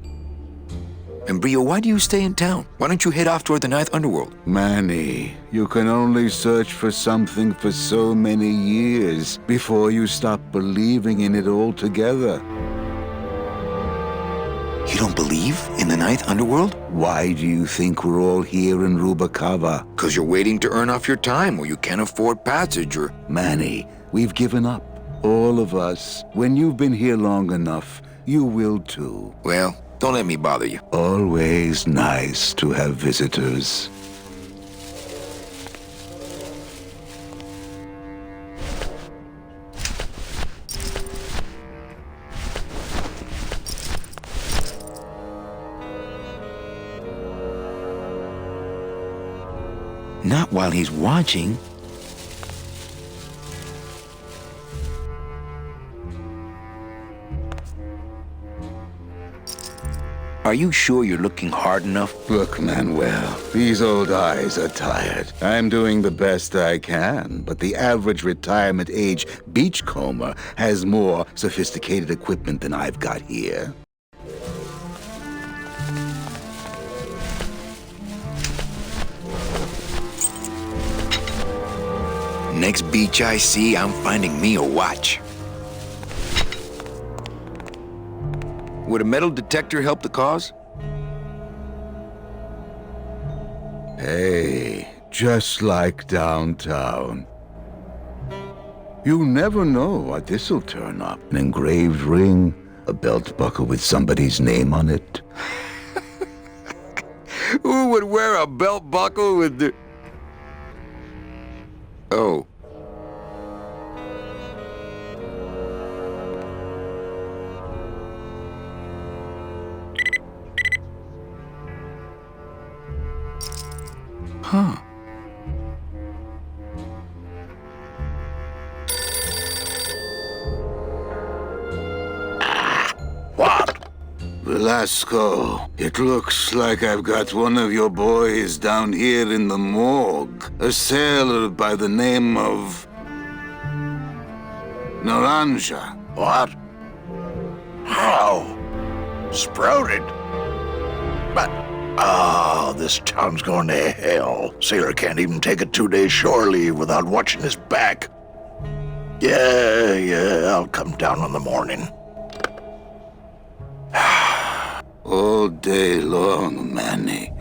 Membrio, why do you stay in town? Why don't you head off toward the Ninth Underworld? Manny, you can only search for something for so many years before you stop believing in it altogether. You don't believe in the Ninth Underworld? Why do you think we're all here in Rubacava? 'Cause you're waiting to earn off your time or you can't afford passage or... Manny, we've given up. All of us. When you've been here long enough, you will too. Well, don't let me bother you. Always nice to have visitors. Not while he's watching. Are you sure you're looking hard enough? Look, Manuel, these old eyes are tired. I'm doing the best I can, but the average retirement age beachcomber has more sophisticated equipment than I've got here. Next beach I see, I'm finding me a watch. Would a metal detector help the cause? Hey, just like downtown. You never know what this'll turn up. An engraved ring, a belt buckle with somebody's name on it. Who would wear a belt buckle with the... Oh. Huh. What? Velasco, it looks like I've got one of your boys down here in the morgue. A sailor by the name of... Naranja. What? How? Sprouted? But... Oh, this town's going to hell. Sailor can't even take a 2-day shore leave without watching his back. Yeah, I'll come down in the morning. All day long, Manny,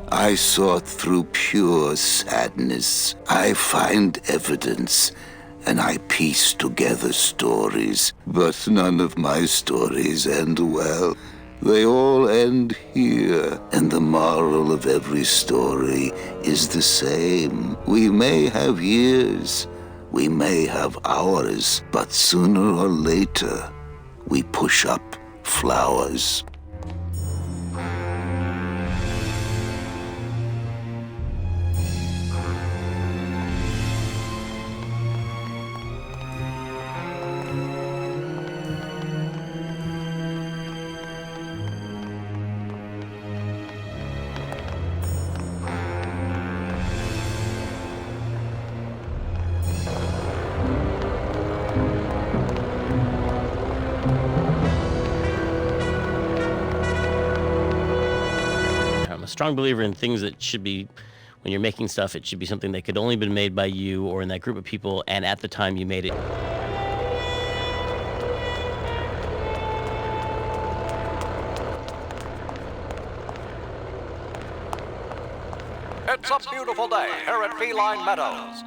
I sought through pure sadness. I find evidence, and I piece together stories. But none of my stories end well. They all end here, and the moral of every story is the same. We may have years, we may have hours, but sooner or later, we push up flowers. strong believer in things that should be, when you're making stuff, it should be something that could only been made by you or in that group of people and at the time you made it. It's a beautiful day here at Feline Meadows.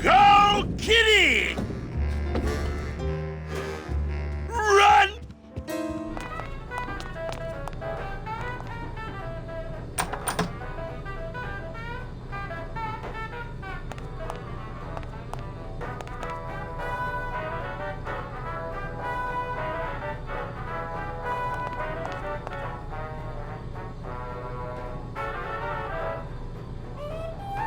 Go, Kitty! Run!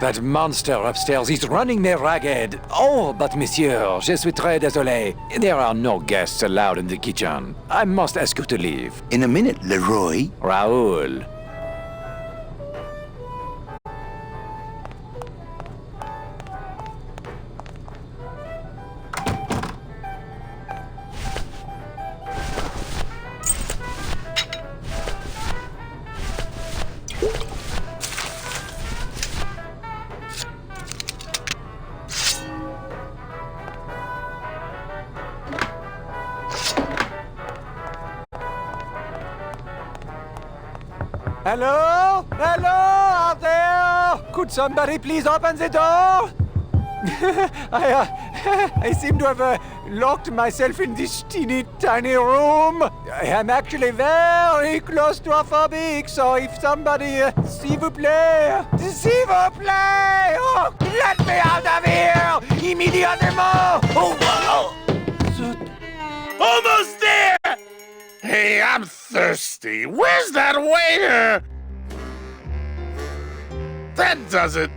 That monster upstairs is running me ragged. Oh, but monsieur, je suis très désolé. There are no guests allowed in the kitchen. I must ask you to leave. In a minute, Leroy. Raoul. Hello? Hello out there? Could somebody please open the door? I seem to have locked myself in this teeny tiny room. I am actually very claustrophobic, so if somebody, s'il vous plaît, oh, let me out of here immediately! Oh, Almost there! Hey, I'm thirsty. Where's that waiter? That does it.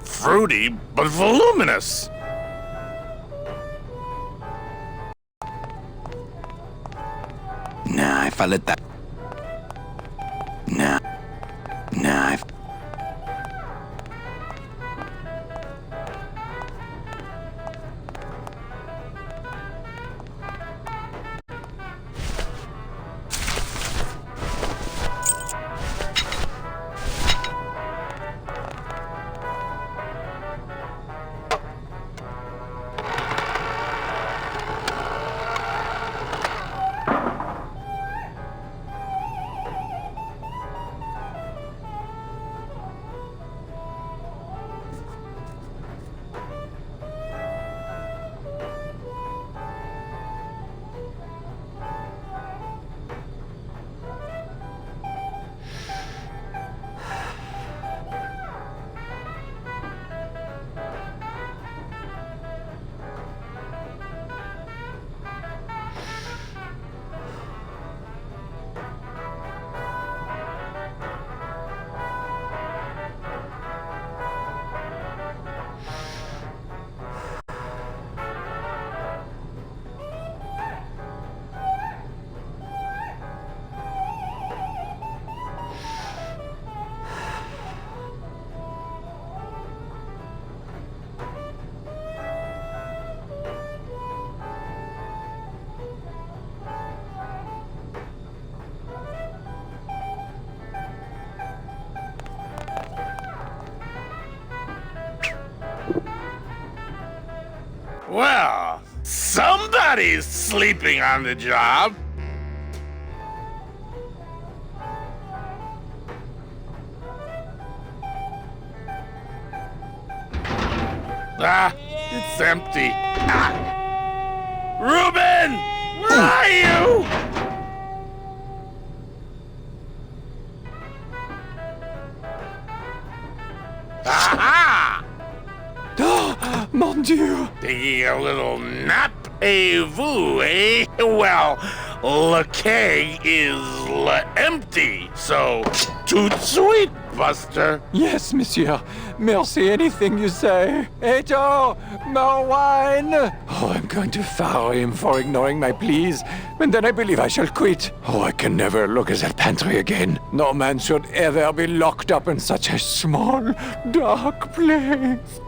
Fruity, but voluminous. Nah, if I let that... Nah, if... Well, somebody's sleeping on the job. Ah, it's empty. Ah. Reuben! Where are you? Aha! Mon Dieu! Taking a little nap, vous, eh? Well, Le Quai is empty. So, toot sweet, Buster. Yes, monsieur. Merci, anything you say. Ejo, more wine. Oh, I'm going to fire him for ignoring my pleas, and then I believe I shall quit. Oh, I can never look at that pantry again. No man should ever be locked up in such a small, dark place.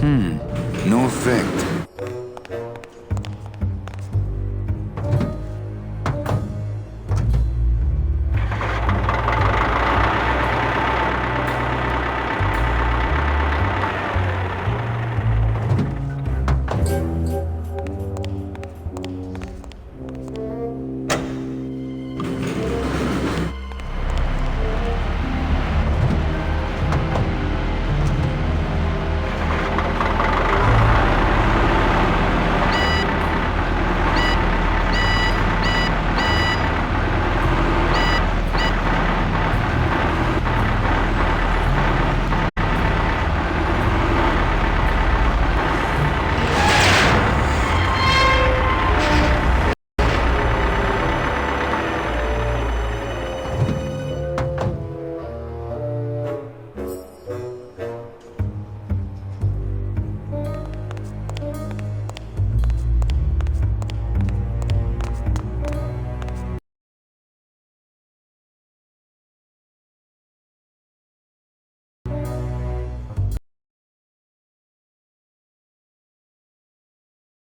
No effect.